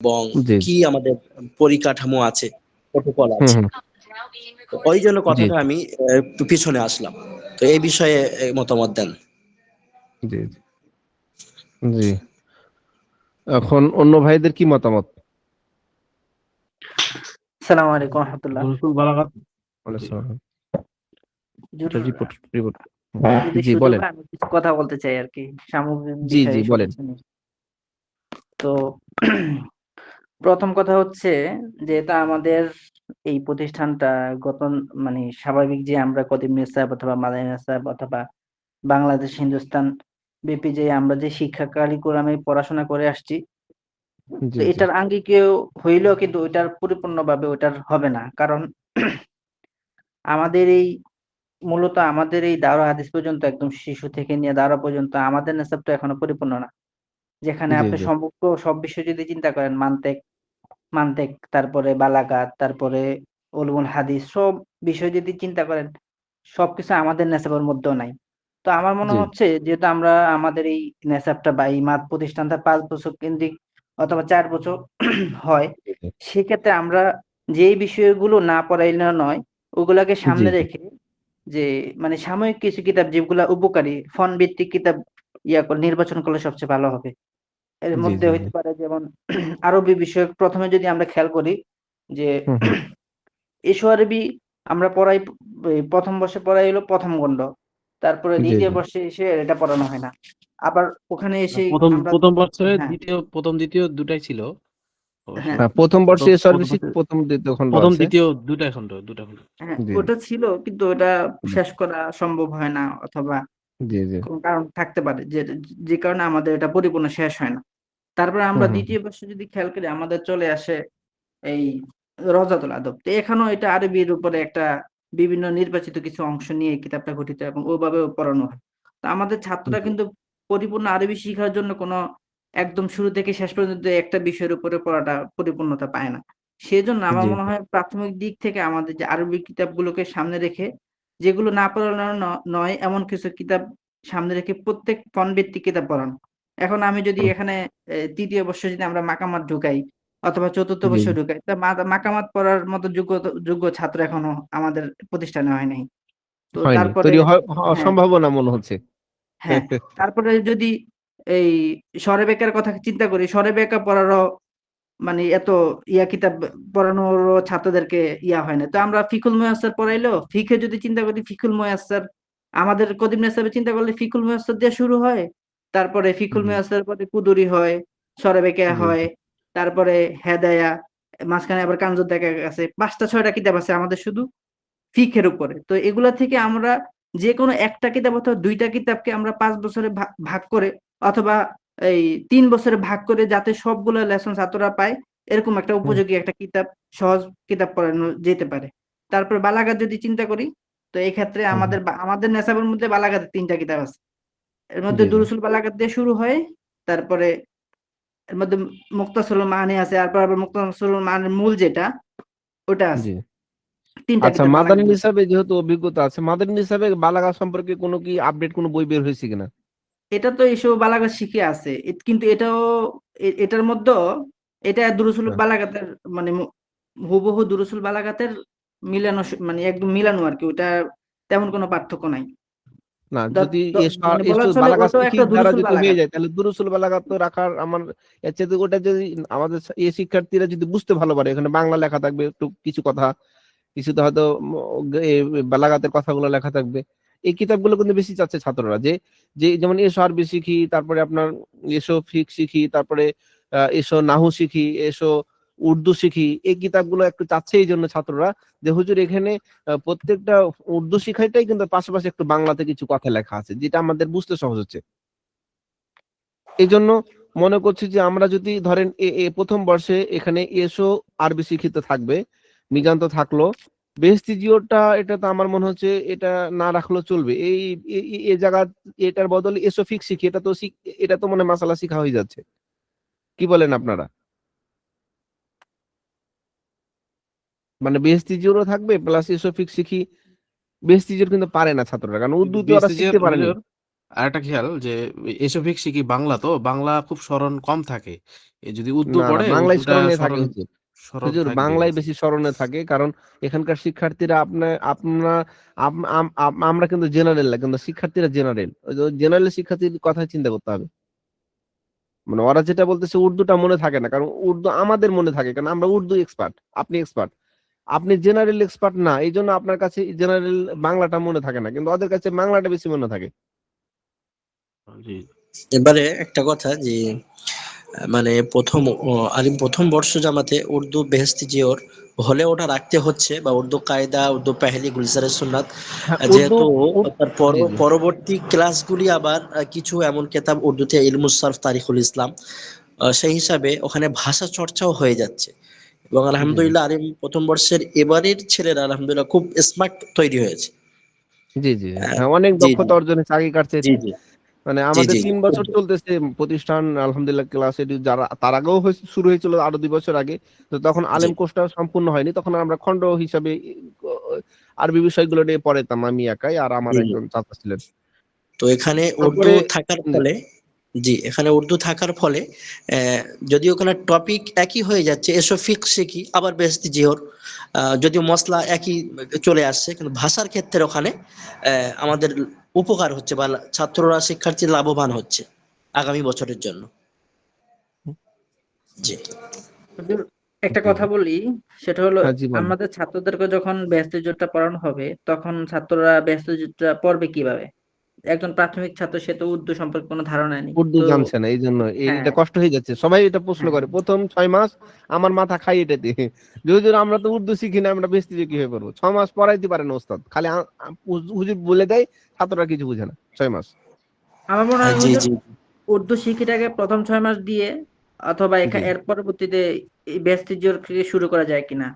এবং জি কি আমাদের পরিকাঠামো আছে, প্রোটোকল হুম আছে। হুম তো ওই জন্য জি কথাটা আমি একটু পিছনে আসলাম। তো এই বিষয়ে মতামত দেন। জি জি জি এখন অন্য ভাইদের কি মতামত? আসসালামু আলাইকুম রহমতুল্লাহ। দুরুসুল বালাগাত। বলেন। এটা যদি রিপোর্ট রিপোর্ট জি সুযোগ বলেন। হয় আমি কিছু কথা বলতে চাই আর কি সামগ্রিক জি বিষয়ে জি বলেন। সবকিছু নিয়ে। তো প্রথম কথা হচ্ছে যেহেতু আমাদের এই প্রতিষ্ঠানটা গত মানে স্বাভাবিক যে আমরা কদিম সাহেব অথবা মাদানী সাহেব অথবা বাংলাদেশ হিন্দুস্তান বিপি যে আমরা যে শিক্ষা কারিকুলামে পড়াশোনা করে আসছি, তো জি জি এটার আঙ্গিকেও হইলেও কিন্তু ওইটার পরিপূর্ণভাবে ওইটার হবে না। কারণ আমাদের এই মূলত আমাদের এই দাওরা হাদিস পর্যন্ত একদম শিশু থেকে নিয়ে দাওরা পর্যন্ত আমাদের নেশাবটা এখনো পরিপূর্ণ না। যেখানে জি আপনি জি সমগ্র সব বিষয় যদি চিন্তা করেন, মান্তেক, তারপরে বালাগাত, তারপরে উলুমুল হাদিস, সব বিষয় যদি চিন্তা করেন, সবকিছু আমাদের নেশাবের মধ্যেও নাই। তো আমার মনে জি হচ্ছে যেহেতু আমরা আমাদের এই নেশাবটা বা এই মাদ প্রতিষ্ঠানটা 5 বছর কেন্দ্রিক অথবা 4 বছর হয়, সেক্ষেত্রে আমরা যেই বিষয়গুলো না পড়াইলে নয়, ওগুলাকে জি সামনে জি রেখে যে মানে সাময়িক কিছু কিতাব যেগুলা উপকারী ফন ভিত্তিক কিতাব নির্বাচন করলে সবচেয়ে ভালো হবে। এর জি মধ্যে জি জি হইতে পারে যেমন আরবি বিষয়ক প্রথমে যদি আমরা খেয়াল করি যে হুম হুম এশো আরবি আমরা পড়াই, প্রথম বর্ষে পড়াই হলো প্রথম খণ্ড, তারপরে জি দ্বিতীয় জি বর্ষে এসে এটা পড়ানো হয় না। আবার ওখানে এসে প্রথম আমরা প্রথম বছরে হ্যাঁ প্রথম দ্বিতীয় দুটাই ছিল অবশ্য। হ্যাঁ হ্যাঁ প্রথম প্রথম বর্ষে প্রথম সার্ভিসিং বছর প্রথম দ্বিতীয় খণ্ড প্রথম আছে। দ্বিতীয় দুটা খণ্ড। হ্যাঁ জি ওটা ছিল কিন্তু ওটা জি শেষ করা সম্ভব হয় না অথবা জি জি কোনো কারণ থাকতে পারে যে যে কারণে আমাদের এটা পরিপূর্ণ শেষ হয় না। তারপরে হুম আমরা হুম দ্বিতীয় বর্ষে যদি খেয়াল করি আমাদের চলে আসে এই রওজাতুল আদব। তো এখানেও এটা আরবির উপরে একটা বিভিন্ন নির্বাচিত কিছু অংশ নিয়ে এই কিতাবটা গঠিত এবং ওভাবেও পড়ানো হয়। তো আমাদের ছাত্ররা জি কিন্তু পরিপূর্ণ আরবি শিখার জন্য কোনো একদম শুরু থেকে শেষ পর্যন্ত একটা বিষয়ের উপরে পড়াটা পরিপূর্ণতা পায় না। সেজন্য আমার জি মনে হয় প্রাথমিক দিক থেকে আমাদের যে আরবি কিতাবগুলোকে সামনে রেখে যেগুলো না পড়ানো নয় এমন কিছু কিতাব সামনে রেখে প্রত্যেক ভিত্তিক কিতাব পড়ানো। এখন আমি যদি হুম, এখানে ৩য় বর্ষে যদি আমরা মাকামাত ঢুকাই অথবা ৪র্থ জি বর্ষে ঢুকাই, তা মাকামাত পড়ার মতো যোগ্য ছাত্র এখনো আমাদের প্রতিষ্ঠানে হয় নাই। তো হয়নি, তারপরে তৈরি হওয়ার হ্যাঁ, সম্ভাবনা মনে হচ্ছে। হ্যাঁ। তারপরে যদি এই সরে-বেকার কথা চিন্তা করি, সরে-বেকা পড়ারও মানে এত কিতাব পড়ানোরও ছাত্রদেরকে হয় না। তো আমরা ফিকুল মুয়াস্সার পড়াইলেও ফিকহে যদি চিন্তা করি ফিকুল মুয়াস্সার আমাদের কদিম নেসাবে চিন্তা করলে ফিকুল মুয়াস্সার দিয়ে শুরু হয়। তারপরে ফিকুল জি মুয়াস্সার পরে কুদুরি হয়, সরে-বেকা জি হয়, তারপরে হেদায়া, মাঝখানে আবার কানজুদ দেখা গেছে। ৫ টা ৬ টা কিতাব আছে আমাদের শুধু ফিকহের উপরে। তো এগুলা থেকে আমরা যেকোনো একটা কিতাব অথবা ২ টা কিতাবকে আমরা ৫ বছরে ভাগ করে অথবা এই ৩ বছরে ভাগ করে যাতে সবগুলা লেসন ছাত্ররা পায়, এরকম একটা হুম, উপযোগী একটা কিতাব, সহজ কিতাব পড়ানো যেতে পারে। তারপর বালাগাত যদি চিন্তা করি, তো এই ক্ষেত্রে হুম, হুম, আমাদের নেসাবের মধ্যে বালাগাতের ৩ টা কিতাব আছে। এর মধ্যে জি জি দুরুসুল বালাগাত দিয়ে শুরু হয়। তারপরে এর মধ্যে মুক্তাসরুল মাআনী আছে। তারপর আবার মুক্তাসরুল মাআনীর মূল যেটা, ওটা আছে। জি ৩ টা আচ্ছা, কিতাব মাদানী বালাগাত। হিসাবে যেহেতু অভিজ্ঞতা আছে, মাদানী হিসাবে বালাগা সম্পর্কে কোনো কি আপডেট কোনো বই বের হয়েছে কিনা? এটা তো এসব বালাগাত শিখে আছে। কিন্তু এটাও এটার মধ্যেও এটা দুরুসুল হ্যাঁ। বালাগাতের মানে হুবহু দুরুসুল বালাগাতের মিলানো মানে একদম মিলানো আরকি। ওটা তেমন কোনো পার্থক্য নাই। না, দ যদি দ মানে বলা এসো চলে বালাগা ওটাও একটা শিক্ষিত দ্বারা দুরুসুল যদি হয়ে বালাগাত। যায় তাহলে দুরুসুল বালাগা তো রাখার আমার এর চাইতে ওটা যদি আমাদের শিক্ষার্থীরা যদি বুঝতে ভালো পারে, এখানে বাংলা লেখা থাকবে, একটু কিছু কথা কিছুতে হয়তো বালাগাতের কথাগুলো লেখা থাকবে। এই কিতাবগুলো কিন্তু বেশি চাচ্ছে ছাত্ররা, যে যে যেমন এসো আরবি শিখি, তারপরে আপনার এসো ফিক শিখি, তারপরে এসো নাহু শিখি, এসো উর্দু শিখি, এই কিতাবগুলো একটু চাচ্ছে এই জন্য ছাত্ররা, যে হুজুর এখানে প্রত্যেকটা উর্দু শিখাইটাই কিন্তু পাশাপাশি একটু বাংলাতে কিছু কথা লেখা আছে, যেটা আমাদের বুঝতে সহজ হচ্ছে। এই জন্য মনে করছি যে আমরা যদি ধরেন প্রথম বর্ষে এখানে এসো আরবি শিক্ষিত থাকবে, মিজান তো থাকলো, বেহেশতি জিওরটা এটা তো আমার মনে হচ্ছে এটা না রাখলেও চলবে। এই জায়গা এটার বদলে এসো ফিক শিখি, এটা তো মনে হয় মাসালা শিখা হয়ে যাচ্ছে। কি বলেন আপনারা? মানে বেহেশতি জিওরও থাকবে প্লাস এসো ফিক শিখি। বেহেশতি জিওর কিন্তু পারে না ছাত্ররা, কারণ উর্দু তো ওরা বেস্টিজের শিখতে পারেনি। হুজুর আর একটা খেয়াল যে এসোফিক শিখি বাংলা, তো বাংলা খুব স্মরণ কম থাকে। যদি উর্দু না পড়ে বাংলায় উর্দুটা স্মরণে থাকে স্মরণ হুজুর। স্মরণ হুজুর থাকবে বাংলায় বেশি স্মরণে থাকে, কারণ এখানকার শিক্ষার্থীরা আমরা কিন্তু জেনারেল না, কিন্তু শিক্ষার্থীরা জেনারেল। জেনারেল শিক্ষার্থীর কথা চিন্তা করতে হবে। মানে ওরা যেটা বলতেছে উর্দুটা মনে থাকে না, কারণ উর্দু আমাদের মনে থাকে, কারণ আমরা উর্দু এক্সপার্ট, আপনি এক্সপার্ট, আপনি জেনারেল এক্সপার্ট না, এই জন্য আপনার কাছে জেনারেল বাংলাটা মনে থাকে না, কিন্তু ওদের কাছে বাংলাটা বেশি মনে থাকে। জি। এবারে একটা কথা যে মানে আলিম প্রথম বর্ষ জামাতে উর্দু বেহেস্তি জিওর হলে ওটা রাখতে হচ্ছে, বা উর্দু কায়দা, উর্দু পেহেলি, গুলজারের সুন্নাত, হ্যাঁ, যেহেতু তার জি জি পরবর্তী ক্লাসগুলি আবার কিছু এমন কেতাব উর্দুতে, ইলমুস সারফ, তারিখুল ইসলাম, সেই হিসাবে ওখানে ভাষা চর্চাও হয়ে যাচ্ছে। এবং জি জি আলহামদুলিল্লাহ আলিম প্রথম বর্ষের এবারের ছেলেরা আলহামদুলিল্লাহ খুব স্মার্ট তৈরি হয়েছে। জি জি আহ, হ্যাঁ, অনেক জি জি দক্ষতা অর্জনে আগেকার জি চাইতে। জি মানে জি আমাদের জি 3 বছর চলতেছে প্রতিষ্ঠান, আলহামদুলিল্লাহ ক্লাস এডু যারা তার আগেও শুরু হয়েছিল আরো 2 বছর আগে। তো তখন জি আলেম কোর্সটা সম্পূর্ণ হয়নি, তখন আমরা খণ্ড হিসাবে আরবি বিষয়গুলো নিয়ে পড়াতাম, আমি একাই আর আমার জি জি। একজন চাচা ছিলেন। তো এখানে উর্দু তারপরে থাকার জি ফলে, জি এখানে উর্দু থাকার ফলে যদি ওখানে টপিক একই হয়ে যাচ্ছে, এসো ফিক শিখি আবার বেহেশতি জিহর, যদিও মসলা একই চলে আসছে, কিন্তু ভাষার ক্ষেত্রে ওখানে আমাদের উপকার হচ্ছে, বা ছাত্ররা, শিক্ষার্থী লাভবান হচ্ছে আগামী বছরের জন্য। জি হুজুর, একটা জি কথা বলি, সেটা হলো হ্যাঁ জি বলেন। আমাদের ছাত্রদেরকে যখন ব্যস্ত জোটটা পড়ানো হবে, তখন ছাত্ররা ব্যস্ত জোটটা পড়বে কিভাবে? একজন প্রাথমিক ছাত্র, সে তো উর্দু সম্পর্কে কোনো ধারণা নেই উর্দু তো। জানছে না, এই জন্য হ্যাঁ, এটা কষ্ট হয়ে যাচ্ছে, সবাই এটা প্রশ্ন হ্যাঁ, করে প্রথম 6 মাস। আমার মাথা খাই এটা দিয়ে, যদি আমরা তো উর্দু শিখি না, আমরা বেস্তি যে কি হয়ে পারবো? 6 মাস পড়াইতে পারে না ওস্তাদ, খালি হুজুর বলে দেয়, ছাত্ররা কিছু বুঝে না 6 মাস। আমার মনে হয় জি হুজুর, জি উর্দু শিক্ষাটাকে প্রথম 6 মাস দিয়ে, অথবা জি এর পরবর্তীতে এই ব্যস্তিজোর থেকে শুরু করা যায় কিনা।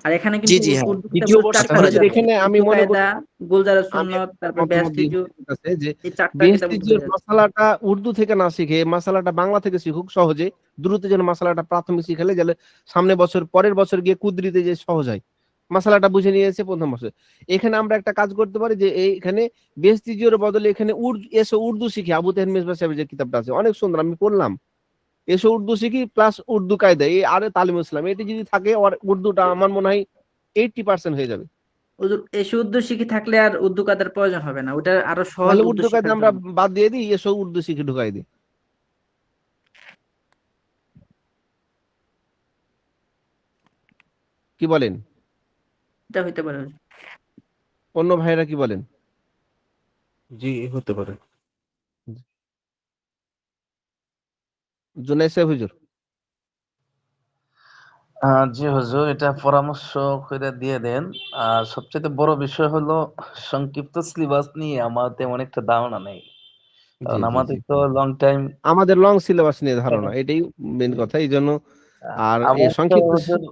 আর এখানে জি কিন্তু জি হ্যাঁ, উর্দু দ্বিতীয় কিতাবগুলো বর্ষে আচ্ছা চারটা করা হয়ে হুজুর, যাবে। যাবে: এখানে আমি উর্দু মনে করি কায়দা, গুলজারের আমি সুন্নত, একটা তারপর মতামত দিয়ে ব্যস্তিজু, দিই আপনার কাছে যে এই 4টা কিতাব উর্দু বেস্তিজির হয়ে যাবে। মশালাটা উর্দু থেকে না শিখে এই মশালাটা বাংলা থেকে শিখুক সহজে, দ্রুত যেন মশালাটা প্রাথমিক শিখালে গেলে সামনে বছর পরের বছর গিয়ে কুদরিতে যে সহজ হয়, মশালাটা বুঝে নিয়েছে প্রথম বছর। এখানে আমরা একটা কাজ করতে পারি যে এখানে বেস্তিজিওর বদলে এখানে এসো উর্দু শিখি, আবু তাহের মিসবাহ সাহেবের যে কিতাবটা আছে অনেক সুন্দর, আমি পড়লাম, এসো উর্দু শিখি প্লাস উর্দু কায়দা এই আরে তালিমুল ইসলাম, এটি যদি থাকে আর উর্দুটা আমার মনে হয় 80% হয়ে যাবে। হুজুর, এসে উর্দু শিখে থাকলে আর উর্দু কায়দার প্রয়োজন হবে না, ওটা আরো সহজ তাহলে উর্দু উর্দু কায়দা শেখার আমরা জন্য। বাদ দিয়ে দিই, এসো উর্দু শিখে ঢুকাই দিই, কি বলেন? এটা হইতে পারে হুজুর। অন্য ভাইয়েরা কি বলেন? জি, হতে পারে। জুনাইদ সাহেব হুজুর। জি হুজুর, এটা পরামর্শ করে দিয়ে দেন। আর সবচেয়ে বড় বিষয় হলো সংক্ষিপ্ত সিলেবাস নিয়ে আমার তেমন একটা ধারণা নেই। জি কারণ জি আমাদের জি তো লং টাইম। আমাদের লং সিলেবাস নিয়ে ধারণা, এটাই মেন কথা, এই জন্য। আর এই আমার তো সংক্ষিপ্ত হুজুর, জি,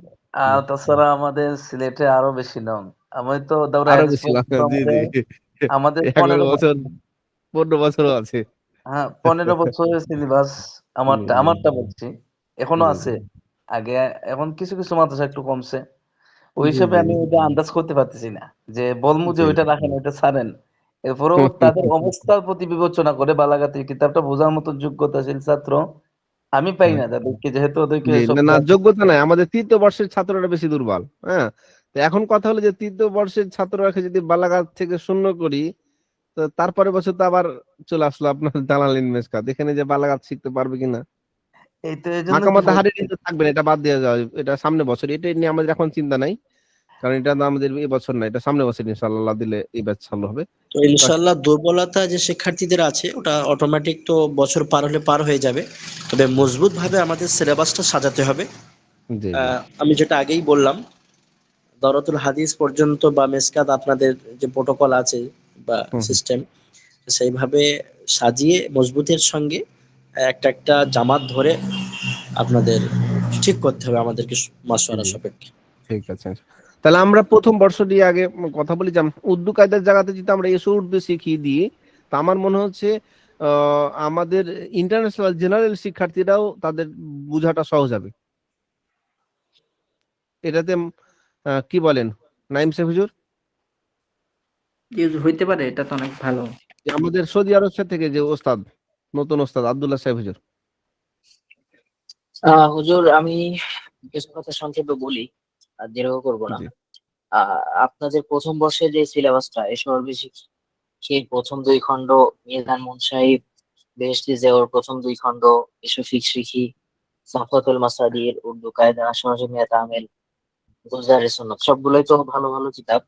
তাছাড়া আমাদের সিলেটে আরো বেশি লং। আমি তো দাউরা আরো হাদিস বেশি লং, পড়ছি, তো জি জি, আমাদের 11 15 বছর বছর। 15 বছরও আছে। হ্যাঁ, 15 বছরের সিলেবাস। জি আমারটা জি আমারটা বলছি, এখনো জি আছে। আগে, এখন কিছু কিছু মাদ্রাসা একটু কমছে। ওই জি হিসাবে জি আমি ওইটা আন্দাজ করতে পারতেছি না যে বলবো যে জি ওইটা রাখেন, ওইটা ছাড়েন। এরপরেও তাদের অবস্থার প্রতি বিবেচনা করে বালাগাতের কিতাবটা বোঝার মতো যোগ্যতাশীল ছাত্র আমি পাই না তাদেরকে, যেহেতু ওদেরকে জি সব না না, ক্লাস। যোগ্যতা নাই, আমাদের 3য় বর্ষের ছাত্ররা বেশি দুর্বল। হ্যাঁ, তো এখন কথা হলো যে 3য় বর্ষের ছাত্ররাকে যদি বালাগাত থেকে শূন্য করি, তো তারপরে বছর তো আবার চলে আসলো আপনার দালালিন মেসকাত, এখানে যে বালাগাত শিখতে পারবে কিনা। এই তো এই জন্য তো মাকামাত হারে বলছি। কিন্তু থাকবে না, এটা বাদ দেওয়া যায়, এটা সামনে বছর, এটা নিয়ে আমাদের এখন চিন্তা নাই, কারণ এটা তো আমাদের এই বছর না, এটা সামনে বছর ইনশাআল্লাহ দিলে এই ব্যাচ চালু হবে। তো ইনশাল্লাহ দুর্বলতা যে শিক্ষার্থীদের আছে ওটা অটোমেটিক তো বছর পার হলে পার হয়ে যাবে, তবে মজবুত ভাবে আমাদের সিলেবাসটা সাজাতে হবে। জি জি আমি যেটা আগেই বললাম, দরতুল হাদিস পর্যন্ত বা মেসকাত আপনাদের যে প্রোটোকল আছে বা হুম হুম, সিস্টেম, সেইভাবে সাজিয়ে মজবুতের সঙ্গে একটা একটা জামাত ধরে আপনাদের ঠিক করতে হবে আমাদেরকে, জি মাসওয়ারা জি সাপেক্ষে। ঠিক আছে। তাহলে আমরা প্রথম বর্ষ দিয়ে আগে কথা বলি যে উর্দু কায়দার জায়গাতে যদি আমরা এসো উর্দু শিখিয়ে দিই, তা আমার মনে হচ্ছে আমাদের ইন্টারন্যাশনাল জেনারেল শিক্ষার্থীরাও তাদের বোঝাটা সহজ হবে এটাতে। কি বলেন নাইম সাহেব হুজুর? জি হুজুর, হইতে পারে, এটা তো অনেক ভালো। যে আমাদের সৌদি আরব থেকে যে ওস্তাদ, নতুন ওস্তাদ আব্দুল্লাহ সাহেব হুজুর। হুজুর, আমি কিছু কথা সংক্ষেপে বলি, আর দীর্ঘ করব না। জি আপনাদের প্রথম বর্ষে যে সিলেবাসটা, এসব বেশি সেই প্রথম 2 খণ্ড মিজান মুনসাহিব, বেহেশতি জিয়াউর প্রথম 2 খণ্ড, এসব ফিকহি, সাফাতুল মাসাদির, উর্দু কায়দা, সহজমিয়াত আমেল, গুলজারে সুন্নাত, সবগুলোই তো ভালো ভালো কিতাব।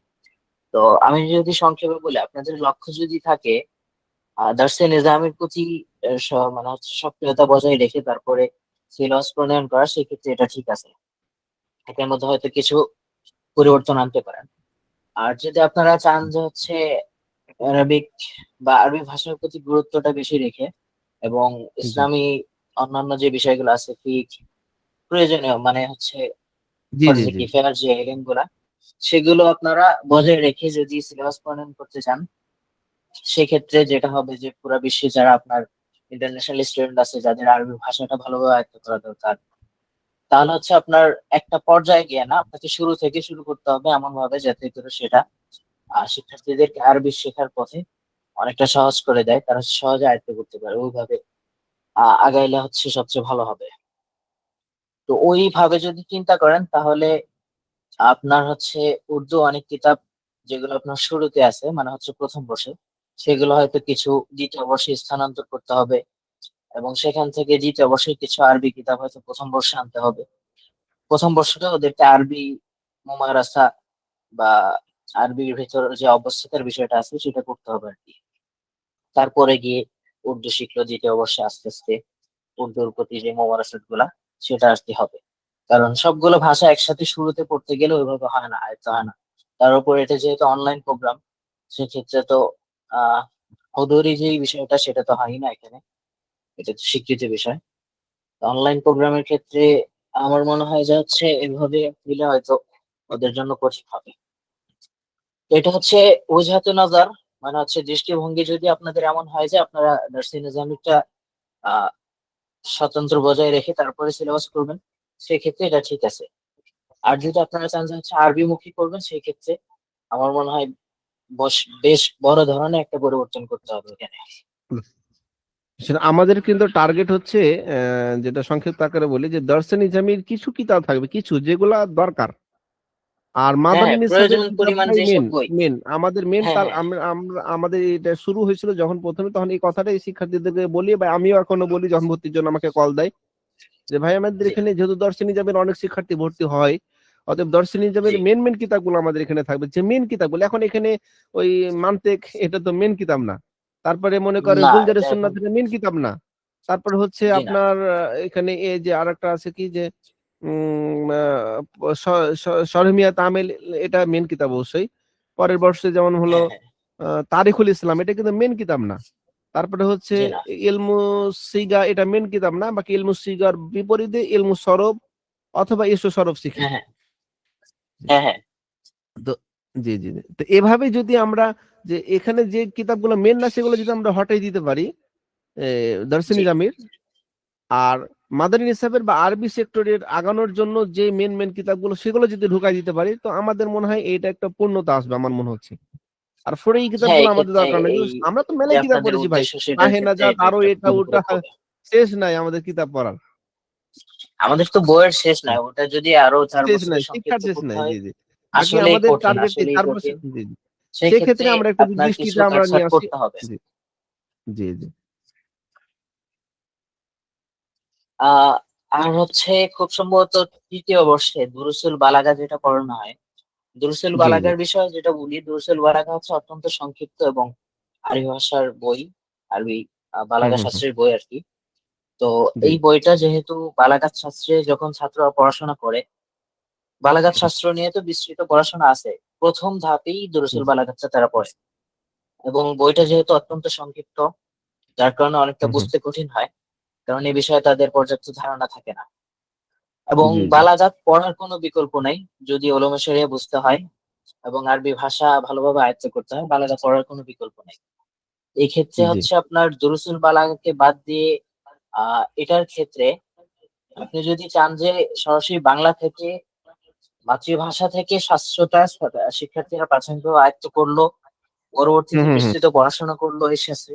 তো আমি যদি সংক্ষেপে বলি, আপনাদের লক্ষ্য যদি থাকে দার্সে নিজামের প্রতি মানে হচ্ছে সক্রিয়তা বজায় রেখে তারপরে সিলেবাস প্রণয়ন করা, সেক্ষেত্রে এটা ঠিক আছে। এটার মধ্যে হয়তো কিছু পরিবর্তন আনতে পারেন। আর যদি আপনারা চান যে হচ্ছে আরবিক বা আরবি ভাষার প্রতি গুরুত্বটা বেশি রেখে এবং জি ইসলামী অন্যান্য যে বিষয়গুলো আছে, ফিক প্রয়োজনীয় মানে হচ্ছে জি জি ফরজে জি কিফায়ার যে ইলম গুলা, সেগুলো আপনারা বজায় রেখে যদি সিলেবাস প্রণয়ন করতে চান, সেক্ষেত্রে যেটা হবে যে পুরো বিশ্বে যারা আপনার ইন্টারন্যাশনাল স্টুডেন্ট আছে, যাদের আরবি ভাষাটা ভালোভাবে আয়ত্ত করা দরকার, তাহলে হচ্ছে আপনার একটা পর্যায়ে গিয়ে না, আপনাকে শুরু থেকে শুরু করতে হবে এমন ভাবে যাতে করে সেটা শিক্ষার্থীদেরকে আরবি শেখার পথে অনেকটা সহজ করে দেয়, তারা সহজে আয়ত্ত করতে পারে। ওইভাবে আগাইলে হচ্ছে সবচেয়ে ভালো হবে। তো ওইভাবে যদি চিন্তা করেন তাহলে আপনার হচ্ছে উর্দু অনেক কিতাব যেগুলো আপনার শুরুতে আছে, মানে হচ্ছে প্রথম বর্ষে, সেগুলো হয়তো কিছু দ্বিতীয় বর্ষে স্থানান্তর করতে হবে এবং সেখান থেকে দ্বিতীয় বর্ষে কিছু আরবি কিতাব হয়তো প্রথম বর্ষে আনতে হবে। প্রথম বর্ষটা ওদেরকে আরবি মুমারাসা বা আরবির ভিতর যে অবস্থার বিষয়টা আছে সেটা করতে হবে আর কি। তারপরে গিয়ে উর্দু শিখলো দ্বিতীয় বর্ষে আস্তে আস্তে, উর্দুর প্রতি যে মোমারাসাত গুলা সেটা আসতে হবে। কারণ সবগুলো ভাষা একসাথে শুরুতে পড়তে গেলে ওইভাবে হয় না, আয়ত্ত হয় না। তার উপর এটা যেহেতু অনলাইন প্রোগ্রাম, সেক্ষেত্রে তো আহ হুদুরি যে বিষয়টা সেটা তো হয় না এখানে, এটা তো স্বীকৃত বিষয়। অনলাইন প্রোগ্রামের ক্ষেত্রে আমার মনে হয় যে হচ্ছে এভাবে দিলে হয়তো ওদের জন্য কঠিন হবে। তো এটা হচ্ছে ওজাহাতে নজর, মানে হচ্ছে দৃষ্টিভঙ্গি যদি আপনাদের এমন হয় যে আপনারা দার্সে নিজামিটা আহ স্বতন্ত্র বজায় রেখে তারপরে সিলেবাস করবেন, সেক্ষেত্রে এটা ঠিক আছে। আর যদি আপনারা চান যে হচ্ছে আরবি মুখী করবেন, সেই ক্ষেত্রে আমার মনে হয় বেশ বড় ধরনের একটা পরিবর্তন করতে হবে এখানে। সেটা আমাদের কিন্তু টার্গেট হচ্ছে, যেটা সংক্ষিপ্ত আকারে বলি, যে দর্শে নিজামীর কিছু কিতাব থাকবে, কিছু যেগুলা দরকার, আর হ্যাঁ, মাদানী হ্যাঁ, নিসাবের প্রয়োজন পরিমাণ কিতাবটাই যেসব মেন। বই। আমাদের মেন হ্যাঁ, তার হ্যাঁ, আমাদের এটা শুরু হয়েছিল যখন প্রথমে, তখন এই কথাটাই শিক্ষার্থীদেরকে বলি, বা আমিও এখনো বলি যখন ভর্তির জন্য আমাকে কল দেয়, যে ভাই আমাদের জি, এখানে যেহেতু দর্শনী যাবেন অনেক শিক্ষার্থী ভর্তি হয়, অতএব দর্শনী যাবেন জি। মেন কিতাবগুলো আমাদের এখানে থাকবে, যে মেন কিতাবগুলো। এখন এখানে ওই মান্তেক এটা তো মেন কিতাব না, তারপরে মনে করেন না, গুলজারের এটা এখন সুন্নাত এটা মেন কিতাব না, তারপরে হচ্ছে জি না। আপনার এখানে এই যে আরেকটা আছে কি যে শরমিয়া তামিল, এটা মেন কিতাব অবশ্যই। পরের বর্ষে যেমন হলো হ্যাঁ, হ্যাঁ, তারিখুল ইসলাম, এটা কিন্তু মেন কিতাব না। তারপরে হচ্ছে জি না। ইলমু সিগা, এটা মেন কিতাব না, বাকি ইলমু সিগার বিপরীতে ইলমু সরব অথবা ইসু সরব শিখি। হ্যাঁ, হ্যাঁ, হ্যাঁ, হ্যাঁ, তো জি জি জি। তো এভাবে যদি আমরা, যে এখানে যে কিতাবগুলো মেন না সেগুলো যদি আমরা হটাই দিতে পারি জি। দার্সেনি জামির, আর মাদানী নিসাবের বা আরবি সেক্টরের আগানোর জন্য যে মেন কিতাবগুলো সেগুলো যদি ঢুকাই দিতে পারি, তো আমাদের মনে হয় এটা একটা পূর্ণতা আসবে আমার মনে হচ্ছে। আর ফলে এই হ্যাঁ, কিতাবগুলো আমাদের এক্ষেত্রে দরকার নেই, এই আমরা তো যে মেলাই কিতাব আপনাদের পড়েছি ভাই, উদ্দেশ্য সেটার নাহে না ক্ষেত্রে যাক এটা আরো একটা এটা ওটা, পরিপূরক হবে। শেষ নাই আমাদের কিতাব পড়ার। আমাদের তো বইয়ের শেষ নাই, ওটা যদি আরো 4 শেষ নাই, বছরে শিক্ষার সংক্ষিপ্ত শেষ করতে নাই, হয়, জি জি। বাকি আসলেই আমাদের কঠিন, টার্গেট আসলেই 4 বছর, কঠিন। জি জি। সেই সেক্ষেত্রে ক্ষেত্রে আমরা একটু আপনার কিছু দৃষ্টিটা আমরা কাটছাট নিয়ে আসি। করতে হবে। জি জি জি আহ আর হচ্ছে খুব সম্ভবত তৃতীয় বর্ষে দুরুসুল বালাগা যেটা পড়ানো হয়, দুরুসুল জি জি বালাগার বিষয়ে যেটা বলি, দুরুসুল বালাগা হচ্ছে অত্যন্ত সংক্ষিপ্ত এবং আরবি ভাষার বই, আরবি হুম বালাগা হুম হুম শাস্ত্রের বই আর কি। তো জি এই বইটা যেহেতু বালাগাত শাস্ত্রে যখন ছাত্ররা পড়াশোনা করে, বালাগাত শাস্ত্র নিয়ে তো বিস্তৃত পড়াশোনা আছে, প্রথম ধাপেই দুরুসুল বালাগাতটা তারা পড়ে। এবং বইটা যেহেতু অত্যন্ত সংক্ষিপ্ত, যার কারণে অনেকটা হুম হুম বুঝতে কঠিন হয়, কারণ এই বিষয়ে তাদের পর্যাপ্ত ধারণা থাকে না। এবং জি জি বালাগাত পড়ার কোনো বিকল্প নেই, যদি ওলমে শরিয়া বুঝতে হয় এবং আরবি ভাষা ভালোভাবে আয়ত্ত করতে হয়, বালাগাত পড়ার কোনো বিকল্প নেই। এই ক্ষেত্রে জি হচ্ছে আপনার দুরুসুল বালাগাকে বাদ দিয়ে এটার ক্ষেত্রে আপনি যদি চান যে সরাসরি বাংলা থেকে, মাতৃভাষা থেকে শাস্ত্রটা শিক্ষার্থীরা প্রাথমিকভাবে আয়ত্ত করলো পরবর্তীতে হুম। বিস্তৃত পড়াশোনা করলো এর সাথে,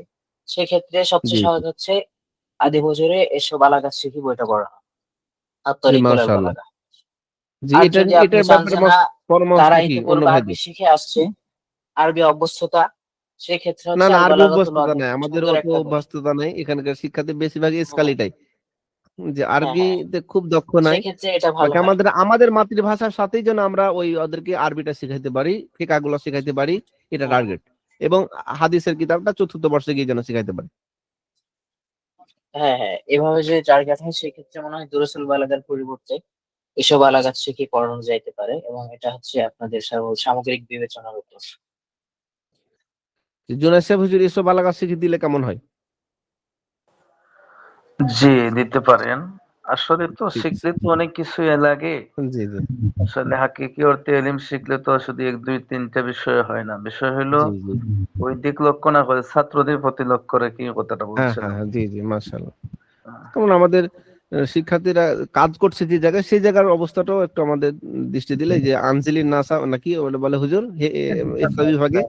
সেক্ষেত্রে জি সবচেয়ে জি সহজ হচ্ছে আদি বজরে এসো বালাগাত শিখি বইটা পড়া, জি, আত্তরিকুলাল মাশাআল্লাহ। বালাগা। জি, আর এটার যদি আপনি এটার চান ব্যাপারে যে না তারা পরামর্শটা কি অন্য ইতিপূর্বে আরবি ভাইদের? শিখে আসছে, আরবি অভ্যস্ততা, সেক্ষেত্রে না হচ্ছে না, আল আরবি বালাগাতুল অভ্যস্ততা ওয়াজিজ নাই, আমাদের সুন্দর অত একটা বই। অভ্যস্ততা নাই এখানকার শিক্ষার্থী বেশিরভাগ হুম, ইসকালিটাই, যে হ্যাঁ হ্যাঁ, আরবিতে খুব দক্ষ নাই। সেক্ষেত্রে এটা ভালো বাকি হয়। আমাদের মাতৃভাষার সাথেই যেন আমরা ওই ওদেরকে আরবিটা শিখাইতে পারি, ফিকাগুলো শিখাইতে পারি, এটা হুম, টার্গেট। এবং হাদিসের কিতাবটা চতুর্থ বর্ষে গিয়ে যেন শিখাইতে পারি। হ্যাঁ হ্যাঁ, এভাবে যদি টার্গেট হয় সেক্ষেত্রে মনে হয় দুরুসুল বালাগার পরিবর্তে এসব বালাগাত শিখে পড়ানো যাইতে পারে, এবং এটা হচ্ছে আপনাদের সামগ্রিক বিবেচনার উপর। জুনায়দ সাহেব হুজুর এসব বালাগা শিখে দিলে কেমন হয়? জি, দিতে পারেন। আসলে তো ঠিক আছে। শিখলে তো অনেক কিছুই লাগে। জি জি আসলে হাকিকি অর্থে ইলম শিখলে তো শুধু ১, ২, ৩টা বিষয় হয় না। বিষয় হলো জি জি ওই দিক লক্ষ্য না করে ছাত্রদের প্রতি লক্ষ্য রেখে কথাটা হ্যাঁ বলছিলাম। হ্যাঁ, জি জি, মাশাআল্লাহ। আহ, কারণ আমাদের শিক্ষার্থীরা কাজ করছে যে জায়গায়, সেই জায়গার অবস্থাটাও একটু আমাদের দৃষ্টি দিলে, যে আনজিলিন নাসা নাকি ওটা বলে হুজুর ইসলাম বিভাগে,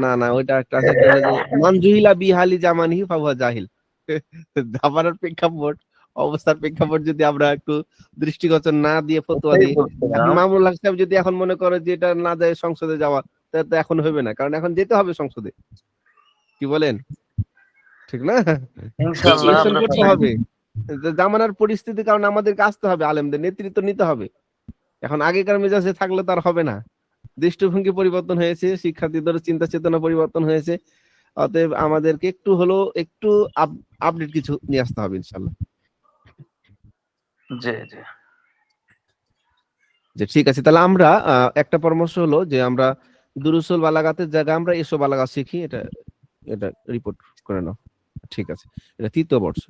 না না, ওইটা একটা আছে, একটা হলো যে মান জুহিলা বিহালি জামানিহি ফাহুয়া জাহিল। জামানার প্রেক্ষাপট, অবস্থার প্রেক্ষাপট যদি আমরা একটু দৃষ্টিগোচর না দিয়ে ফতোয়া ওটাই দিই, এখন বলছিলাম। মামুনুল হক সাহেব যদি এখন মনে করে যে এটা না যায় সংসদে যাওয়া, তা তো এখন হবে না, কারণ এখন যেতে হবে সংসদে, কি বলেন? ঠিক না? জি জি, ইনশাআল্লাহ কোয়েশ্চেন আমরা করতে ঠিক। হবে, যে জামানার পরিস্থিতির কারণে আমাদেরকে আসতে হবে, আলেমদের নেতৃত্ব নিতে হবে। এখন আগেকার মেজাজে থাকলে তো আর হবে না। দৃষ্টিভঙ্গি পরিবর্তন হয়েছে, শিক্ষার্থীদের চিন্তা চেতনা পরিবর্তন হয়েছে। অতএব আমাদেরকে একটু হলো একটু আপডেট কিছু নিয়ে আসতে হবে ইনশাল্লাহ। জি, জি। যে ঠিক আছে, তাহলে আমরা একটা পরামর্শ হলো যে আমরা দুরুসুল বালাগাতের জায়গায় আমরা এসো বালাগাত শিখি, এটা এটা রিপোর্ট করে নাও। ঠিক আছে, এটা তৃতীয় বর্ষ।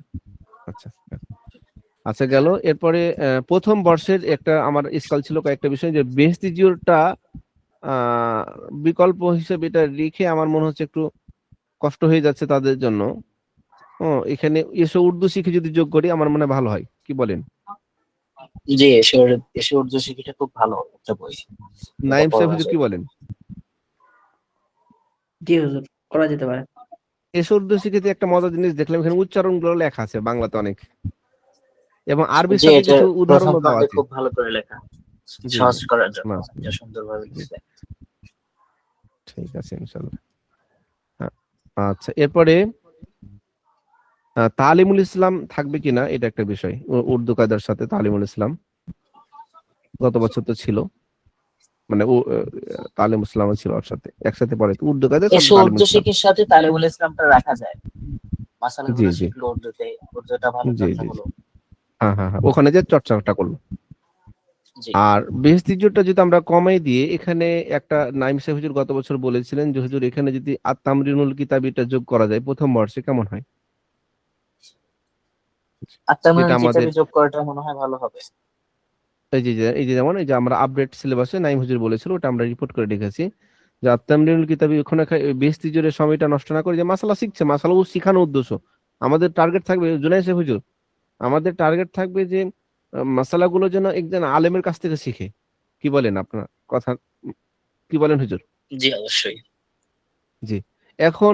আচ্ছা আচ্ছা, গেল। এরপরে প্রথম বর্ষের একটা আমার স্কল ছিল কয়েকটা বিষয়, যে বেহেশতি জিওরটা আহ বিকল্প হিসেবে এটা রেখে আমার মনে হচ্ছে একটু কষ্ট হয়ে যাচ্ছে তাদের জন্য। ও, এখানে এসো উর্দু শিখে যদি যোগ করি আমার মনে হয় ভালো হয়, কি বলেন? জি, এসে উর্দু শিখিটা খুব ভালো একটা বই, এটা নাইম সাহেব পড়া হুজুর কি যায়। বলেন? জি হুজুর, করা যেতে পারে। এসো উর্দু শিখেতে একটা মজার জিনিস দেখলাম, এখানে উচ্চারণ গুলো লেখা আছে বাংলাতে অনেক, এবং আরবির জি, সাথে এটা কিছু প্রথম উদাহরণও দেওয়া খণ্ডে আছে। খুব ভালো করে লেখা, জি সহজ জি, করার জন্য এটা মাশাআল্লাহ। সুন্দরভাবে জি, লিখছে। ঠিক আছে ইনশাল্লাহ। হ্যাঁ, আচ্ছা, এরপরে তালিমুল ইসলাম থাকবে কিনা এটা একটা বিষয়, উর্দু কায়দার সাথে তালিমুল ইসলাম গত বছর তো ছিল, মানে তালিম ইসলামও ছিল ওর সাথে একসাথে পড়ে, তো উর্দু কায়দার সাথে এসে তালিমুল উর্দু ইসলাম। শিখির সাথে তালিবুল ইসলামটা রাখা যায়, জি মাসালাগুলো জি শিখলো উর্দুতে, উর্দুটা ভালো জি চর্চা জি, হলো। হ্যাঁ হ্যাঁ হ্যাঁ, ওখানে যে চর্চাটা করলো। জি, আর বেহেশতিজটা যদি আমরা কমাই দিয়ে এখানে একটা, নাইম সাহেব হুজুর গত বছর বলেছিলেন যে হুজুর এখানে যদি আত-তামরিনুল কিতাবিটা যোগ করা যায় প্রথম বর্ষে কেমন হয়, যেটা আত্মামরণ আমাদের কিতাবে যোগ করাটা মনে হয় ভালো হবে। এই যে যেমন এই যে আমরা আপডেট সিলেবাসে নাইম হুজুর বলেছিল, ওটা আমরা রিপোর্ট করে রেখেছি, যে আত-তামরিনুল কিতাবি ওখানে বেহেশতিজের সময়টা নষ্ট না করে, যে মাসালা শিখছে, মাসালা শিখানোর উদ্দেশ্য আমাদের টার্গেট থাকবে, জুনাইদ সাহেব হুজুর আমাদের টার্গেট থাকবে যে মাসালাগুলো যেন একজন আলেমের কাছ থেকে শিখে। কি বলেন আপনার কথা, কি বলেন হুজুর? জি, অবশ্যই। জি, এখন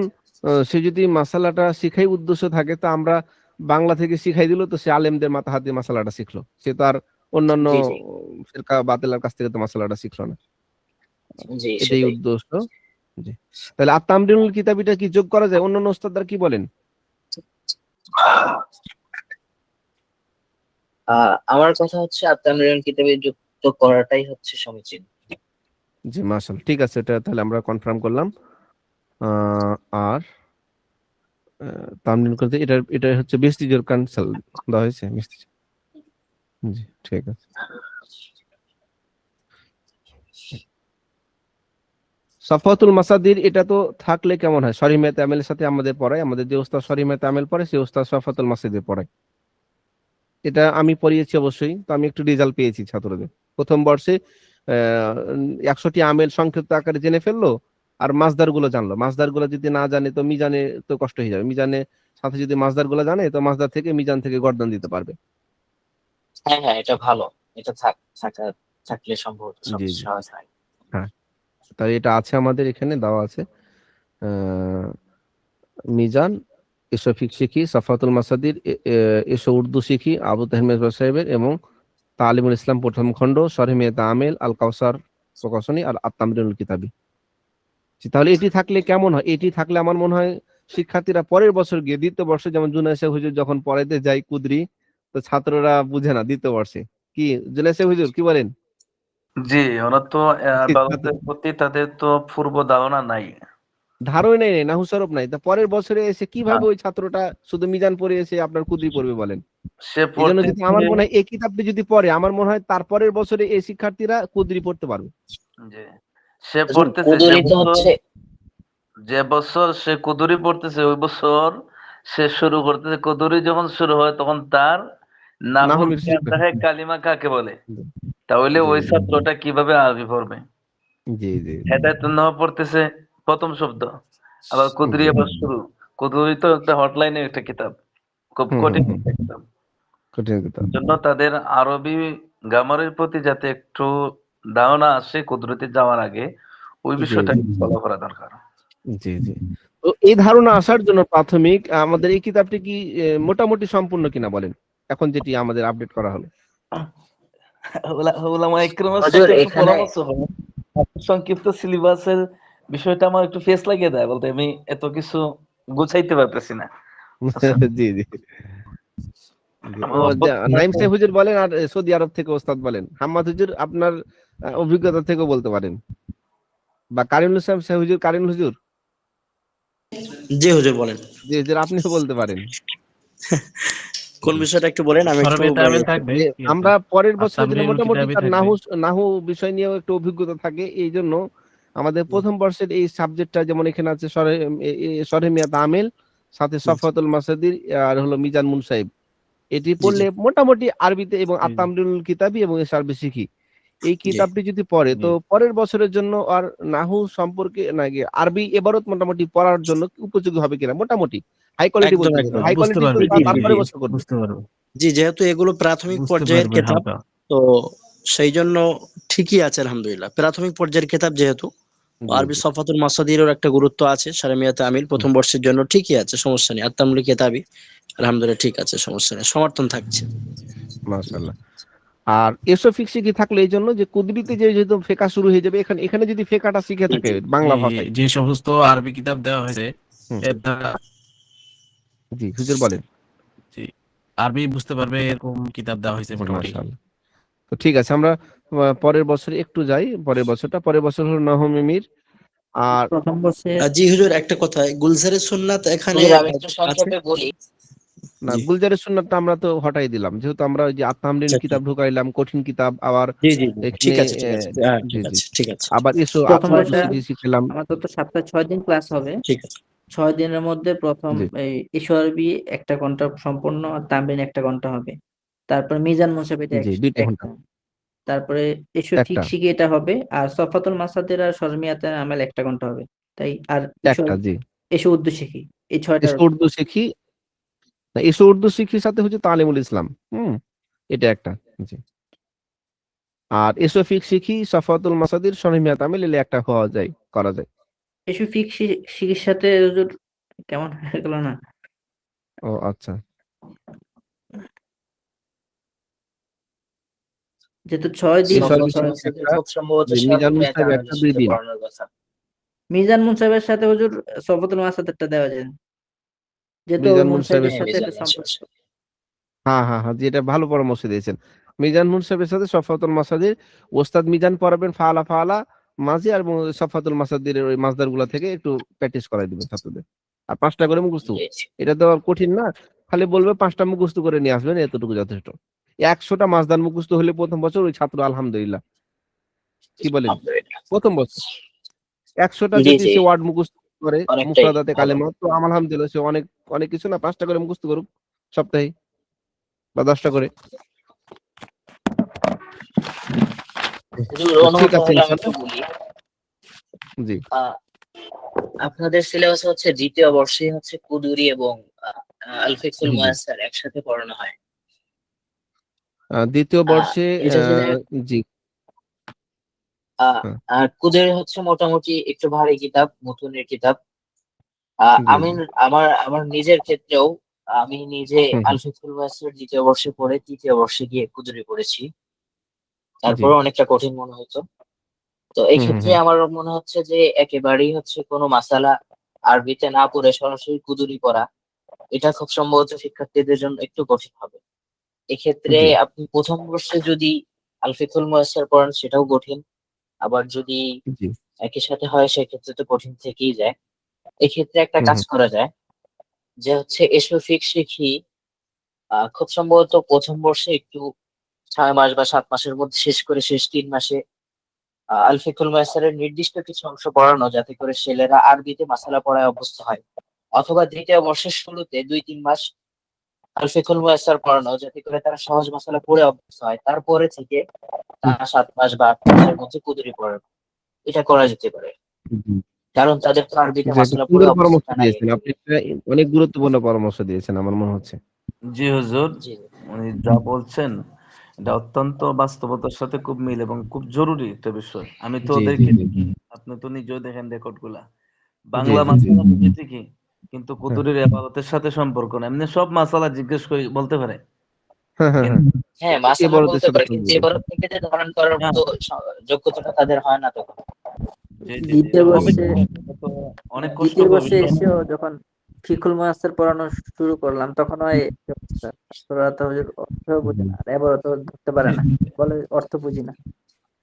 সে যদি মাসালাটা শিখাই উদ্দেশ্য থাকে, তা আমরা বাংলা থেকে শিখাই দিল, তো সে আলেমদের মাথা হাত দিয়ে মাসালাটা শিখলো, সে তো আর অন্যান্য জি জি ফিরকা বাতিলের কাছ থেকে তো মাসালাটা শিখলো না। জি, এটাই সেটাই। উদ্দেশ্য। জি, তাহলে আত-তামরিনুল কিতাবিটা কি যোগ করা যায়? অন্যান্য ওস্তাদরা কি বলেন? আমার কথা হচ্ছে আত্মামরণ কিতাবে যোগ করাটাই হচ্ছে সমীচীন। জি, মাশাআল্লাহ, ঠিক আছে, এটা তাহলে আমরা কনফার্ম করলাম। আর তামরিন করতে এটা এটা হচ্ছে বেস্টিজের ক্যান্সেল দেওয়া হয়েছে মিস্ত্রি। জি, ঠিক আছে। সাফাতুল মাসাদির এটা তো থাকলে কেমন হয়? শরীহ মেহতা আমেলের সাথে আমাদের পড়ায়, আমাদের যে ওস্তাদ শরীহ মেহতা আমেল পড়ে সেই ওস্তাদ সাফাতুল মাসাদির পড়ায়। এটা আমি পড়িয়েছি অবশ্যই, তো আমি একটু রেজাল্ট পেয়েছি ছাত্রদের। প্রথম বর্ষে 100টি আমেল সংক্ষিপ্ত আকারে জেনে ফেললো, আর মাসদার গুলো জানলো। মাসদার গুলো যদি না জানে তো মিজানে তো কষ্ট হয়ে যাবে, মিজানে সাথে যদি মাসদার গুলো জানে তো মাসদার থেকে মিজান থেকে গর্দান দিতে পারবে। হ্যাঁ হ্যাঁ, এটা ভালো, এটা থাকলে সম্ভবত জি সবচেয়ে জি, সহজ হয়। হ্যাঁ, তাই এটা আছে আমাদের এখানে দেওয়া আছে। মিজান, এসো ফিক শিখি, সাফাতুল মাসাদির, এসো উর্দু শিখি আবু তাহির মেজবাহ সাহেবের, এবং তালিমুল ইসলাম প্রথম খণ্ড, শরহে মেহতা আমেল, আল কাউসার প্রকাশনী, আর আত-তামরিনুল কিতাবী। তাহলে এটি থাকলে কেমন হয়? এটি থাকলে আমার মনে হয় শিক্ষার্থীরা পরের বছর গিয়ে দ্বিতীয় বর্ষে, যেমন জুনায়েদ সাহেব হুজুর যখন পড়াইতে যায় কুদরি, তো ছাত্ররা বুঝে না দ্বিতীয় বর্ষে। কি জুনায়েদ সাহেব হুজুর কি বলেন? জি, ওরা তো বাংলাদেশের প্রতি তাদের তো পূর্ব ধারণা নাই। ধারণাই নেই, নাহু সরফ নাই, তা পরের বছরে এসে কিভাবে ওই ছাত্রটা শুধু মিজান পড়ে এসে আপনার কুদরি পড়বে বলেন? সে এই জন্য যদি আমার পড়তেছে মনে হয় এই কিতাবটি যদি পড়ে, আমার মনে হয় তারপরের বছরে এই শিক্ষার্থীরা কুদরি পড়তে পারবে। জি, সে হুজুর, পড়তেছে কুদরি তো হচ্ছে যে বছর সে কুদুরি পড়তেছে, ওই বছর সে শুরু করতেছে। কুদুরি যখন শুরু হয় তখন তার নাহুর নাহমির জ্ঞান থাকে, কালিমা কাকে বলে। তাহলে জি ওই ছাত্রটা কিভাবে আরবি পড়বে? জি জি হেদায়েতুন নাহ পড়তেছে প্রথম শব্দ, আবার কুদরি জি। আবার শুরু। কুদরি তো একটা হটলাইনের একটা কিতাব, খুব হুম, কঠিন হুম, হুম। একটা কিতাব। কঠিন কিতাব। জন্য তাদের আরবি গ্রামারের প্রতি যাতে একটু ধারণা আসে কুদরতে যাওয়ার আগে, ওই জি বিষয়টা জি ফলো করা দরকার। জি জি। তো এই ধারণা আসার জন্য প্রাথমিক আমাদের এই কিতাবটি কি মোটামুটি সম্পূর্ণ কিনা বলেন, এখন যেটি আমাদের আপডেট করা হলো? ওলামা ইকরামের হুজুর, সাথে একটু এখানে পরামর্শ হবে। সংক্ষিপ্ত সিলেবাসের বিষয়টা আমার একটু ফেস লাগিয়ে দেয়, বলতে আমি এত কিছু গুছাইতে পারতেছি না। আচ্ছা, জি জি জি। আমার ও নাইম অভ্যন্তরীণ সাহেব হুজুর বলেন, আর সৌদি আরব থেকে ওস্তাদ বলেন। হাম্মাদ হুজুর আপনার অভিজ্ঞতা থেকেও বলতে পারেন, বা কারিমুল ইসলাম সাহেব হুজুর, কারিমুল হুজুর, জি হুজুর বলেন, জি জি, আপনিও বলতে পারেন। কোন বিষয়টা একটু বলেন, আমি একটু শরবে তামিল থাকবে যে ঠিক আছে, আমরা পরের আর বছর যেন তামরিনুল মোটামুটি কিতাবী তার থাকবে। নাহু বিষয় নিয়েও একটু অভিজ্ঞতা থাকে, এই জন্য আমাদের প্রথম বর্ষের এই সাবজেক্টটা, যেমন এখানে আছে শরহে মিয়াত আমেল, সাথে সফাতুল মাসাদির, আর হলো মিজান মুনসাইব, এটি জি জি পড়লে মোটামুটি আরবিতে, এবং জি, জি, আত-তামরিনুল কিতাবী এবং এস আরবি শিখি, এই জি কিতাবটি যদি পড়ে, জি। তো পরের বছরের জন্য আর নাহু সম্পর্কে আরবি এবারত মোটামুটি পড়ার জন্য উপযোগী হবে কিনা, মোটামুটি হাই কোয়ালিটি একদম বলতে একদম হাই বুঝতে কোয়ালিটি পারবে, জি জি তারপরে জি বছর করবে। বুঝতে পারবে, জি, যেহেতু এগুলো প্রাথমিক বুঝতে পর্যায়ের পারবে কিতাব, হালকা। তো সেই জন্য ঠিকই আছে আলহামদুলিল্লাহ। প্রাথমিক পর্যায়ের কিতাব যেহেতু, জি আরবি জি সফাতুল মাসাদিরের একটা গুরুত্ব আছে, সারেমিয়াতে আমিল প্রথম বর্ষের জন্য ঠিকই আছে, সমস্যা নেই। আত্তামুল কিতাবি আলহামদুলিল্লাহ ঠিক আছে, সমস্যা নেই, সমর্থন থাকছে। মাশাআল্লাহ। আর এসো ফিক্সি কি থাকলে এই জন্য যে কুদরিতে যেহেতু ফেকা শুরু হয়ে যাবে, এখানে এখানে যদি ফেকাটা শিখে জি থাকে জি বাংলা ভাষায়। যে সমস্ত আরবি কিতাব দেওয়া হয়েছে হুম, এর দ্বারা জি হুজুর বলেন। জি, আরবি বুঝতে পারবে এরকম কিতাব দেওয়া হয়েছে মোটামুটি। মাশাআল্লাহ। তো ঠিক আছে, আমরা পরের বছরে একটু যাই। পরের বছর হলো নহমিমির। আর প্রথম বর্ষে জি হুজুর, একটা কথা, গুলজারে সুন্নাত এখানে হুজুর, আমি একটু আছে। সংক্ষেপে বলি। না, জি গুলজারের সুন্নাতটা আমরা তো হটাই দিলাম, যেহেতু আমরা ওই যে আচ্ছা আত-তামরিন আচ্ছা। কিতাব ঢুকাইলাম, কঠিন কিতাব, আবার জি জি জি, এখানে ঠিক আছে ঠিক আছে, হ্যাঁ জি ঠিক জি, আছে ঠিক আছে আবার এসো প্রথম আত-উর্দু বর্ষে শিখলাম। আমাদের তো সপ্তাহে 6 দিন ক্লাস হবে। ঠিক আছে। 6 দিনের মধ্যে প্রথম জি এই ইসরাবি 1 ঘন্টা সম্পূর্ণ, আর তামরিন 1 ঘন্টা হবে। তারপর মিজান মুনসাফিতে জি, 2টা ঘন্টা, একটা, তারপরে এসো ফিক একটা শিখি এটা হবে, আর সফাতুল মাসাদির আর শরমিয়াতে আমেল 1 ঘন্টা হবে। তাই আর একটা জি। এসো উর্দু শিখি, এই 6টার এসো উর্দু শিখি, না এসো উর্দু শিখির সাথে হচ্ছে তালিমুল ইসলাম। এটা একটা। জি। আর এসো ফিক শিখি, সাফাতুল মাসাদির, শরহে মিয়াত আমেল, এলে একটা হওয়া যায়, করা যায়। এসো ফিক শিখির সাথে হুজুর কেমন হয়ে গেল না? ও আচ্ছা। যেহেতু 6 দিন, এসো আরবি সফওয়াতুল শিখি মাসাদির একটা, খুব সম্ভবত যে শরহ মিজানুল মিয়াত সাহেব একটা, আমেলের 2 সাথে দিন। পড়ানোর কথা। মিজান মুনসাফের সাথে হুজুর সফাতুল মাসাদেরটা দেওয়া যায়, যেহেতু মিজান মুন মুনসাফের সাহেবের, হ্যাঁ, সাথে মিজান একটা সম্পর্ক। মুনসাফির সাথে। হ্যাঁ হ্যাঁ হ্যাঁ, যেটা ভালো পরামর্শ দিয়েছেন। মিজান মুন সাহেবের সাথে সফাতুল মাসাদির, ওস্তাদ মিজান পড়াবেন ফাআলা ফাআলা মাঝি, আর সফাতুল মাসাদির ওই মাসদার গুলা থেকে একটু প্র্যাকটিস করাই দিবেন ছাত্রদের। আর 5টা করে মুখস্থ, জি জি। এটা তো আর কঠিন না, খালি বলবে 5টা মুখস্থ করে নিয়ে আসবেন, এতটুকু যথেষ্ট। 100টা মাসদার মুখস্থ হলে প্রথম বছর ওই ছাত্র আলহামদুলিল্লাহ, কি বলেন? আলহামদুলিল্লাহ। প্রথম বছর 100টা জি যদি জি, সে ওয়ার্ড মুখস্থ করে, অনেকটাই মুফরাদাতে ভালো। কালেমা, তো আলহামদুলিল্লাহ সে অনেক অনেক কিছু না, 5টা করে মুখস্থ করুক সপ্তাহে, বা 10টা করে। হুজুর, তো ঠিক অনুমতি আছে হলে আমি একটু ইনশাআল্লাহ। বলি। জি। আহ, আপনাদের সিলেবাস হচ্ছে দ্বিতীয় বর্ষে হচ্ছে কুদুরি এবং আল ফিকহুল জি। মুয়াসসার একসাথে পড়ানো হয়। দ্বিতীয় আহ, বর্ষে এটা যদি জি। আহ, হ্যাঁ, আর কুদুরি হচ্ছে মোটামুটি একটু ভারী কিতাব, মতুনের কিতাব। জি, আমি জি। আমার নিজের ক্ষেত্রেও আমি নিজে হুম, হুম। আলফিকুল মাস্টার 2য় বর্ষে পড়ে 3য় বর্ষে গিয়ে কুদরি পড়েছি। জি। তারপরে অনেকটা কঠিন মনে হতো। তো হুম, হুম, এক্ষেত্রে হুম। আমার মনে হচ্ছে যে একেবারেই হচ্ছে কোনো মাসালা আরবিতে না পড়ে সরাসরি কুদরি পড়া, এটা খুব সম্ভবত শিক্ষার্থীদের জন্য একটু কঠিন হবে। এক্ষেত্রে জি, আপনি 1ম বর্ষে যদি আলফিকুল মুয়াস্সার পড়েন সেটাও কঠিন। আবার যদি জি। একই সাথে হয় সেক্ষেত্রে তো কঠিন থেকেই যায়। এক্ষেত্রে একটা হুম, কাজ হুম। করা যায় যে হচ্ছে এসোফিক শিখি খুব সম্ভবত 1ম বর্ষে একটু 6 মাস বা 7 মাসের মধ্যে শেষ করে শেষ 3 মাসে আল-ফিকহুল মুয়াস্সারের নির্দিষ্ট কিছু অংশ পড়ানো যাতে করে ছেলেরা আরবিতে মাসালা পড়ায় অভ্যস্ত হয়। অথবা 2য় বর্ষের শুরুতে 2-3 মাস আল-ফিকহুল মুয়াস্সার পড়ানো যাতে করে তারা সহজ মাসালা পড়ে অভ্যস্ত হয়। তারপরে থেকে হুম, তারা 7 মাস বা 8 মাসের মধ্যে কুদরি পড়ানো। এটা করা যেতে পারে। জি। কারণ তাদের তো আরবিতে জি, একটা মাসালা পড়ে সুন্দর পরামর্শ অভ্যস্ততা নাই দিয়েছেন। আপনি একদমই। একটা অনেক গুরুত্বপূর্ণ পরামর্শ দিয়েছেন আমার মনে হচ্ছে। জি হুজুর, জি, জি। উনি যা বলছেন এটা অত্যন্ত বাস্তবতার সাথে খুব মিল এবং খুব জরুরি একটা বিষয়। আমি তো জি, জি, ওদেরকে জি। দেখি, আপনি তো নিজেও দেখেন রেকর্ড গুলা। জি, বাংলা জি, জি। মাসালা বুঝে ঠিকই, কিন্তু হ্যাঁ। কুদুরের ইবাদতের সাথে সম্পর্ক না। এমনি সব মাসালা জিজ্ঞেস করে বলতে পারে, হ্যাঁ, হ্যাঁ, হ্যাঁ। কিন্তু হ্যাঁ, মাসালা এবারতের বলতে সাথে পারে কিন্তু সম্পর্ক। এবারত থেকে যে ধারণ করার হ্যাঁ, মতো যোগ্যতাটা তাদের হয় না তখন। জি জি জি, দ্বিতীয় এটা হবে বর্ষে কি? এটা তো অনেক দ্বিতীয় কষ্টকর বর্ষে বিষয়। এসেও যখন ফিকুল মুয়াস্সার পড়ানো শুরু করলাম তখন হয় এই অবস্থা। ওরা তো হুজুর অর্থও বোঝে না, আর এবারও তো ধরতে পারে না, বলে অর্থ বুঝি না।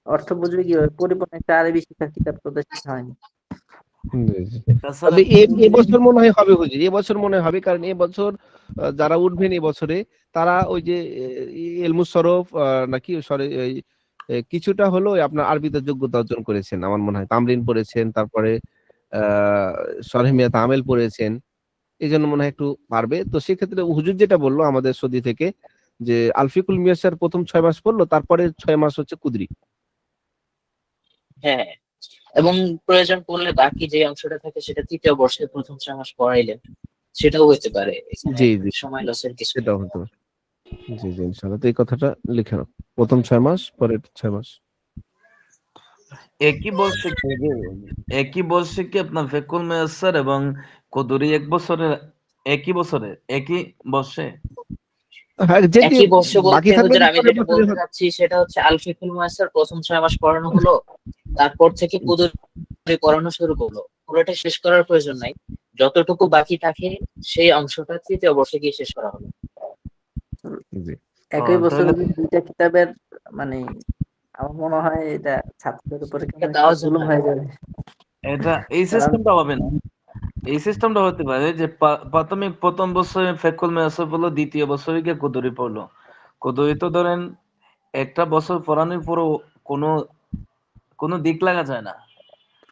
অর্থ বুঝবে কি পরিপূর্ণ একটা আরবি শিক্ষা কিতাব তো ওদের শেখা হয়নি। জি, জি। তাছাড়া তবে কুদুরি, এবছর মনে হয় হবে হুজুর। এবছর মনে হয় হবে কারণ এবছর যারা উঠবেন এবছরে তারা ওই যে ইলমুস সরফ নাকি সরি এই কিছুটা হলেও আপনার আরবিতে যোগ্যতা অর্জন করেছেন আমার মনে হয়। তামরিন পড়েছেন, তারপরে আ শরহ মিয়াত আমেল পড়েছেন। এজন্য মনে হয় একটু পারবে। তো সেক্ষেত্রে হুজুর যেটা বলল আমাদের সৌদি থেকে যে আলফিকুল মিয়াসার ১ম ৬ মাস পড়লো, তারপরে ৬ মাস হচ্ছে কুদরি। হ্যাঁ, এবং প্রয়োজন পড়লে বাকি যে অংশটা থাকে সেটা 3য় বর্ষের ১ম 6 মাস পড়াইলেন। সেটাও হইতে পারে। এখানে জি, জি। সময় লসের কিছু নেই। সেটাও হতে পারে। জি, জি, ইনশাআল্লাহ। তো এই কথাটা লিখে রাখ। ১ম ৬ মাস, পরের ৬ মাস। একই বর্ষে কি যে, একই বর্ষে কি আপনার ফেকুল মুয়াস্সার এবং কুদুরি এক বছরের, একই বছরে, একই বর্ষে? হ্যাঁ, যদি একই বর্ষে বাকি বলতে থাকলে হুজুর তো আমি পরের যেটা বছরে বলতে চাচ্ছি সেটা হচ্ছে আল-ফিকহুল মুয়াস্সার ১ম ৬ মাস পড়ানো হলো। তারপর থেকে কুদরি পড়ানো শুরু করলো। পুরোটা শেষ করার প্রয়োজন নাই। যতটুকু বাকি থাকে সেই অংশটা 3য় বর্ষে গিয়ে শেষ করা হলো। জি। ও একই বছরে তাহলে যদি দুইটা কিতাবের মানে আমার মনে হয় এটা ছাত্রদের উপরে কেমন এটা একটা দেওয়া জুলুম যাবে না। হয়ে যাবে। এটা এই কারণ সিস্টেমটা হবে না। এই সিস্টেমটা হতে পারে যে প্রাথমিক ১ম বছরে ফেকুল মুয়াস্সার পড়লো, ২য় বছরে গিয়ে কুদুরি পড়লো। কুদুরি তো ধরেন একটা বছর পড়ানোর পরও কোনো কোনো দিক লাগা যায় না।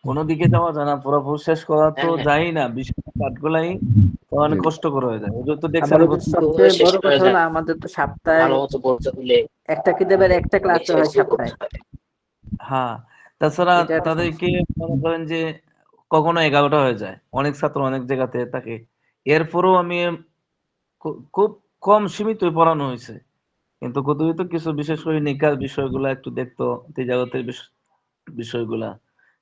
কোনো দিকে যাওয়া যায় না। পুরোপুরি শেষ করা তো হ্যাঁ, হ্যাঁ। যায়ই না। বিশেষ পাঠগুলাই জি, অনেক কষ্টকর হয়ে যায়। ওদের তো দেখছেন আবার ওদের শুরু হয়ে সবচেয়ে শেষ বড় করা কথা হলো যায় না। আমাদের তো সপ্তাহে ভালো মতো পড়তে হলে একটা কিতাবের একটা ক্লাসে বেছে হয় বেছে সপ্তাহে। পড়তে হয়। হ্যাঁ, তাছাড়া এটা একটা সমস্যা। তাদেরকে মনে করেন যে কখনো ১১টা হয়ে যায়। অনেক ছাত্র অনেক জায়গাতে থাকে। এরপরেও আমি খুব কম সীমিতই পড়ানো হয়েছে। কিন্তু কতই কিছু বিশেষ করে নিকার বিষয়গুলা একটু দেখতো, তেজাওয়াতের বিষয়গুলা।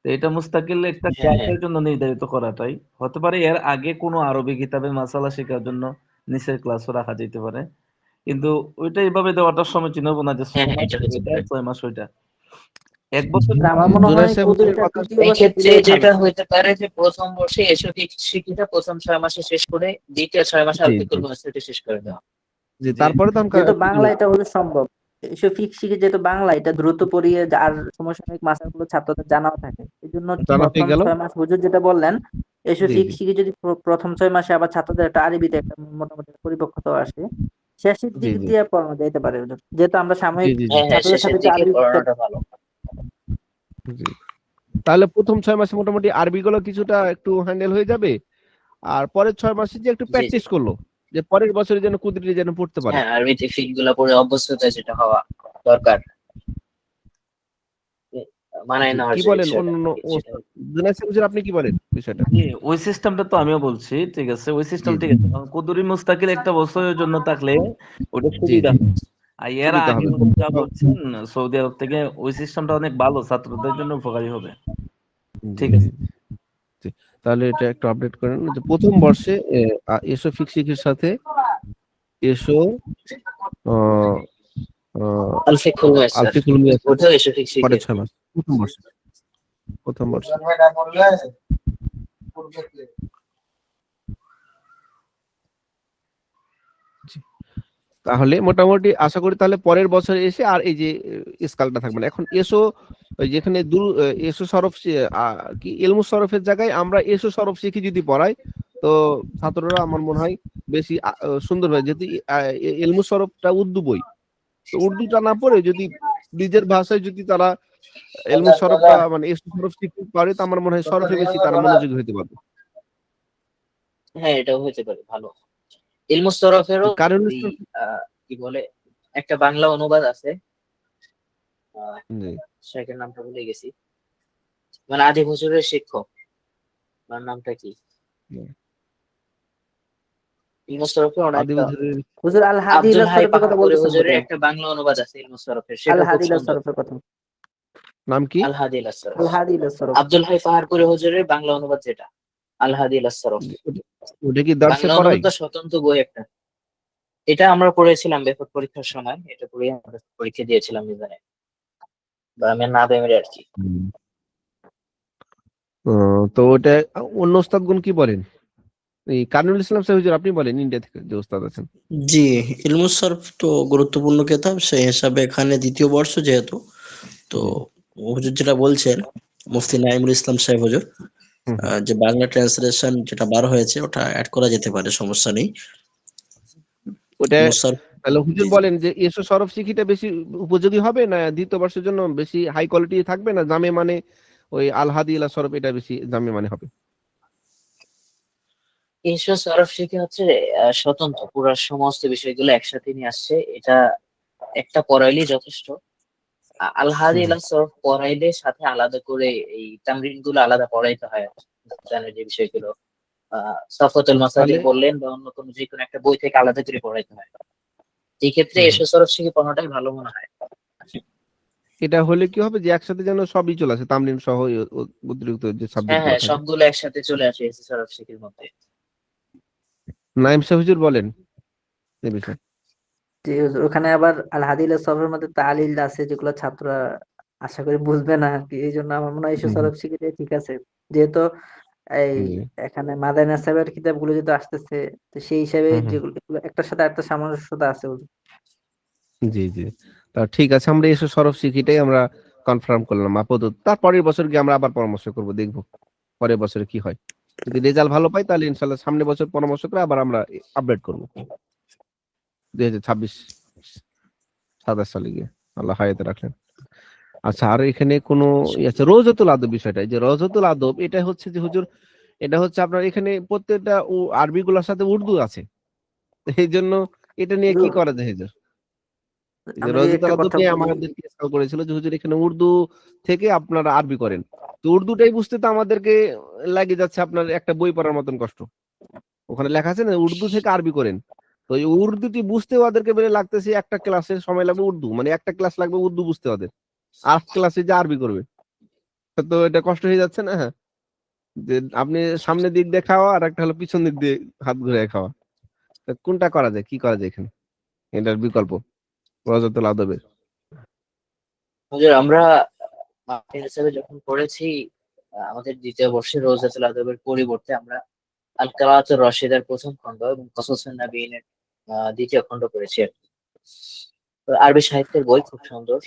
তো এটা মুস্তাকিল একটা হ্যাঁ, হ্যাঁ। ক্লাসের জন্য নির্ধারিত করাটাই। হতে পারে এর আগে কোনো আরবি কিতাবের মাসালা শেখার জন্য নিচের ক্লাসও রাখা যেতে পারে। কিন্তু ওইটা এভাবে দেওয়াটা সমীচীন হবো না যে হ্যাঁ, ৬ হ্যাঁ, মাস এটা হতে এটা, পারে। ৬ মাস ওইটা। ১ বছর তা আমার মনে হয় জুনায়েদ সাহেব হুজুরের কুদরিটা কথা তৃতীয় বর্ষে এক্ষেত্রে দিলেই ভালো। যেটা হইতে পারে যে ১ম বর্ষে এসবিক শিক্ষাটা ১ম ৬ মাসে শেষ করে ২য় ৬ মাসে জি, জি। আল-ফিকহুল মুয়াস্সারটা শেষ করে দেওয়া। জি, জি। তারপরে তখন যেহেতু কুদরি বাংলা এটা হলো সম্ভব, এসব ফিক শিখে যেহেতু বাংলা এটা দ্রুত পড়িয়ে আর সমসাময়িক মাসাগুলো ছাত্রদের জানাও থাকে, এই জন্য জানা হয়ে প্রথম গেল। 6 মাস হুজুর যেটা বললেন এসব জি, ফিক জি। শিখে যদি প্রথম 6 মাসে আবার ছাত্রদের একটা আরবিতে একটা মোটামুটি পরিপক্কতা আসে, শেষের জি, দিক জি। দিয়ে পড়ানো যাইতে পারে হুজুর, যেহেতু আমরা জি, সাময়িক জি, জি। হ্যাঁ, হ্যাঁ, ছাত্রদের শেষের সাথে একটু দিকে আরবি পড়ানোটা ভালো। জি। তাহলে ১ম ৬ মাসে মোটামুটি আরবিগুলো কিছুটা একটু হ্যান্ডেল হয়ে যাবে। আর পরের ৬ মাসে যে একটু জি, জি। প্র্যাকটিস করলো। যে পরের বছরে যেন কুদরিটি যেন পড়তে পারে। হ্যাঁ, আরবিতে ফিকগুলা পড়ে অভ্যস্ততা যেটা হওয়া দরকার। এ মানায় জি। নেওয়ার কি যে বলেন বিষয়টা অন্যান্য আরকি সেটা। জুনায়েদ সাহেব হুজুর আপনি কি বলেন বিষয়টা? জি, ওই সিস্টেমটা তো আমিও বলছি। ঠিক আছে? ওই জি, সিস্টেম জি। ঠিক আছে। কারণ কুদুরি মুস্তাকিল একটা বছরের জন্য থাকলে ওটা জি, সুবিধা জি। হয়। আর এর সুবিধা আগে হবে। উনি যা বলছেন সৌদি আরব থেকে ওই সিস্টেমটা অনেক ভালো, ছাত্রদের জন্য উপকারী হবে। জি, ঠিক জি, আছে? জি। তাহলে এটা একটু আপডেট করেন যে প্রথম বর্ষে এসো ফিক্সিকের সাথে এসো আহ, আহ, আলফিকুল মুয়াস্সার আলফিকুল মিয়াসার ওটাও এসো ঠিক পরে শিখে 6 মাস প্রথম বর্ষে জি। তাহলে মোটামুটি আশা করি তাহলে পরের বছর এসে আর এই যে স্কালটা থাকবে না। এখন এসো ওই যেখানে এসো সরফ কি ইলমু সরফের জায়গায় আমরা এসো সরফ শিখি যদি পড়াই, তো ছাত্ররা আমার মনে হয় বেশি সুন্দর হয়। যেহেতু ইলমু সরফটা উর্দু বই, তো উর্দুটা না পড়ে যদি নিজের ভাষায় যদি তারা ইলমু সরফটা মানে এসো সরফ শিখতে পারে, তো আমার মনে হয় সরফে বেশি তারা মনোযোগী হতে পারবে। হ্যাঁ, এটাও হতে পারে ভালো। ইলমুস সরফেরও কারণ ওই কি বলে একটা বাংলা অনুবাদ আছে, জি শেখের নামটা ভুলে গেছি, মানে আদি হুজুরের শিক্ষক, তার নামটা কি? হুম। ইলমুস সরফের অনেক আদি একটা হুজুরের হুজুর আল হাদি আব্দুল ইলা হাই সরফের কথা পাহাড়পুরি বলতেছেন হুজুরের বোধহয়। একটা বাংলা অনুবাদ আছে ইলমুস সরফের, আল সেটা খুব হাদি ইলা সুন্দর। সরফের কথা। নাম কি? আল হাদি ইলা সরফ, আল হাদি ইলা সরফ। আব্দুল হাই পাহাড়পুরি হুজুরের বাংলা অনুবাদ যেটা আল হাদি ইলা সরফ, ওটা কি দার্সে বাংলা পড়াই? অনুবাদটা স্বতন্ত্র বই একটা। এটা আমরা পড়েছিলাম বেফট পরীক্ষার সময়, এটা পড়ে আমরা পরীক্ষা দিয়েছিলাম মিজানে বা আমি নাদেমের আর কি। তো ওটা অন্য ওস্তাদগুন কি বলেন? এই কারনুল ইসলাম সাহেব হুজুর আপনি বলেন, ইন্ডিয়া থেকে যে ওস্তাদ আছেন। জি, ইলমুস সরফ তো গুরুত্বপূর্ণ কিতাব, সেই হিসাবে এখানে দ্বিতীয় বর্ষ যেহেতু, তো হুজুর যেটা বলছেন মুফতি নাইমুল ইসলাম সাহেব হুজুর, হুম, হুম। যে বাংলা ট্রান্সলেশন যেটা বার হয়েছে ওটা অ্যাড করা যেতে পারে, সমস্যা নেই। ওটা ইলমুস সরফ, তাহলে হুজুর বলেন যে এসো সরফ শিখিটা বেশি উপযোগী হবে, না দ্বিতীয় বর্ষের জন্য বেশি হাই কোয়ালিটি থাকবে, না জামে মানে ওই আল হাদি ইলা সরফ এটা বেশি জামে মানে হবে? এসো সরফ শিখে হচ্ছে স্বতন্ত্র, পুরো সমস্ত বিষয়গুলো একসাথে নিয়ে আসছে, এটা একটা পড়াইলেই যথেষ্ট। আল হাদি ইলা সরফ পড়াইলে সাথে আলাদা করে এই তামরিন গুলো আলাদা পড়াইতে হয়, জানেন যে বিষয়গুলো সাফাতুল মাসাদির তাহলে বললেন বা অন্য কোনো যে কোনো একটা বই থেকে আলাদা করে পড়াইতে হয়। এই ক্ষেত্রে হুম, এসো সরফ শিখে পড়াটাই ভালো মনে হয়। এটা হলে কি হবে যে একসাথে যেন সবই চলে আসে, তামরিন সহ অতিরিক্ত যে সাবজেক্ট হ্যাঁ গুলো হ্যাঁ, থাকে। সবগুলো একসাথে চলে আসে এসো সরফ শিখের মধ্যে। নাইম সাহেব হুজুর বলেন এই বিষয়ে। যে হুজুর, ওখানে আবার আল হাদি ইলা সরফের মধ্যে তালিল আছে যেগুলো ছাত্ররা আশা করি বুঝবে না আর কি। এই জন্য আমার মনে হয় এসো হুম, হুম, সরফ শিখিটাই ঠিক আছে। যেহেতু এই জি এখানে মাদানী সাহেবের কিতাবগুলো যেহেতু আসতেছে, তো সেই হিসাবে হুম, হুম, যেগুলো এগুলো একটার সাথে একটা সামঞ্জস্যতা আছে হুজুর। জি জি। তা ঠিক আছে, আমরা এসো সরফ শিখিটাই আমরা কনফার্ম করলাম আপাতত। তারপরের বছর গিয়ে আমরা আবার পরামর্শ করব, দেখবো পরের বছরে কি হয়। যদি রেজাল্ট ভালো পাই তাহলে ইনশাল্লাহ সামনের বছর পরামর্শ করে আবার আমরা আপডেট করবো 2026-27 সালে গিয়ে, আল্লাহ হায়াতে রাখলেন। আচ্ছা, আর এখানে কোনো আছে রওজাতুল আদব বিষয়টা, এই যে রওজাতুল আদব এটা হচ্ছে যে হুজুর, এটা হচ্ছে আপনার এখানে প্রত্যেকটা আরবি গুলোর সাথে উর্দু আছে, এই জন্য এটা নিয়ে কি হুজুর, করা যায় হুজুর? এই যে আমি যদি রওজাতুল একটা আদব কথা নিয়ে বলি, আমাদেরকে সাল করেছিল যে হুজুর এখানে উর্দু থেকে আপনারা আরবি করেন, তো উর্দুটাই বুঝতে তো আমাদেরকে লাগে যাচ্ছে আপনার একটা বই পড়ার মতন কষ্ট। ওখানে লেখা আছে না উর্দু থেকে আরবি করেন, তো এই উর্দুটি বুঝতে ওদেরকে বেড়ে লাগতেছে একটা ক্লাসের সময় লাগবে, উর্দু মানে একটা ক্লাস লাগবে উর্দু বুঝতে ওদের, আর ক্লাসে যে আরবি করবে, তো এটা কষ্ট হয়ে যাচ্ছে না? হ্যাঁ, যে আপনি সামনের দিক দিয়ে খাওয়া আর একটা হলো পিছন দিক দিয়ে হাত ঘুরে খাওয়া, তো কোনটা করা যায়, কি করা যায় এখানে এটার বিকল্প রওজাতুল আদবের? হুজুর আমরা মাহফিল হিসেবে যখন পড়েছি, আমাদের দ্বিতীয় বর্ষে রোজাতুল আদবের পরিবর্তে আমরা আল কারাতুর রশিদের প্রথম খণ্ড এবং কসাসুন নবীনের দ্বিতীয় খণ্ড পড়েছি আর কি। তো আরবি সাহিত্যের বই খুব সুন্দর,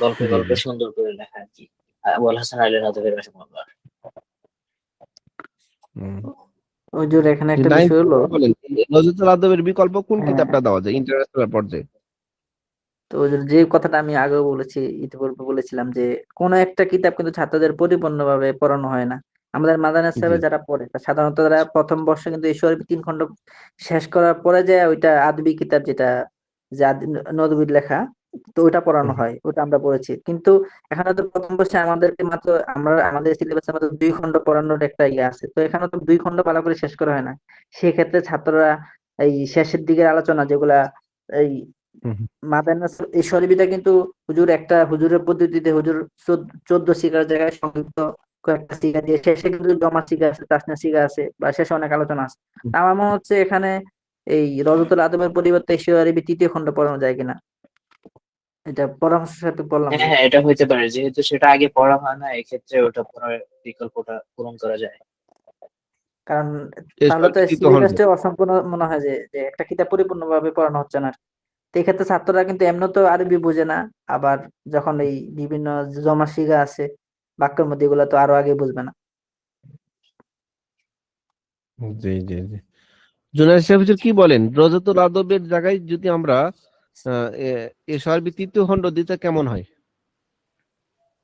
গল্পে জি গল্পে জি। সুন্দর করে লেখা আর কি, আবুল হাসান আলী নদভী রাহিমাহুল্লাহ। হুম। হুজুর এখানে যে একটা নাইন বিষয় হলো, বলেন রওজাতুল আদবের বিকল্প কোন হ্যাঁ, কিতাবটা দেওয়া যায় ইন্টারন্যাশনাল পর্যায়ে? তো হুজুর যে কথাটা আমি আগেও বলেছি, ইতিপূর্বে বলেছিলাম যে কোন একটা কিতাব কিন্তু ছাত্রদের পরিপূর্ণভাবে পড়ানো হয় না। আমাদের মাদানী জি সাহেবে যারা পড়ে সাধারণত তারা প্রথম বর্ষে কিন্তু ঈশ্বর 3 খণ্ড শেষ করার পরে যায় ওইটা আদবি কিতাব যেটা যে নদভীর লেখা, তো ওইটা পড়ানো হুম, হয়, ওটা আমরা পড়েছি। কিন্তু এখানে তো প্রথম বর্ষে আমাদেরকে মাত্র আমাদের সিলেবাসে মাত্র 2 খণ্ড পড়ানোর একটা ইয়ে আছে, তো এখানে তো 2 খণ্ড ভালো করে শেষ করা হয় না। সেক্ষেত্রে ছাত্ররা এই শেষের দিকের আলোচনা যেগুলা এই হুম, হুম, এই শরীফিটা কিন্তু হুজুর একটা হুজুরের পদ্ধতিতে হুজুর 14 শিকার জায়গায় সংক্ষিপ্ত কয়েকটা সিগা দিয়ে শেষে কিন্তু জমা সিগা আছে, তাসনিয়া সিগা আছে, বা শেষে অনেক আলোচনা আছে। আমার মনে হচ্ছে এখানে এই রজতুল আদমের পরিবর্তে এশিয় আরবি তৃতীয় খণ্ড পড়ানো যায় কিনা, এটা পরামর্শ সাথে বললাম। হ্যাঁ হ্যাঁ, এটা হইতে পারে, যেহেতু সেটা আগে পড়া হয় না, এক্ষেত্রে ওটা পড়ার বিকল্পটা পূরণ করা যায়। কারণ এ তাহলে তো তৃতীয় খণ্ড। সিলেবাসটা অসম্পূর্ণ মনে হয়, যে একটা কিতাব পরিপূর্ণভাবে পড়ানো হচ্ছে না। তো এক্ষেত্রে ছাত্ররা কিন্তু এমনি তো আরবি বুঝে না, আবার যখন এই বিভিন্ন জমা সিগা আছে বাক্যের মধ্যে, এগুলো তো আরো আগে বুঝবে না। জি জি জি। জুনায়েদ সাহেব হুজুর কি বলেন, রজতুল আদবের জায়গায় যদি আমরা এশিয় আরবি তৃতীয় খণ্ড দিতে কেমন হয়?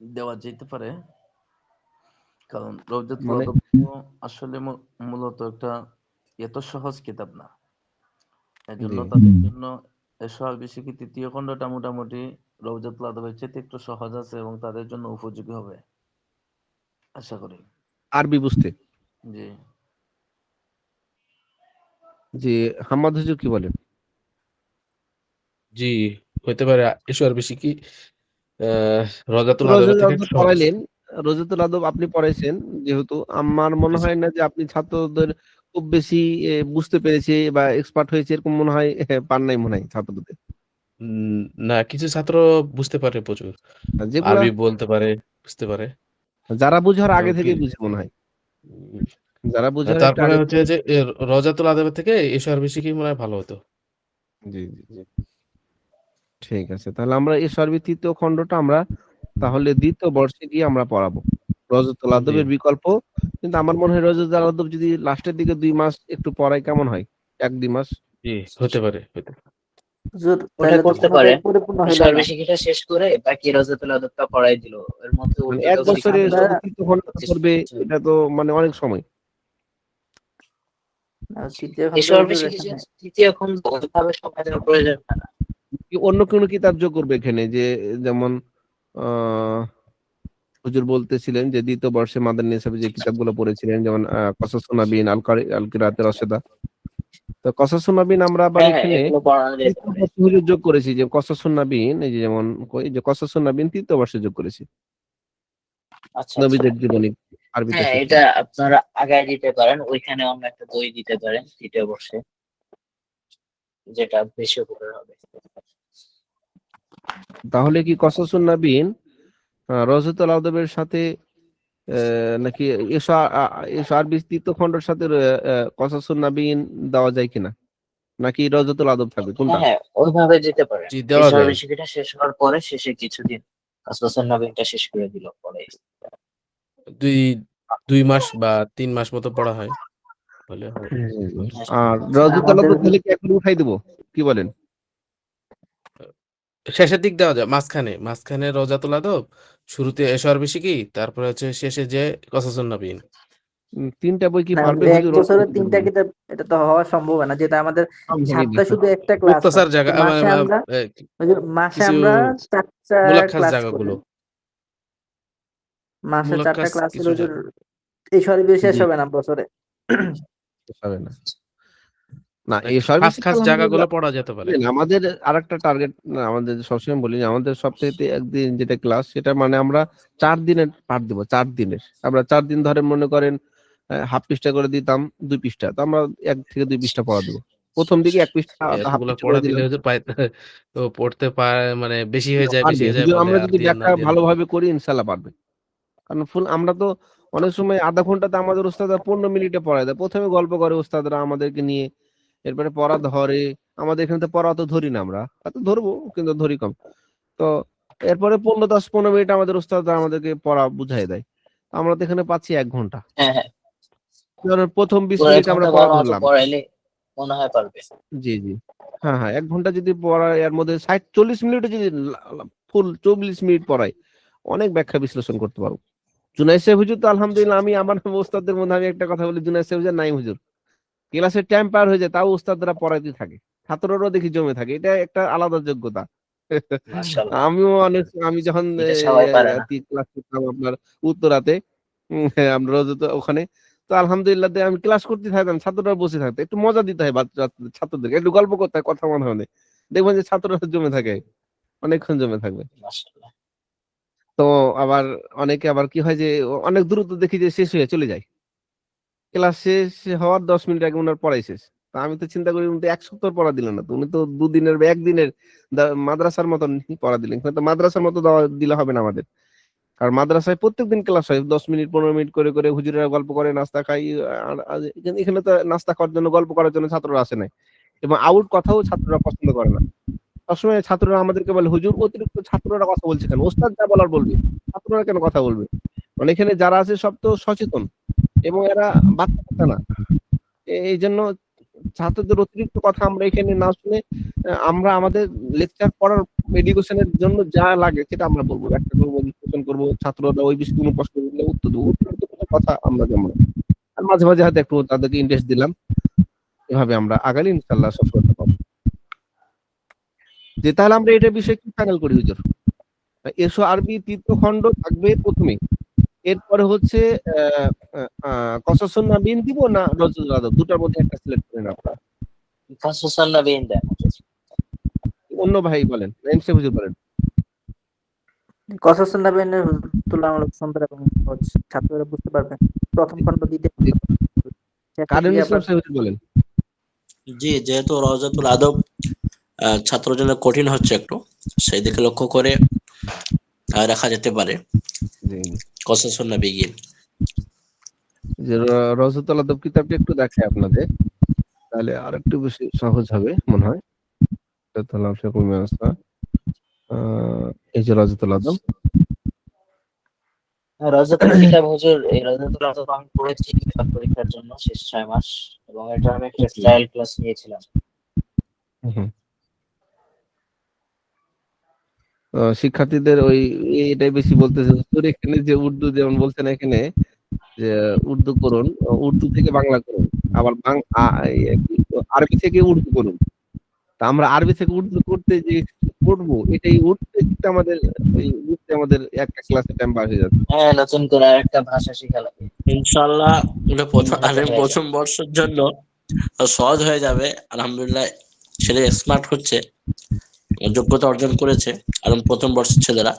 দেওয়া যেতে পারে, কারণ রওজাতুল মানে আদব আসলে মূলত একটা এত সহজ কিতাব না, এজন্য জি তাদের জন্য এশিয় আরবি শিখি তৃতীয় খণ্ডটা মোটামুটি রওজাতুল আদবের চেয়ে একটু সহজ আছে এবং তাদের জন্য উপযোগী হবে আশা করি। আরবি বুঝতে। জি জি, হাম্মাদ হুজুর কি বলেন? জি, হইতে পারে। এশিয় আরবি শিখি রওজাতুল আদবের রজতুল থেকে আদব একটু সহজ। পড়াইলেন, রজতুল আদব আপনি পড়াইছেন, যেহেতু আমার মনে হয় না যে আপনি ছাত্রদের খুব বেশি বুঝতে পেরেছে বা এক্সপার্ট হয়েছে এরকম মনে হয় পান নাই মনে হয় ছাত্রদের। উম, না, কিছু ছাত্র বুঝতে পারে প্রচুর, যেগুলা আরবি বলতে পারে, বুঝতে পারে। যারা বুঝার আগে এবং কি থেকে বুঝে মনে হয়, যারা বুঝার একটু তারপরে আগে হচ্ছে থেকে। যে রওজাতুল আদবের থেকে এশিয় আরবি শিখি মনে হয় ভালো হতো। জি জি জি, ঠিক আছে, তাহলে আমরা এই আরবি তৃতীয় খণ্ডটা আমরা তাহলে দ্বিতীয় বর্ষে গিয়ে আমরা পড়াবো রজতুল জি আদবের বিকল্প। কিন্তু আমার মনে হয় রজতুল আদব যদি লাস্টের দিকে 2 মাস একটু পড়াই কেমন হয়, 1-2 মাস। জি, হতে পারে, হতে পারে। হুজুর, ওটা তাহলে তো করতে পারে, কোনোটাই পরিপূর্ণ হইল এশিয় না। আরবি শিক্ষাটা শেষ করে বাকি রওজাতুল আদবটা পড়াই দিল, এর মধ্যে মানে 1 উর্দুটাও বছরে শিখে নিল। আমরা শুধু তৃতীয় খণ্ডটা পড়বে, এটা তো মানে অনেক সময়। তৃতীয় খণ্ড এশিয় আরবি হুজুর শিখে যে এখানে তৃতীয় খণ্ড ওইভাবে সময় দেওয়ার প্রয়োজন হয় না। কি অন্য কোনো কিতাব যোগ করবে এখানে, যে যেমন আহ হুজুর বলতেছিলেন যে দ্বিতীয় বর্ষে মাদানী হিসাবে যে কিতাবগুলো পড়েছিলেন, যেমন কসাসুন নাবিন, আল কিরাআতুর রাশেদা। তো কসাসুন নাবিন আমরা আবার হ্যাঁ হ্যাঁ, এখানে এগুলো পড়ানো যেতে তৃতীয় পারে। বর্ষে হুজুর যোগ করেছি, যে কসাসুন নাবিন, এই যে যেমন এই যে কসাসুন নাবিন তৃতীয় বর্ষে যোগ করেছি, আচ্ছা আচ্ছা, নবীদের জীবনী আরবিতে হ্যাঁ, শেষে। এটা আপনারা আগায় দিতে পারেন, ওইখানে অন্য একটা বই দিতে পারেন তৃতীয় বর্ষে, যেটা বেশি উপকার হবে। তাহলে কি কসাসুন নাবিন রজতুল আদবের সাথে নাকি এসো আরবি তৃতীয় খণ্ডের সাথে কসাসুন নাবিন দেওয়া যায় কিনা, নাকি রজতুল আদব থাকবে হ্যাঁ কোনটা? হ্যাঁ, ওইভাবে দিতে পারেন। জি, দেওয়া এশিয় যায়। আরবি শিক্ষাটা শেষ হওয়ার পরে শেষে কিছুদিন কাসওয়াসুন নবীনটা শেষ করে দিল পরে। দুই 2 মাস বা 3 মাস মতো পড়া হয়, হলে হয়। আর রজতুল আমাদের আদব তাহলে কি এখন উঠাই দেবো, কি বলেন? শেষের দিক দেওয়া যায়, মাঝখানে মাঝখানে রওজাতুল আদব, শুরুতে এশিয় আরবি শিখি, তারপরে হচ্ছে শেষে যে কসাসুন নবীন। 3টা বই কি না, পারবে এক হুজুর? বছরে 3টা কিতাব, এটা তো হওয়া সম্ভব হয় না, যেটা আমাদের সম্ভবই না। 7টা শুধু একটা ক্লাস হয়। মুক্তাসার তো জায়গা মাসে আমরা হুজুর, মাসে কিছু আমরা 4টা মুলাক্কাস ক্লাস করি। জায়গাগুলো, মাসে 4টা মুলাক্কাস ক্লাস কিছু হুজুর, এই সরিয়ে শেষ জি, হবে না বছরে। হবে না। না, এই খাস সার্ভিসিং খাস জায়গাগুলো আলহামদুলিল্লাহ। পড়া যেতে পারে। আমাদের আরেকটা টার্গেট, আমাদের সবসময় বলি যে আমাদের সপ্তাহে একদিন যেটা ক্লাস, সেটা মানে আমরা 4 দিনের পাঠ দেবো, 4 দিনের। আমরা 4 দিন ধরে মনে করেন হাফ পৃষ্ঠা করে দিতাম, 2 পৃষ্ঠা, তো আমরা 1 থেকে 2 পৃষ্ঠা পড়া দেবো। প্রথম দিকে 1 পৃষ্ঠা হাফ এতগুলা পৃষ্ঠা পড়া করে দিলে দিলাম। হয়তো তো পড়তে পারে, মানে বেশি হয়ে যায়, বেশি পারবে হয়ে যায় হুজুর, বলে আমরা আর যদি দিয়েন না, ব্যাখ্যা দিয়েন না। ভালোভাবে করি ইনশাল্লাহ পারবে। কারণ ফুল আমরা তো অনেক সময় আধা ঘন্টাতে আমাদের ওস্তাদরা 15 মিনিটে পড়ায় দেয়। প্রথমে গল্প করে ওস্তাদরা আমাদেরকে নিয়ে, এরপরে পড়া ধরে। আমাদের এখানে তো পড়া তো ধরি না আমরা, হয়তো ধরবো কিন্তু ধরি কম। তো এরপরে 10-15 মিনিট আমাদের ওস্তাদরা আমাদেরকে পড়া বুঝাই দেয়। আমরা তো এখানে পাচ্ছি 1 ঘন্টা। হ্যাঁ হ্যাঁ, ধরেন প্রথম 20 পুরো 1 মিনিট আমরা ঘন্টা পড়া ভালো মতো ধরলাম। পড়াইলে মনে হয় পারবে। জি জি, হ্যাঁ হ্যাঁ, 1 ঘন্টা যদি পড়ায়, এর মধ্যে 40 মিনিটে যদি ফুল 40 মিনিট পড়াই, অনেক ব্যাখ্যা বিশ্লেষণ করতে পারবো। জুনাইদ সাহেব হুজুর তো আলহামদুলিল্লাহ, আমি আমার ওস্তাদদের মধ্যে আমি একটা কথা বলি, জুনাইদ সাহেব হুজুর নাই হুজুর, ক্লাসের টাইম পার হয়ে যায় তাও ওস্তাদরা পড়াইতে থাকে, ছাত্ররাও দেখি জমে থাকে, এটা একটা আলাদা যোগ্যতা। মাশাআল্লাহ, আমি যখন এটা সবাই পারে না। ক্লাস করতাম আপনার উত্তরাতে, আমরা রোজ ওখানে, তো আলহামদুলিল্লাহ আমি ক্লাস করতে থাকতাম, ছাত্ররা বসে থাকতো, একটু মজা দিতে হয় ছাত্রদেরকে, একটু গল্প করতে হয়, কথা মনে হয়, দেখবেন যে ছাত্ররা জমে থাকে, অনেকক্ষণ জমে থাকবে। মাশাআল্লাহ, তো আবার অনেকে আবার কি হয় যে অনেক দ্রুত দেখি যে শেষ হয়ে চলে যায়, ক্লাস শেষ হওয়ার 10 মিনিট আগে ওনার পড়াই শেষ। তা আমি তো চিন্তা করি উনি তো এক সপ্তাহ পড়া দিলেন না, তো উনি তো দুদিনের বা একদিনের মাদ্রাসার মতন পড়া দিলেন, কিন্তু মাদ্রাসার মতো দেওয়া দিলে হবে না আমাদের। কারণ মাদ্রাসায় প্রত্যেকদিন ক্লাস হয় 10 মিনিট 15 মিনিট করে করে, হুজুরেরা গল্প করে, নাস্তা খাই। আর এখানে তো নাস্তা খাওয়ার জন্য, গল্প করার জন্য ছাত্ররা আসে নাই, এবং আউট কথাও ছাত্ররা পছন্দ করে না। সবসময় ছাত্ররা আমাদেরকে বলে, হুজুর অতিরিক্ত ছাত্ররা কথা বলছে কেন, ওস্তাদ যা বলার বলবে, ছাত্ররা কেন কথা বলবে? মানে এখানে যারা আছে সব তো সচেতন, এবং এরা বাচ্চা বাচ্চা না। এই জন্য ছাত্রদের অতিরিক্ত কথা আমরা এখানে না শুনে আমরা আমাদের লেকচার পড়ার এডুকেশনের জন্য যা লাগে সেটা আমরা বলবো, একটা করবো, ডিসকাশন করবো, ছাত্ররা ওই বিষয়ে কোনো প্রশ্ন করলে উত্তর দেবো, অতিরিক্ত কোনো কথা আমরা যেমন, আর মাঝে মাঝে হয়তো একটু তাদেরকে ইন্টারেস্ট দিলাম, এভাবে আমরা আগালে ইনশাল্লাহ সফলতা পাবো। যে তাহলে আমরা এটার বিষয়ে কি ফাইনাল করি হুজুর? এসো আরবি তৃতীয় খণ্ড থাকবে প্রথমে, এরপরে হচ্ছে কসস নাবিন দিব না রজুল আদব, দুটার মধ্যে একটা সিলেক্ট করেন আপনারা। কসসান নবীন দেন। অন্য ভাই বলেন, এমসে হুজুর বলেন। কসস নবীনের তুলনামূলক সুন্দর এবং সহজ, ছাত্ররা বুঝতে পারবে। প্রথম খণ্ড দ্বিতীয় খণ্ড শেষে কারণ গিয়ে ইসলাম আবার সাহেব বলেন। জি, যেহেতু রওজাতুল আদব ছাত্রের জন্য কঠিন হচ্ছে একটু, সেই দিকে লক্ষ্য করে রাখা যেতে পারে কসসুন নবিয়্যিন। যে রওজাতুল আদব কিতাবটি একটু দেখাই আপনাদের, তাহলে আর একটু বেশি সহজ হবে মনে হয়। এই যে রওজাতুল আদব, রওজাতুল কিতাব হুজুর, এই রওজাতুল আদব আমি পড়েছি কিতাব পরীক্ষার জন্য শেষ 6 মাস, এবং এটা আমি একটা ট্রায়াল ক্লাস নিয়েছিলাম। শিক্ষার্থীদের ওই এটাই বেশি বলতেছে হুজুর, এখানে যে উর্দু যেমন বলছেন এখানে যে উর্দু করুন, উর্দু থেকে বাংলা করুন, আবার আরবি থেকে উর্দু করুন। তা আমরা আরবি থেকে উর্দু করতে যে পড়বো, এটাই উঠতে আমাদের উঠতে আমাদের একটা ক্লাসে টাইম পাস হয়ে যাচ্ছে। হ্যাঁ, নতুন করে আরেকটা ভাষা শেখা লাগে। ইনশাআল্লাহ এটা হয়ে যায়। প্রথম বর্ষের জন্য সহজ হয়ে যাবে। আলহামদুলিল্লাহ ছেলে স্মার্ট হচ্ছে, যোগ্যতা অর্জন করেছে, আর প্রথম বর্ষের ছেলেরা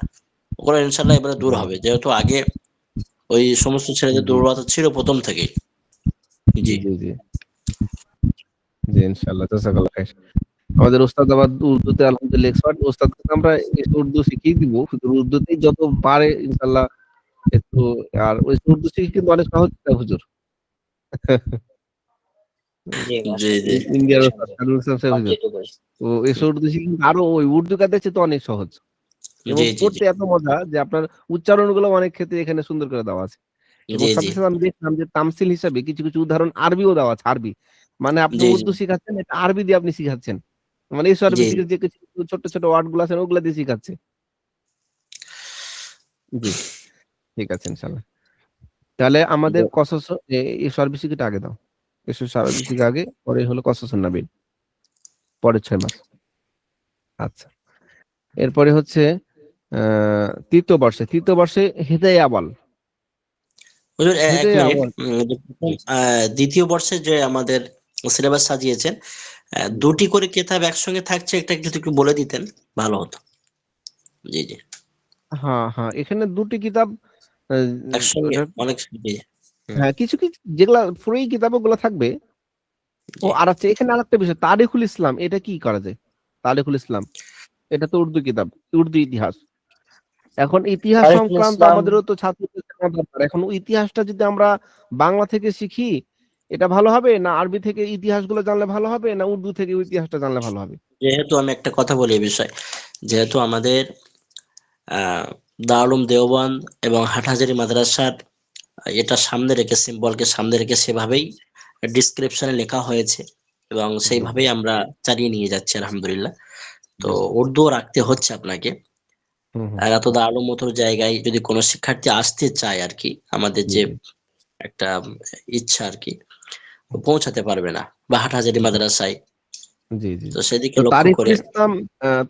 ওগুলো ইনশাআল্লাহ এবারে দূর হবে, যেহেতু আগে ওই সমস্ত ছেলেদের দুর্বলতা ছিল প্রথম থেকেই। জি জি জি জি, ইনশাআল্লাহ। জাযাকাল্লাহ খাইর। আমাদের ওস্তাদ আবার উর্দুতে আলহামদুলিল্লাহ এক্সপার্ট, ওস্তাদকে আমরা উর্দু শিখিয়ে দিব, শুধু উর্দুতেই যত পারে ইনশাআল্লাহ একটু। আর ওই উর্দু শিখে কিন্তু অনেক সহজ হুজুর। জি, জি জি ইন্ডিয়ার ওস্তাদ কারুল ইসলাম সাহেব হুজুর, যেটুকু। তো এসব উর্দু শিখে কিন্তু আরো ওই উর্দু কাদের চেয়ে তো অনেক সহজ, এবং জি জি জি পড়তে এত মজা যে আপনার উচ্চারণ গুলো অনেক ক্ষেত্রে এখানে সুন্দর করে দেওয়া আছে, এবং জি সাথে জি সাথে আমি দেখলাম যে তামসিল হিসাবে কিছু কিছু উদাহরণ আরবিও দেওয়া আছে। আরবি মানে আপনি জি উর্দু শিখাচ্ছেন, এটা আরবি দিয়ে আপনি শিখাচ্ছেন, মানে এসব আরবি জি শিখে যে কিছু ছোট ছোট ওয়ার্ড গুলো আছে ওগুলা দিয়ে শিখাচ্ছে। জি, ঠিক আছে ইনশাআল্লাহ। তাহলে আমাদের কসস এই সার্ভিসিটা আগে দাও, এসব সার্ভিসিক আগে, পরে হলো কসস নাবিন, পরে 6 মাস। আচ্ছা, এরপরে হচ্ছে তৃতীয় বর্ষে হেদায়া আবাল। হুজুর এক হেদায়া মিনিট, আবাল দ্বিতীয় বর্ষে যে আমাদের সিলেবাস সাজিয়েছেন, দুটি করে কিতাব একসঙ্গে থাকছে, এটা যদি একটু বলে দিতেন ভালো হতো। জি জি, হ্যাঁ হ্যাঁ, এখানে দুটি কিতাব একসঙ্গে অনেক। জি হ্যাঁ, কিছু কিছু যেগুলা ফ্রি কিতাব ওগুলো থাকবে। ও জি আর আচ্ছা, এখানে আরেকটা বিষয়, তারিখুল ইসলাম, এটা কি করা যায়? তারিখুল ইসলাম এটা তো উর্দু কিতাব, উর্দু ইতিহাস। এখন ইতিহাস তারিকুল সংক্রান্ত ইসলাম আমাদেরও তো ছাত্রদের জানা দরকার। এখন ইতিহাসটা যদি আমরা বাংলা থেকে শিখি এটা ভালো হবে, না আরবি থেকে ইতিহাসগুলো জানলে ভালো হবে, না উর্দু থেকে ইতিহাসটা জানলে ভালো হবে? যেহেতু আমি একটা কথা বলি এই বিষয়ে, যেহেতু আমাদের দারুল উলুম দেওবন্দ এবং হাটহাজারী মাদ্রাসার এটা সামনে রেখে, সিম্বলকে সামনে রেখে সেভাবেই ডিসক্রিপশনে লেখা হয়েছে, এবং সেইভাবেই আমরা চালিয়ে নিয়ে যাচ্ছি আলহামদুলিল্লাহ। তো উর্দু রাখতে হচ্ছে আপনাকে। আর এত দারুল উলুম মতো জায়গায় যদি কোনো শিক্ষার্থী আসতে চায় আর কি, আমাদের যে একটা ইচ্ছা আর কি, পৌঁছাতে পারবে না বা হাটহাজারী মাদ্রাসায়, জি জি। তো সেদিকে তো লক্ষ্য করে।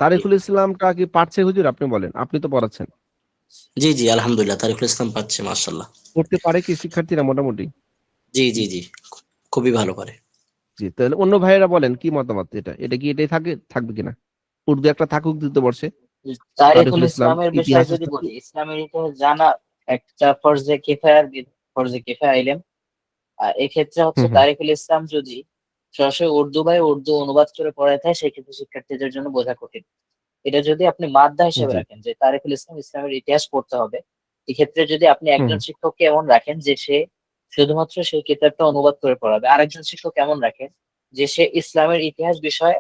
তারিকুল ইসলামটা কি পারছে হুজুর? আপনি বলেন, আপনি তো পড়াচ্ছেন। জি জি, আলহামদুলিল্লাহ তারিকুল ইসলাম পাচ্ছে, মাশাআল্লাহ। পড়তে পারে কি শিক্ষার্থীরা মোটামুটি? জি জি জি, খুবই ভালো করে। জি, তাহলে অন্য ভাইয়েরা বলেন কি মতামত, এটা এটা কি এটাই থাকবে কিনা? উর্দু একটা থাকুক দ্বিতীয় বর্ষে। তারিকুল তারিকুল ইসলাম ইসলামের বিষয়ে ইতিহাসের যদি সাথে বলি, ইসলামের ইতিহাস জানা একটা ফরজে কিফায়ার ফরজে কিফায়া ইলম। এক্ষেত্রে হচ্ছে হুম হুম তারিকুল ইসলাম যদি সরাসরি উর্দু বা উর্দু অনুবাদ করে পড়ায় থাকে, সেক্ষেত্রে শিক্ষার্থীদের জন্য বোঝা কঠিন। এটা যদি আপনি মাদ্দা হিসেবে জি রাখেন যে তারিকুল ইসলাম ইসলামের ইতিহাস পড়তে হবে, এক্ষেত্রে যদি আপনি হুম একজন হুম শিক্ষককে এমন রাখেন যে সে শুধুমাত্র সেই কিতাবটা অনুবাদ করে পড়াবে, আরেকজন শিক্ষক এমন রাখেন যে সে ইসলামের ইতিহাস বিষয়ে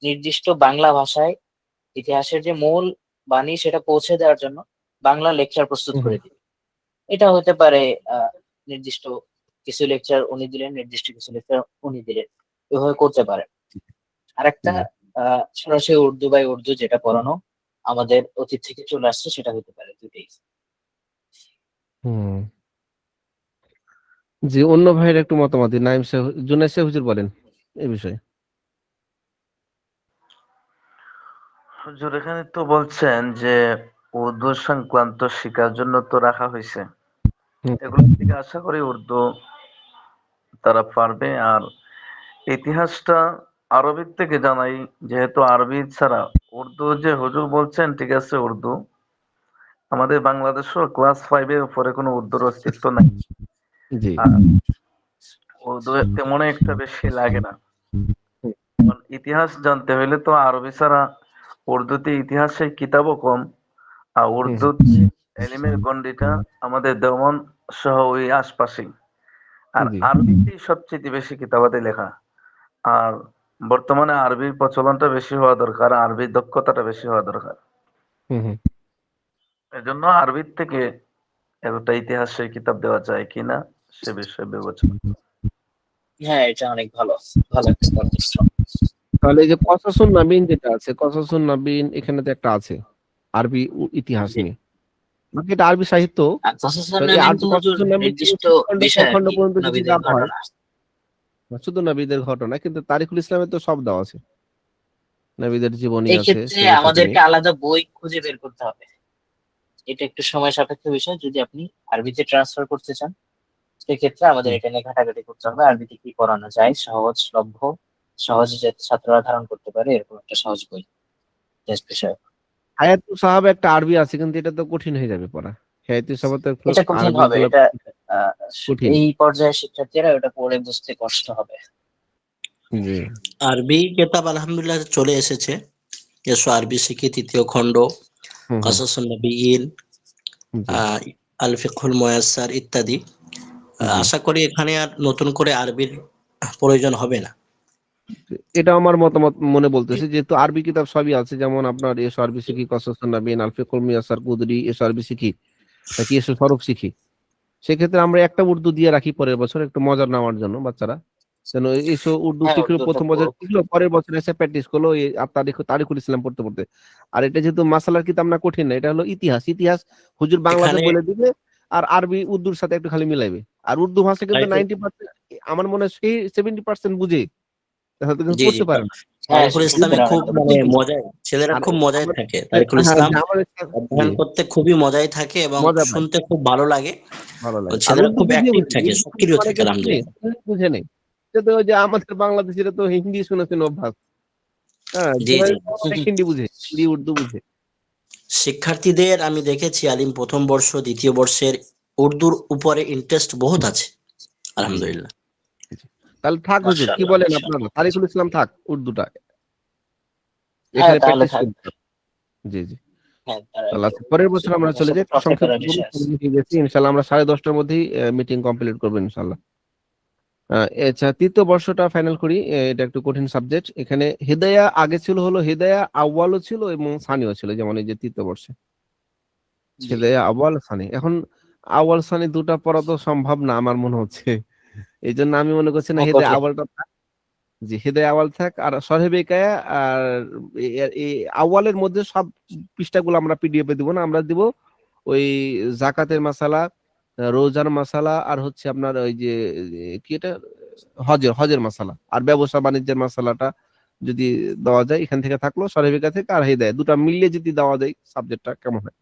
নির্দিষ্ট বাংলা ভাষায় ইতিহাসের যে মূল বাণী সেটা পৌঁছে দেওয়ার জন্য বাংলা লেকচার প্রস্তুত হুম হুম করে দিবে। এটা হতে পারে নির্দিষ্ট কিছু লেকচার উনি দিলেন, নির্দিষ্ট কিছু লেকচার উনি দিলেন, এভাবে করতে পারেন। আরেকটা জি সরাসরি উর্দু বাই উর্দু যেটা পড়ানো আমাদের অতীত থেকে চলে আসছে, সেটা হতে পারে দুটেই। হুম জি। অন্য ভাইয়ের একটু মতামত দিন। নাইম শাহ জুনাইদ শাহ হুজুর বলেন এই বিষয়ে। হুজুর এখানে তো বলছেন যে উর্দু সংক্রান্ত শিক্ষার জন্য তো রাখা হয়েছে, হুম এগুলো থেকে আশা করি উর্দু তারা পারবে। আর ইতিহাসটা আরবির থেকে জানাই, যেহেতু আরবি ছাড়া উর্দু যে হুজুর বলছেন ঠিক আছে, উর্দু আমাদের বাংলাদেশও ক্লাস 5-এর উপরে কোনো উর্দুর অস্তিত্ব নাই। জি আর উর্দু তেমন একটা বেশি লাগে না। হুম কারণ ইতিহাস জানতে হলে তো আরবি ছাড়া, উর্দুতে ইতিহাসের কিতাবও কম, আর হুম উর্দুতে এলিমের গণ্ডিটা আমাদের দেওবন্দ সহ ওই আশপাশেই। আর জি আরবিতেই সবচেয়ে বেশি কিতাবাতে লেখা। আর বর্তমানে আরবির প্রচলনটা বেশি হওয়া দরকার, আরবির দক্ষতাটা বেশি হওয়া দরকার। হুম হুম এজন্য আরবির থেকে একটা ইতিহাসের কিতাব দেওয়া যায় কিনা সে বিষয়ে বিবেচনা। হ্যাঁ, এটা অনেক ভালো ভালো একটা পরামর্শ। তাহলে এই যে কসাসুন নাবিন যেটা আছে, কসাসুন নাবিন এখানে তো একটা আছে আরবি ইতিহাস জি। নিয়ে, বাকি এটা আরবি সাহিত্য। আর কসাসুন তাহলে এই নাবিন আরবি তো হুজুর কসাসুন নাবিন থেকে নির্দিষ্ট 6 খন্ড বিষয় 6 আর খন্ড কি, পর্যন্ত যদি নবীদের দেওয়া হয়, ঘটনা। শুধু নবীদের ঘটনা, কিন্তু তারিকুল ইসলামে তো সব দেওয়া আছে, নবীদের জীবনী এই আছে ক্ষেত্রে সেগুলো থেকে আমাদেরকে নিয়ে। আলাদা বই খুঁজে বের করতে হবে। এটা একটু সময় সাপেক্ষ বিষয়। যদি আপনি আরবিতে ট্রান্সফার করতে চান, সেক্ষেত্রে আমাদের হুম। এটা নিয়ে ঘাটাঘাটি করতে হবে। আরবিতে কি পড়ানো যায়, সহজলভ্য, সহজে যাতে ছাত্ররা ধারণ করতে পারে এরকম একটা সহজ বই, টেস্ট বিষয়। হায়াতুস সাহাবা একটা আরবি আছে, কিন্তু এটা তো কঠিন হয়ে যাবে পড়া। হায়াতুস সাহাবা তো একটু এটা কঠিন আরবি হবে, গুলো এটা আহ, কঠিন। এই পর্যায়ের শিক্ষার্থীরা ওটা পড়ে বুঝতে কষ্ট হবে। জি আরবি কিতাব আলহামদুলিল্লাহ চলে এসেছে, এসো আরবি শিখি 3য় খণ্ড, হুম হুম কাসাসুন নবিয়্যিন, জি আল ফিকহুল মুয়াসসার ইত্যাদি। জি। আশা করি এখানে আর নতুন করে আরবির প্রয়োজন হবে না। এটা আমার মতামত মনে বলতেছে, যেহেতু আরবি কিতাব সবই আছে, যেমন আপনার এসো আরবি শিখি, কসাসুন নাবিন, আল ফিকহুল মুয়াসসার, কুদরি, এসো আরবি শিখি নাকি এসো সরফ শিখি। সেক্ষেত্রে আমরা একটা উর্দু দিয়ে রাখি পরের বছর একটু মজা নেওয়ার জন্য বাচ্চারা, যেন এসো উর্দু হ্যাঁ, শিখলো, উর্দুটা প্রথম বছর শিখলো, পরের বছর এসে প্র্যাকটিস করলো এই আর তারিকুল ইসলাম পড়তে পড়তে। আর এটা যেহেতু মাসালার কিতাব না, কঠিন না, এটা হলো ইতিহাস। ইতিহাস হুজুর বাংলাতে এখানে বলে দিবে, আর আরবি উর্দুর সাথে একটু খালি মিলাইবে। আর উর্দু ভাষা কিন্তু তারিকুল 90%, আমার মনে হয় সেই 70% বুঝে, হয়তো কিন্তু জি জি পড়তে পারে না। হ্যাঁ, তারিকুল ইসলামে শিক্ষার্থীরা খুব অনেকটা মানে বুঝে না। মজায়, ছেলেরা আর খুব মজায় আমার থাকে তারিকুল হ্যাঁ ইসলাম, আমার জি অধ্যয়ন করতে খুবই মজাই থাকে এবং মজা পায়, শুনতে খুব ভালো লাগে। ভালো লাগে। আর ছেলেরা উর্দু খুব বুঝে অ্যাক্টিভ বুঝে থাকে, সক্রিয় থাকে অনেকে বুঝে আলহামদুলিল্লাহ। বুঝে নেই। কিন্তু ওই যে আমাদের বাংলাদেশিরা তো হিন্দি শুনে শুনে অভ্যাস। হ্যাঁ, জি জি। অনেক হিন্দি বুঝে, হিন্দি উর্দু বুঝে। শিক্ষার্থীদের আমি দেখেছি আলিম প্রথম বর্ষ 2য় বর্ষের উর্দুর উপরে ইন্টারেস্ট বহুত আছে জি আলহামদুলিল্লাহ। জি। তাহলে থাক হুজুর, কি মাশাআল্লাহ, বলেন আপনারা? মাশাআল্লাহ। তারিকুল ইসলাম থাক উর্দুটা, হ্যাঁ, এখানে তাহলে প্র্যাকটিস থাক। করতে হবে। জি জি। হ্যাঁ, তারা তাহলে একটু আচ্ছা, পরের বছর আমরা শিক্ষকদের চলে সাথে যাই। একটা চর্চা সংক্ষিপ্ত করার বিষয় আছে। মিটিং গেছি ইনশাল্লাহ, আমরা 10:30টার মধ্যেই মিটিং কমপ্লিট করবো ইনশাল্লাহ। আচ্ছা, 3য় বর্ষটা ফাইনাল করি। এটা একটু কঠিন সাবজেক্ট। এখানে হেদায়া আগে ছিল, হলো হেদায়া আউয়ালও ছিল এবং সানিও ছিল, যেমন এই যে 3য় বর্ষে জি। হেদায়া আউয়াল সানি। এখন আউয়াল সানি দুটা পড়া তো সম্ভব না আমার মনে হচ্ছে, এই জন্য আমি মনে করছি না, হ্যাঁ, হেদায়া কঠিন। আউয়ালটা থাক। জি, হেদায়া আউয়াল থাক। আর সরহে বেকায়া আর এই আউয়ালের মধ্যে সব পৃষ্ঠাগুলো আমরা পিডিএফ এ দিব না, আমরা দিব ওই জাকাতের মাসালা, রোজার মাসালা, আর হচ্ছে আপনার ওই যে কি এটা হজের মাসালা, আর ব্যবসা বাণিজ্যের মাসালাটা যদি দেওয়া যায় এখান থেকে, থাকলো সরহেবিকা থেকে আর হেদায়া, দুটা মিলিয়ে যদি দেওয়া যায় সাবজেক্টটা কেমন হয়?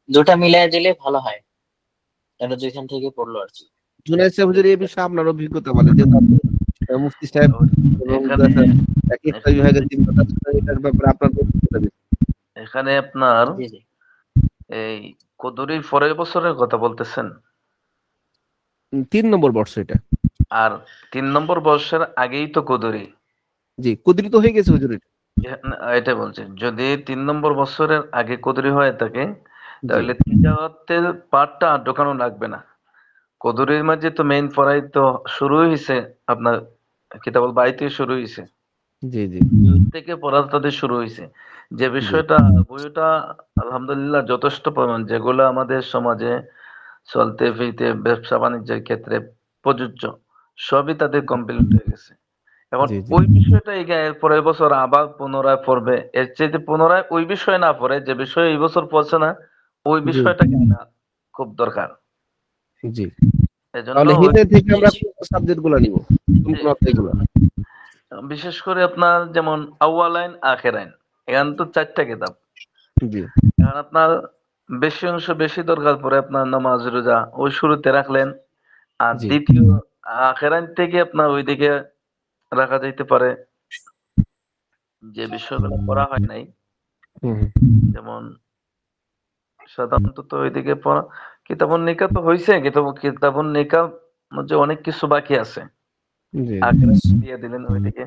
দুটা মিলাই দিলে ভালো হয়, এটা দুইখান থেকে পড়লো আর কি। জুনাইদ সাহেব হুজুর, এই বিষয়ে আপনার অভিজ্ঞতা বলেন, যেহেতু আপনি মুফতি সাহেব এবং এখানে এক একটা বিভাগের তিন কথা এটার ব্যাপারে আপনার বক্তব্যটা দিন। এখানে আপনার জি জি এই কদুরির পরের বছরের কথা বলতেছেন, 3 নম্বর বর্ষ এটা। আর 3 নম্বর বর্ষের আগেই তো কদুরি। জি, কুদরিত হয়ে গেছে হুজুর এটা। এটা বলছে যদি 3 নম্বর বছরের আগে কদুরি হয়ে থাকে জি তাহলে তিলাওয়াতের পাঠটা আর ঢোকানো লাগবে না। কদুরির মাঝে তো মেইন পড়াই তো শুরু হয়েছে, আপনার কিতাবুল বাইতে শুরু হয়েছে, জি জি থেকে পড়া তাদের শুরু হয়েছে। যে বিষয়টা বইটা আলহামদুলিল্লাহ যথেষ্ট পরিমাণ, যেগুলো আমাদের সমাজে চলতে ফিরতে ব্যবসা বাণিজ্যের ক্ষেত্রে প্রযোজ্য, সবই তাদের কমপ্লিট হয়ে গেছে। এখন জি জি ওই বিষয়টা এর পরের বছর আবার পুনরায় পড়বে, এর চাইতে পুনরায় ওই বিষয় না পড়ে যে বিষয় এই বছর পড়ছে না ওই জি বিষয়টাকে আনা খুব দরকার। জি। এজন্য তাহলে হিদায়াত থেকে জি আমরা জি কোন সাবজেক্ট গুলো নিব, কোন কোন অধ্যায়গুলো? বিশেষ করে আপনার যেমন আউয়ালাইন আখেরাইন, এখানে তো 4টা কিতাব। জি এখন আপনার বেশি অংশ বেশি দরকার পড়ে আপনার নামাজ রোজা ওই শুরুতে রাখলেন, আর জি দ্বিতীয় আখেরাইন থেকে আপনার ওইদিকে রাখা যাইতে পারে যে বিষয়গুলো পড়া হয় নাই। হুম, যেমন সাধারণত তো ওইদিকে পড়া কিতাবুন নিকা তো হয়েছে, কিন্তু কিতাবুন নিকা মধ্যে অনেক কিছু বাকি আছে, জি আখেরাইন দিয়ে দিলেন ওইদিকে,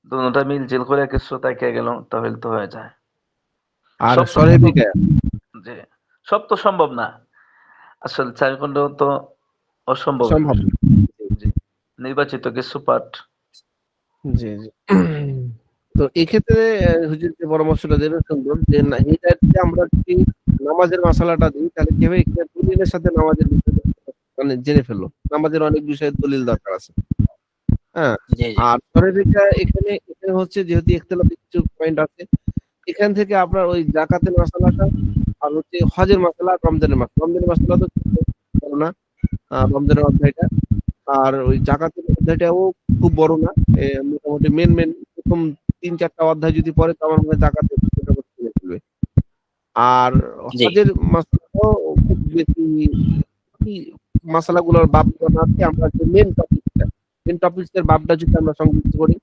দুটোটা মিল করে কিছু তাকে গেল তাহলে তো হয়ে যায়। আর সব তো সরে সম্ভব বিকায় যে সব তো সম্ভব না, আসলে 4 খণ্ড তো অসম্ভব। সম্ভব। জি, নির্বাচিত কিছু পাঠ। জি জি। তো এক্ষেত্রে হুজুরকে পরামর্শটা দেবেন সুন্দর যে হিদায়াতে আমরা যদি নামাজের মশালাটা দিই তাহলে কি হবে, এখানে দলিলের সাথে নামাজের বিষয়টা মানে জেনে ফেললো, নামাজের অনেক বিষয়ে দলিল দরকার আছে। হ্যাঁ, জি জি আর সরে বিকা এখানে এখানে হচ্ছে যেহেতু ইখতিলাফি কিছু পয়েন্ট আছে, এখান থেকে আপনার ওই জাকাতের মশালাটা আর হচ্ছে হজের মশলা, রমজানের মশলা, রমজানের মশলা তো বড় না, রমজানের অধ্যায়টা, আর ওই জাকাতের অধ্যায়টাও খুব বড় না, মোটামুটি মেন মেন প্রথম 3-4টা অধ্যায় যদি পড়ে তো আমার মনে হয় জাকাতের মোটামুটি চিনে ফেলবে। আর জি হজের মশলাটাও খুব বেশি কি মশলাগুলোর বাবগুলো না দিয়ে আমরা যে মেন টপিকসের বাবটা যদি আমরা সংযুক্ত করি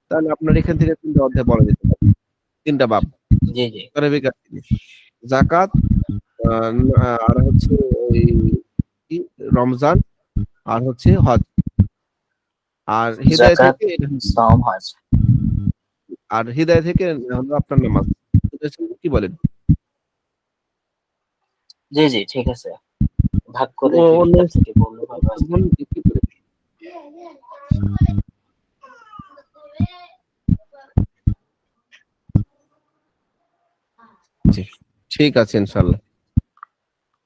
তাহলে আপনার এখান থেকে 3টা অধ্যায় পড়া যেতে পারে, 3টা বাব জি জি সরে বিকা থেকে। জাকাত, আর হচ্ছে ওই কি রমজান, আর হচ্ছে হজ, আর হৃদয় জাকাত থেকে সাওম হজ। আর হৃদয় থেকে হলো আপনার নামাজ। হৃদয় থেকে কি বলেন? জি জি ঠিক আছে, ভাগ করে ও দুই অন্য কিতাব থেকে বললে ভালো আছে। কি করে? জি, ঠিক আছে ইনশাআল্লাহ।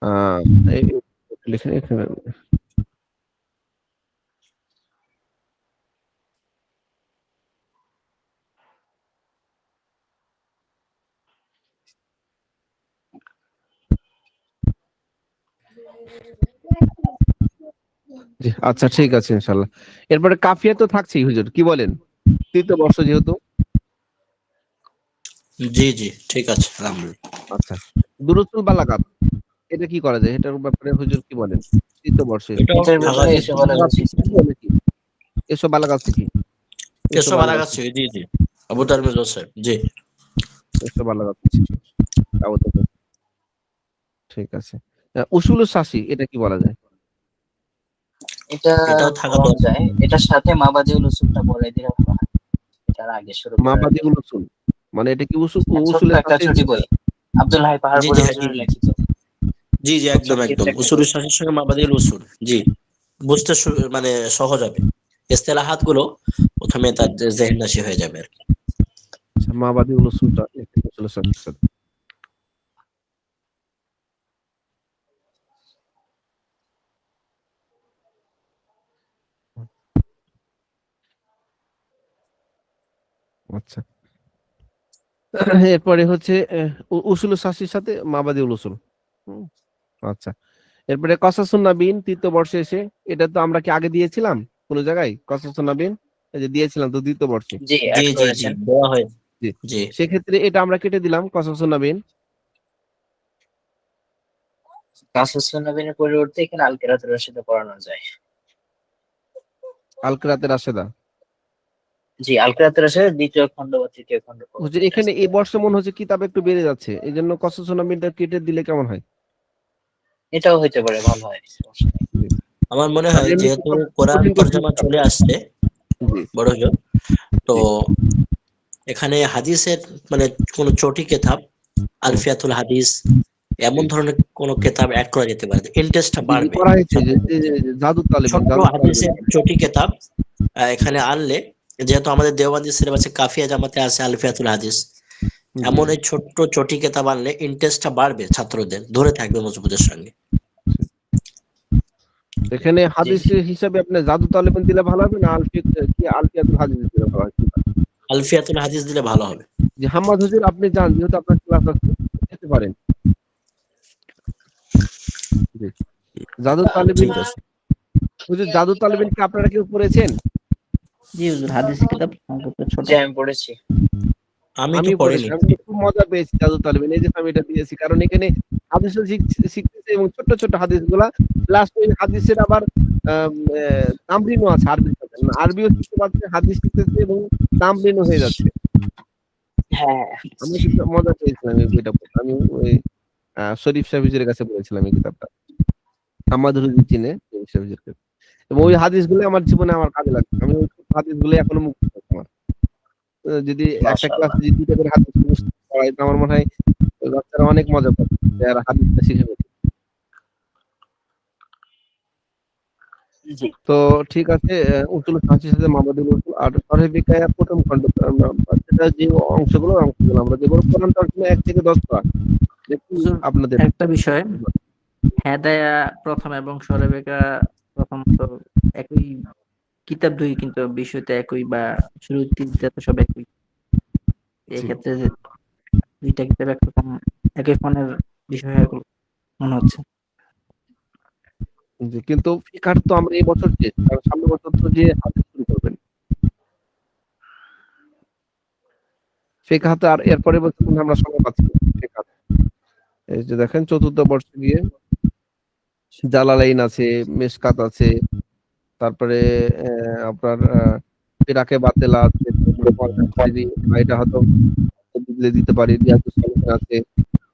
আহ, এই লিখে এখানে। জি, আচ্ছা ঠিক আছে ইনশাআল্লাহ। এরপরে কাফিয়া তো থাকছেই হুজুর, কি বলেন? 3য় বর্ষ যেহেতু। জি জি ঠিক আছে, আলহামদুলিল্লাহ। আচ্ছা, দুরুসুল বালাগাত এটা কি করা যায়, এটার ব্যাপারে হুজুর কি বলেন? 3য় বর্ষে এটাও এটার থাকা ব্যাপারে যেতে এসে পারে। বলা উচিত নাকি এসব বালাগাত কি? এসব এসব বালাগাত আছে, জি জি, আবু তারমিজ হোসেন, জি। এসব বালাগাত তাও তো ঠিক আছে। উসুলুস শাসি এটা কি বলা যায়? এটা এটাও থাকা পড়ানো দরকার। যায়, এটার সাথে মাবাদিউল উসুলটা পড়াই দিলে ভালো হয়, এটার আগে শুরু করার আগে। মাবাদিউল উসুল মানে এটা কি ছোট্ট উসুলের একটা শাসির? ছোটি বই, আব্দুল হাই জি পাহাড়পুরি জি হ্যাঁ, জি হুজুরের জি লিখিত। জি জি, খুব একদম সংক্ষিপ্ত একদম একটা উসুল বই। শাসির সঙ্গে মাবাদিল উসুল, জি, বুঝতে মানে সহজ হবে, ইস্তেলাহাত গুলো প্রথমে তার জেহেননাশী হয়ে যাবে আর কি। আচ্ছা, মাবাদিউল উসুলটা উসুলের শাসির সাথে। আচ্ছা, এরপরে হচ্ছে উসুল শাসির সাথে মাবাদিউল উসুল। হুম, আচ্ছা, এরপরে কসাসুন নাবিন 3য় বর্ষে এসে, এটা তো আমরা কি আগে দিয়েছিলাম কোন জায়গায় কসাসুন নাবিন? এই যে দিয়েছিলাম তো 2য় বর্ষে। জি জি অ্যাড জি জি, করেছেন। দেওয়া হয়। জি, জি, সেক্ষেত্রে এটা আমরা কেটে দিলাম কসাসুন নাবিন। কাসুস নবীনের পরিবর্তে এখানে আল কিরাতুর রাশিদা পড়ানো যায়। আল কিরাতে রাশেদা। জি, আল কিরাতে রাশেদা দ্বিতীয় খণ্ড বা তৃতীয় খণ্ড। হুজুর এখানে এই বর্ষে মনে হচ্ছে কিতাব একটু বেড়ে যাচ্ছে, এই জন্য কসস নবীটা কেটে দিলে কেমন হয়? এটাও হইতে পারে, ভালো হয়, সমস্যা নেই। আমার মনে আর হয় এমনি যেহেতু কঠিন কোরআন কঠিন তরজমা কিতাব। চলে আসছে জি বড় হুজুর, তো এখানে হাদিসের মানে কোনো চটি কেতাব, আলফিয়াতুল হাদিস, এমন ধরনের কোনো কেতাব অ্যাড করা যেতে পারে, ইন্টারেস্টটা জি, বাড়বে। করা হয়েছে যে জাদু তালেবেন, ছোট্ট জাদু তালেবেন। হাদিসের চটি কেতাব এখানে আনলে, যেহেতু আমাদের দেওবন্দি সিলেবাসে কাফিয়া জামাতে আছে আলফিয়াতুল হাদিস, এমন এই ছোট্ট চটি কেতাব আনলে ইন্টারেস্টটা বাড়বে, ছাত্রদের ধরে থাকবে মজবুতের সঙ্গে। এখানে হাদিস হিসাবে আপনি জাদু তালেবেন দিলে ভালো হবে না আলফিয়াতুল হাদিস দিলে ভালো হবে? আলফিয়াতুল হাদিস দিলে ভালো হবে। যে হাম্মাদ হুজুর আপনি যান, যেহেতু আপনার ক্লাস আছে, যেতে পারেন। জি। জাদু তালেবেন, ঠিক আছে। হুজুর জাদু তালেবেন কি আপনারা কেউ পড়েছেন? জি হুজুর, হাদিস কিতাব সংক্ষেপে ছোট। জি, আমি পড়েছি। আমি আমি তো পড়েছি, পড়িনি। আমি খুব মজা পেয়েছি জাদু তালেবেন, এই যে আমি এটা দিয়েছি, কারণ এখানে হাদিসও শিখতেছে এবং ছোট ছোট হাদিসগুলা প্লাস ওই হাদিসের আবার তামরিনও আছে আরবির সাথে, আরবিও শিখতে পারছে, হাদিস শিখতেছে এবং তামরিনও হয়ে যাচ্ছে। হ্যাঁ, আমি কিন্তু মজা পেয়েছিলাম এই বইটা পড়ে। আমি ওই শরীফ সাহেবের কাছে পড়েছিলাম এই কিতাবটা, আমাদের চিনে শরীফ সাহেবের কাছে, এবং ওই হাদিসগুলো আমার জীবনে আমার কাজে লাগছে। আমি ওই হাদিসগুলো এখনো মুখস্থ আছে আমার। যদি একটা ক্লাসে মাশাআল্লাহ। যদি দুইটা করে হাদিস মুখস্থ করাই, তো আমার মনে হয় ওই বাচ্চারা অনেক মজা পাবে, যারা হাদিসটা শিখে ফেলবে। জি, তো ঠিক আছে, উসুল হাদিসের সাথে মাহমুদুল উসুল আর শরহে বিকায়া প্রথম খণ্ড, সেটা যে অংশগুলো আমরা যেগুলো কোরআন তর্জমা 1 থেকে 10 পড়া দেখুন হুজুর, আপনাদের। একটা বিষয়, হেদায়া প্রথম এবং সরেবেকা প্রথম তো একই কিতাব, দুই কিন্তু বিষয়টা একই, বা শুরু তিনটা তো সব একই। এক্ষেত্রে যে দুইটা কিতাব একরকম একই ফোনের বিষয় হয়ে গেল মনে হচ্ছে। জি, কিন্তু ফিকার তো আমরা এই বছর শেষ, কারণ সামনের বছর তো যে হাদিস শুরু করবেন ফিকাহ, তো আর এর পরের বছর কিন্তু আমরা সময় পাচ্ছি না ফিকাহ। এই যে দেখেন চতুর্থ বর্ষে গিয়ে জালালাইন আছে, মিশকাত আছে, তারপরে আপনার ইরাকে বাতেলা আছে, এটা হয়তো দিলে দিতে পারি, রিয়াজুস সালিহিন আছে,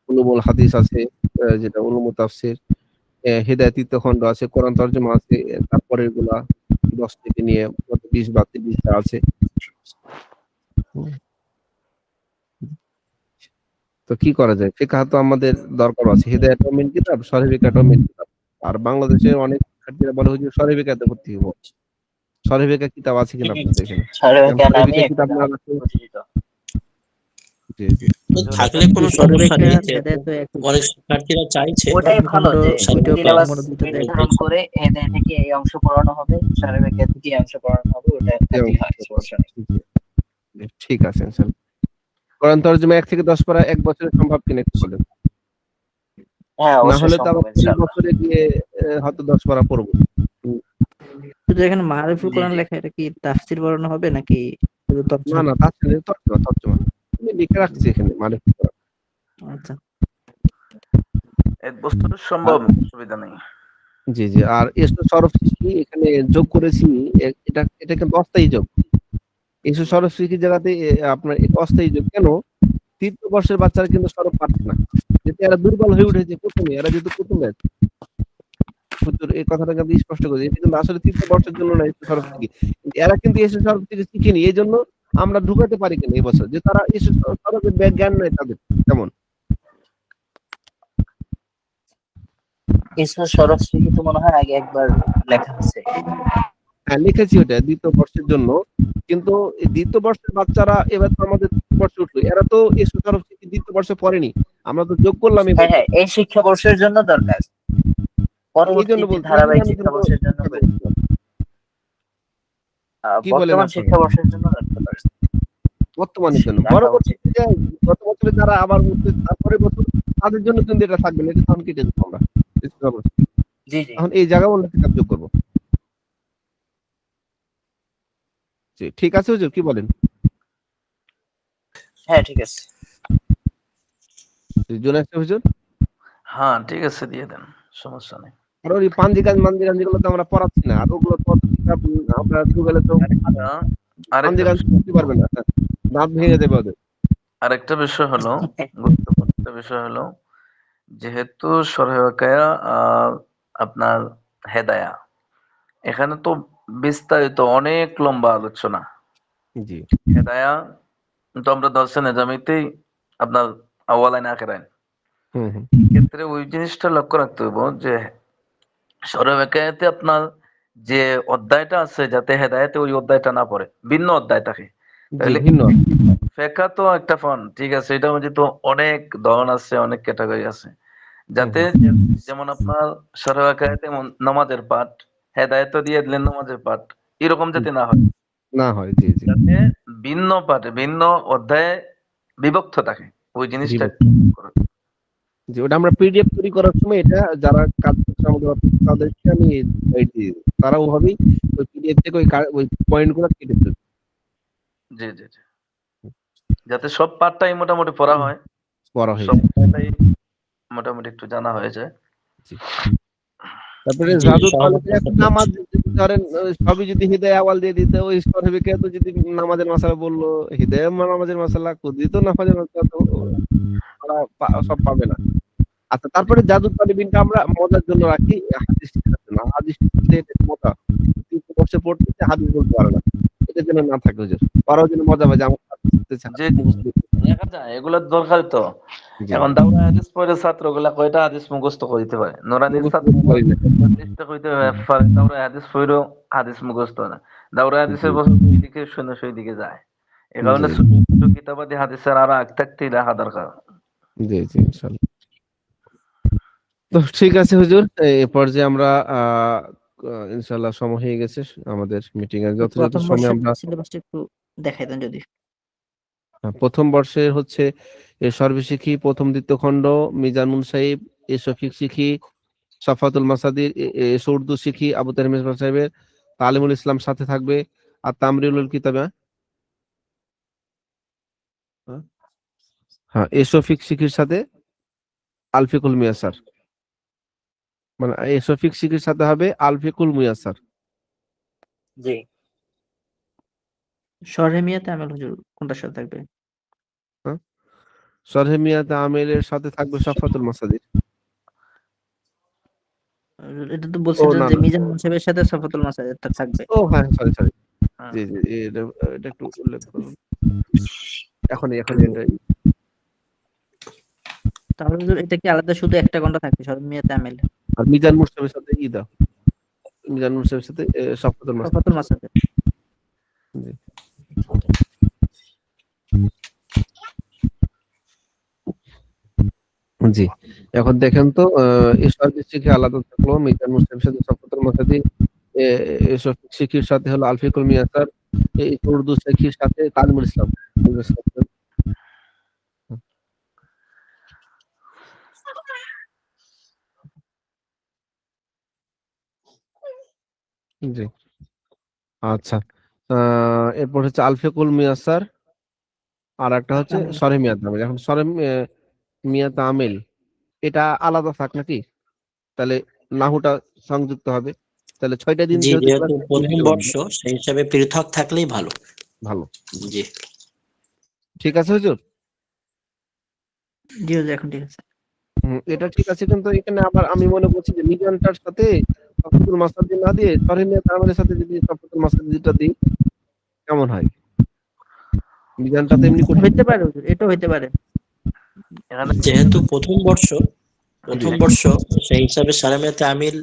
উলুমুল হাদিস আছে, যেটা উলুমুল তাফসির, হেদায়েত তৃতীয় খণ্ড আছে, কোরআন তরজমা আছে, তারপরে এগুলা 10 থেকে নিয়ে 20 বা 30টা আছে। তো কি করা যায়? ফিকহ তো আমাদের দরকার আছে, হেদায়েতও মেইন কিতাব, শরীহ ফিকহটাও মেইন কিতাব। আর বাংলাদেশে অনেক শিক্ষার্থীরা বলে হুজুর শরীহ ফিকহতে ভর্তি হবো। শরীহ ফিকহ কিতাব আছে কিনা আপনাদের এখানে? সরেবেকা শরীহ নামে ফিকহ একটা কিতাব না আছে? প্রতিষ্ঠিত। জি জি। তো থাকলে কোনো সরেবেকা সমস্যা নেই, আর যেহেতু হেদায়েত একই। অনেক শিক্ষার্থীরা চাইছে। ওটাই প্রথম ভালো খণ্ড যে ওইটাও সিলেবাস প্রথম খণ্ড দুইটা দেখ। নির্ধারণ করে হেদায়েত থেকে এই অংশ পড়ানো হবে, সরেবেকা থেকে এই অংশ পড়ানো হবে, ওটা তাতেই হয়, সমস্যা নেই। জি, ঠিক আছে ইনশাআল্লাহ। কোরআন তরজমা 1 থেকে 10 পড়া 1 বছরে সম্ভব কিনা একটু বলেন। হ্যাঁ, না অবশ্যই হলে তো সম্ভব, আবার পরের ইনশাআল্লাহ। বছরে গিয়ে হয়তো 10 পারা পড়বো। শুধু এখানে মারিফুল জি, কোরআন জি। লেখা, এটা কি তাফসীর পড়ানো হবে নাকি শুধু না তরজমা? না, তর্জমা আমি লিখে রাখছি এখানে মানে। আচ্ছা। এক বছর সম্ভব, অসুবিধা নেই। জি জি। আর এসো সরফ কি এখানে যোগ করেছি, এটা কিন্তু অস্থায়ী যোগ। এসো সরফ কি জায়গাতে আপনার এটা অস্থায়ী যোগ কেন? 3য় বর্ষের বাচ্চারা কিন্তু সরফ পারছে না, যেহেতু এরা দুর্বল হয়ে উঠেছে প্রথমে, এরা যেহেতু প্রথম ব্যাচ। হুজুর এই কথাটা কিন্তু স্পষ্ট করে, এটা কিন্তু আসলে 3য় বর্ষের জন্য না এসো সরফ কি, এরা কিন্তু এসো সরফ থেকে শিখেনি, এই জন্য আমরা ঢুকাতে পারি কিনা এই বছর, যে তারা এসো সরফের জ্ঞান নেই তাদের তেমন। ইসা সরফ থেকে তো মনে হয় আগে একবার লেখা হয়েছে। হ্যাঁ লিখেছি ওটা 2য় বর্ষের জন্য, কিন্তু এই 2য় বর্ষের বাচ্চারা এবার তো আমাদের 3য় বর্ষে উঠলো, এরা তো এসো সরফ থেকে 2য় বর্ষে পড়েনি, আমরা তো যোগ করলাম এই হ্যাঁ বছর। হ্যাঁ, এই শিক্ষাবর্ষের জন্য দরকার, এই জন্য পরবর্তীতে বলছি, এই জন্য ধারাবাহিক আমি শিক্ষাবর্ষের জন্য চেষ্টা বলি। করছিলাম। কি বলেন বর্তমান আপনারা? শিক্ষাবর্ষের জন্য দরকার বর্তমানের জন্য রাখা উচিত। পরবর্তীতে গত বছরে যারা আবার উঠছে তারপরে বছর, তাদের জন্য কিন্তু এটা থাকবে না, এটা তখন কেটে দেবো আমরা। জি জি, এখন এই জায়গায় অন্য কিতাব যোগ করবো। জি ঠিক আছে হুজুর, কি বলেন? হ্যাঁ ঠিক আছে। জোনাস হুজুর, হ্যাঁ ঠিক আছে, দিয়ে দেন, সমস্যা নেই। আর ওই পাঞ্জি গান মান্দি গান যেগুলো তো আমরা পড়াচ্ছি না, আর ওগুলো তো আমরা ঢুকালে তো আরেকটা করতে পারবে না, দাঁত ভেঙে দেবে ওদের। আরেকটা বিষয় হলো, গুরুত্বপূর্ণ একটা বিষয় হলো, যেহেতু সরহে ওয়াকায়া আপনার হেদায়া, এখানে তো বিস্তারিত অনেক লম্বা আলোচনা। জি হেদায়া তো আমরা দর্শে নেজামিতেই আপনার আওয়ালাইন আখেরাইন, হুম হুম ক্ষেত্রে ওই জিনিসটা লক্ষ্য রাখতে হইব যে সরহে ওয়াকায়াতে আপনার যে অধ্যায়টা আছে যাতে হেদায়াতে ওই অধ্যায়টা না পড়ে, ভিন্ন অধ্যায় থাকে। জি তাহলে ভিন্ন। ফেকা তো একটা ফন, ঠিক আছে, এটার মধ্যে তো অনেক ধরন আছে, অনেক ক্যাটাগরি আছে, যাতে যেমন আপনার সরহে ওয়াকায়াতে নামাজের পাঠ, হেদায়েত দিয়ে দিলেন নামাজের পাঠ, এরকম যাতে না হয়, না হয়, জি জি যাতে ভিন্ন পাঠে ভিন্ন অধ্যায়ে বিভক্ত থাকে, ওই জিনিসটা করা। জি, ওটা আমরা পিডিএফ তৈরি করার সময় এটা যারা কাজ করছে আমাদের অফিসে তাদেরকে আমি গাইড দিয়ে দিই। তারা ওভাবেই ওই পিডিএফ থেকে ওই পয়েন্ট গুলো কেটে ফেলবে। জি জি জি, যাতে সব পাঠটাই মোটামুটি পড়া হয়, পড়া হয়ে সব যায়। পাঠটাই মোটামুটি একটু জানা হয়ে যায়। জি। তারপরে জি, জাদুর সহমত তালিকা পোষণ এখন নামাজ করছি। যদি ধরেন সবই যদি হৃদয় আওয়াল দিয়ে দিতে, ওই সরবিকে তো যদি নামাজের মাসালা বললো, হৃদয় নামাজের মাসালা কুদি তো নামাজের মাসালা, তো ওরা সব পাবে না। আচ্ছা, তারপরে জাদুর তালিবিনটা আমরা মজার জন্য রাখি, হাদিস শেখার জন্য। হাদিস শিখতে এটা মজা, কিন্তু বসে পড়তেছে হাদিস বলতে পারে না, এটা যেন না থাকে হুজুর। ওরাও যেন মজা পায় যে আমার হাদিস শিখতেছে, যে মুখস্থ করতেছে। দেখা যায় এগুলোর দরকার তো। জি, এখন দাওরা হাদিস পড়ে ছাত্রগুলা কয়টা হাদিস মুখস্থ করিতে পারে? নুরানির মুখস্থ ছাত্র করতে পারি না। চেষ্টা করিতে পারে, দাওরা হাদিস পড়েও হাদিস মুখস্থ না। দাওরা হাদিসের জি, বছর দুই দিকে শূন্য সেই দিকে যায়। এ কারণে জি, ছোট ছোট কিতাবাদি হাদিসের আরো আগ থাকতেই লেখা দরকার। জি, জি, ইনশাআল্লাহ। তো ঠিক আছে হুজুর, এই পর্যায়ে আমরা ইনশাআল্লাহ সময় হয়ে গেছে আমাদের মিটিং এর। যথাযথ প্রথম সময় বর্ষের আমরা সিলেবাসটা একটু দেখাই দেন যদি। প্রথম বর্ষের হচ্ছে সর্বশিক্ষী প্রথম দ্বিতীয় খণ্ড, মিজান মুনসাহিব, শফিক শিখি, সাফাতুল মাসাদির, উর্দু শিখি, আবু তাহের মেজবাহ সাহেবের, তালিমুল ইসলাম সাথে থাকবে, আর তামরিউল কিতাবে, হ্যাঁ, শফিক শিখির সাথে আলফিকুল মিয়াসার, মানে শফিক শিখির সাথে হবে আলফিকুল মিয়াসার। জি শরহে মিয়াতে আমেল হুজুর কোনটার সাথে থাকবে? হ্যাঁ, সরহে মিয়াতে আমেলের সাথে থাকবে সাফাতুল মাসাদির। এটা তো ও বলছিলেন না যে না, মিজান সাহেবের সাথে সাফাতুল মাসায়েরটা থাকবে। ও হ্যাঁ, সরি সরি, হ্যাঁ। জি জি, এটা এটা একটু উল্লেখ করুন এখনই এটা। তাহলে হুজুর এটা কি আলাদা শুধু একটা ঘন্টা থাকবে শরহে মিয়াতে আমেল? আর মিজান মুর্শিদের সাথে ইদা, মিজান মুর্শিদের সাথে সাফাতুল মাসাদির। সাফাতুল মাসায়ের। জি। জি, এখন দেখেন তো এই সার্ভিস শিখে আলাদা থাকলো মিজান মুসলিমের সাথে সাফাতুল মাসাদি, এসব শিখির সাথে হলো আলফিকুল মিয়াসার, এই উর্দু শিখির সাথে তালিমুল ইসলাম। জি, আচ্ছা, এরপর হচ্ছে আলফিকুল মিয়াসার, আর একটা হচ্ছে আমেল। সরে মিয়া তামিল। এখন সরে মিয়া তামিল এটা আলাদা থাক নাকি? তাহলে নাহুটা সংযুক্ত হবে, তাহলে 6টা দিন জি, যেহেতু যেহেতু ক্লাস প্রথম বর্ষ সেই হিসাবে পৃথক থাকলেই ভালো। ভালো। জি, ঠিক আছে হুজুর। জি হুজুর এখন ঠিক আছে। এটা ঠিক আছে, কিন্তু এখানে আবার আমি মনে করছি যে মিজানটার সাথে সাফাতুল মাসাদি না দিয়ে সরহিমিয়া তামিলের সাথে যদি সাফাতুল মাসাদিটা দিই কেমন হয়? মিজানটা তো এমনি কঠিন। হইতে পারে হুজুর, এটা হইতে পারে। এখানে যেহেতু প্রথম বর্ষ সেই হিসাবে সালামিয়াতে আমিল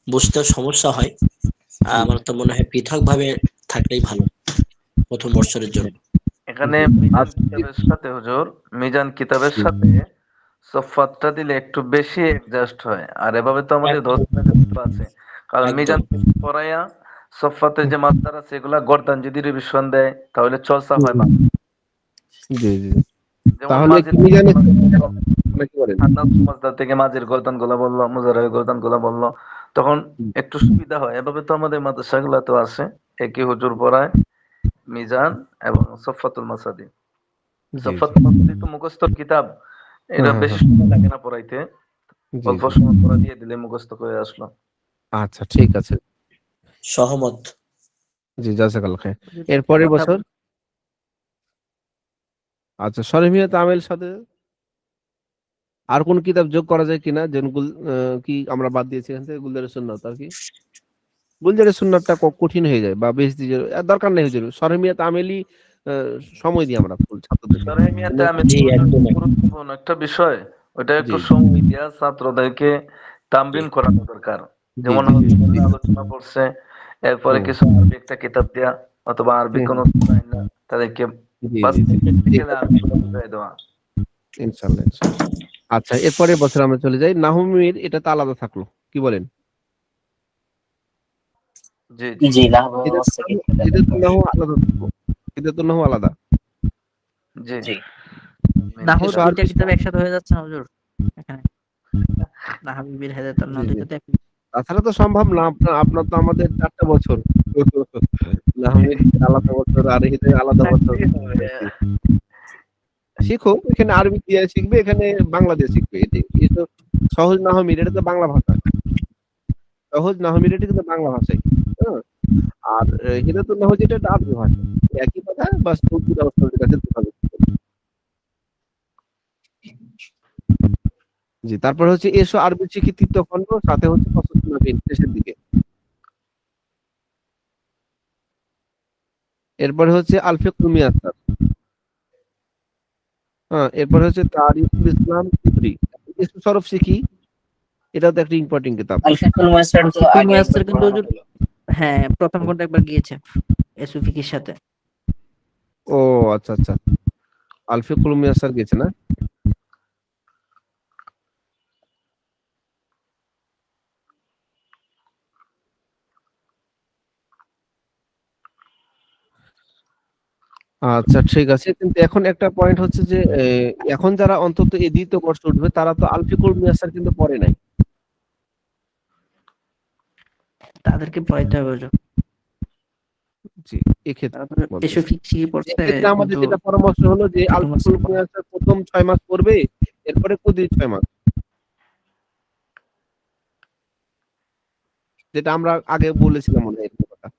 বুঝতে সমস্যা হয়, আমার তো মনে হয় পৃথক ভাবে থাকলেই ভালো প্রথম বর্ষের জন্য। এখানে আচ্ছা, কিতাবের সাথে হুজুর, মিজান কিতাবের সাথে সফাতটা দিলে একটু বেশি অ্যাডজাস্ট হয়, আর এভাবে তো আমাদের একদম, আছে, কারণ একদম। মিজান পড়াইয়া সফাতের যে মাত্রা আছে এগুলা গর্দান যদি রিভিশন দেয় তাহলে চর্চা হয় না। জি জি, যেমন তাহলে কি মিজানে নাকি বলেন? মাঝদার থেকে মাঝের গর্দান গুলা বললো, মুজারের গর্দান গুলা বললো, তখন একটু সুবিধা হয়। এভাবে তো আমাদের মাদ্রাসা গুলা তো আছে, একই হুজুর পড়ায় মিজান এবং সফাতুল মাসাদি। জি, সফাতুল মাসাদি তো মুখস্থর কিতাব, এটা হ্যাঁ, বেশি হ্যাঁ, সময় লাগে না পড়াইতে, জি অল্প জি, সময় পড়া দিয়ে দিলে মুখস্থ করে আসলো। আচ্ছা ঠিক আছে। সহমত। জি জাযাকাল্লাহ খাইর। এরপরের বছর আচ্ছা শরীফিয়াত আমেল সাথে আর কোন কিতাব যোগ করা যায় কিনা যেগুলো কি আমরা বাদ দিয়েছি এখান থেকে গুলজারের সুন্নাত আর কি গুলজারের সুন্নাতটা কঠিন হয়ে যায় বা বেশ দরকার নেই হুজুর শরীফিয়াত আমেলই সময় দিই আমরা ফুল ছাত্রদেরকে শরীয়তে আমি জি, একদম। গুরুত্বপূর্ণ একটা বিষয়, ওটা একটু জি। সময় দিয়া ছাত্রদেরকে তামরিন করানো দরকার। জি যেমন জি জি জি। আলোচনা করছে, এরপরে হুম। কিছু আরবি একটা কিতাব দেয়া অথবা আরবি হুম, কোনো তাদেরকে জি বাস জি জি প্র্যাকটিক্যালি আরবিগুলো বুঝাই দেওয়া। ইনশাআল্লাহ ইনশাআল্লাহ। আচ্ছা এরপরের বছর আমরা চলে যাই নাহমির এটা তো আলাদা থাকলো কি বলেন জি জি জি লাহোর হিদায়াতুল্লাহ আলাদা থাকলো হিদায়াতুল্লাহ আলাদা জি জি নাহর এসো আর দুইটা কিতাব একসাথে হয়ে যাচ্ছে না হুজুর এখানে নাহাবিবির হেদায়েতুন জি জি দুইটা তো একই। তাছাড়া তো সম্ভব না আপনার আপনার তো আমাদের 4টা বছর নাহমির আলাদা বছর আর হিদায়াত আলাদা বছর শিখো এখানে আরবি দিয়ে শিখবে এখানে বাংলা দিয়ে শিখবে এই তো সহজ নাহমির এটা তো বাংলা ভাষা সহজ নাহমির এটা কিন্তু বাংলা ভাষাই হ্যাঁ আর হিদায়াতুল্লাহ যেটা এটা আরবি ভাষা একই কথা বাস তুর্কি ব্যবস্থার কাছে তফাৎ। জি তারপর হচ্ছে এসো আরবি শিখি তৃতীয় খণ্ড সাথে হচ্ছে কসসুন্নাবিন শেষের দিকে এরপরে হচ্ছে আল ফিকহুল মিয়াসসার হ্যাঁ এরপরে হচ্ছে তারিখুল ইসলাম কুদরি এসো সরফ শিখি এটাও তো একটা ইম্পর্টেন্ট কিতাব আল ফিকুল মুয়াসসার তো ফিকুল আগে মুয়াসসার একবার কিন্তু পড়ানো হুজুর হলো। হ্যাঁ প্রথম খন্ড একবার গিয়েছে এসুফিকির সাথে। ও আচ্ছা আচ্ছা আল ফিকহুল মিয়াসসার গেছে না আচ্ছা ঠিক আছে কিন্তু এখন একটা পয়েন্ট হচ্ছে যে এখন যারা অন্তত এই দ্বিতীয় বর্ষে উঠবে তারা তো আল ফিকহুল মিয়াসসার কিন্তু পড়ে নাই তাদেরকে পড়াইতে হবে হুজুর। জি এক্ষেত্রে তারা তো বলতেছি এসুফিক্সি পড়ছে এক্ষেত্রে আমাদের কিন্তু যেটা পরামর্শ হলো যে আল ফিকুল ফিকহুল মুয়াসসার পড়া। মিয়াসসার প্রথম 6 মাস পড়বে এরপরে কুদরি 6 মাস যেটা আমরা আগে বলেছিলাম মনে হয় এরকম কথা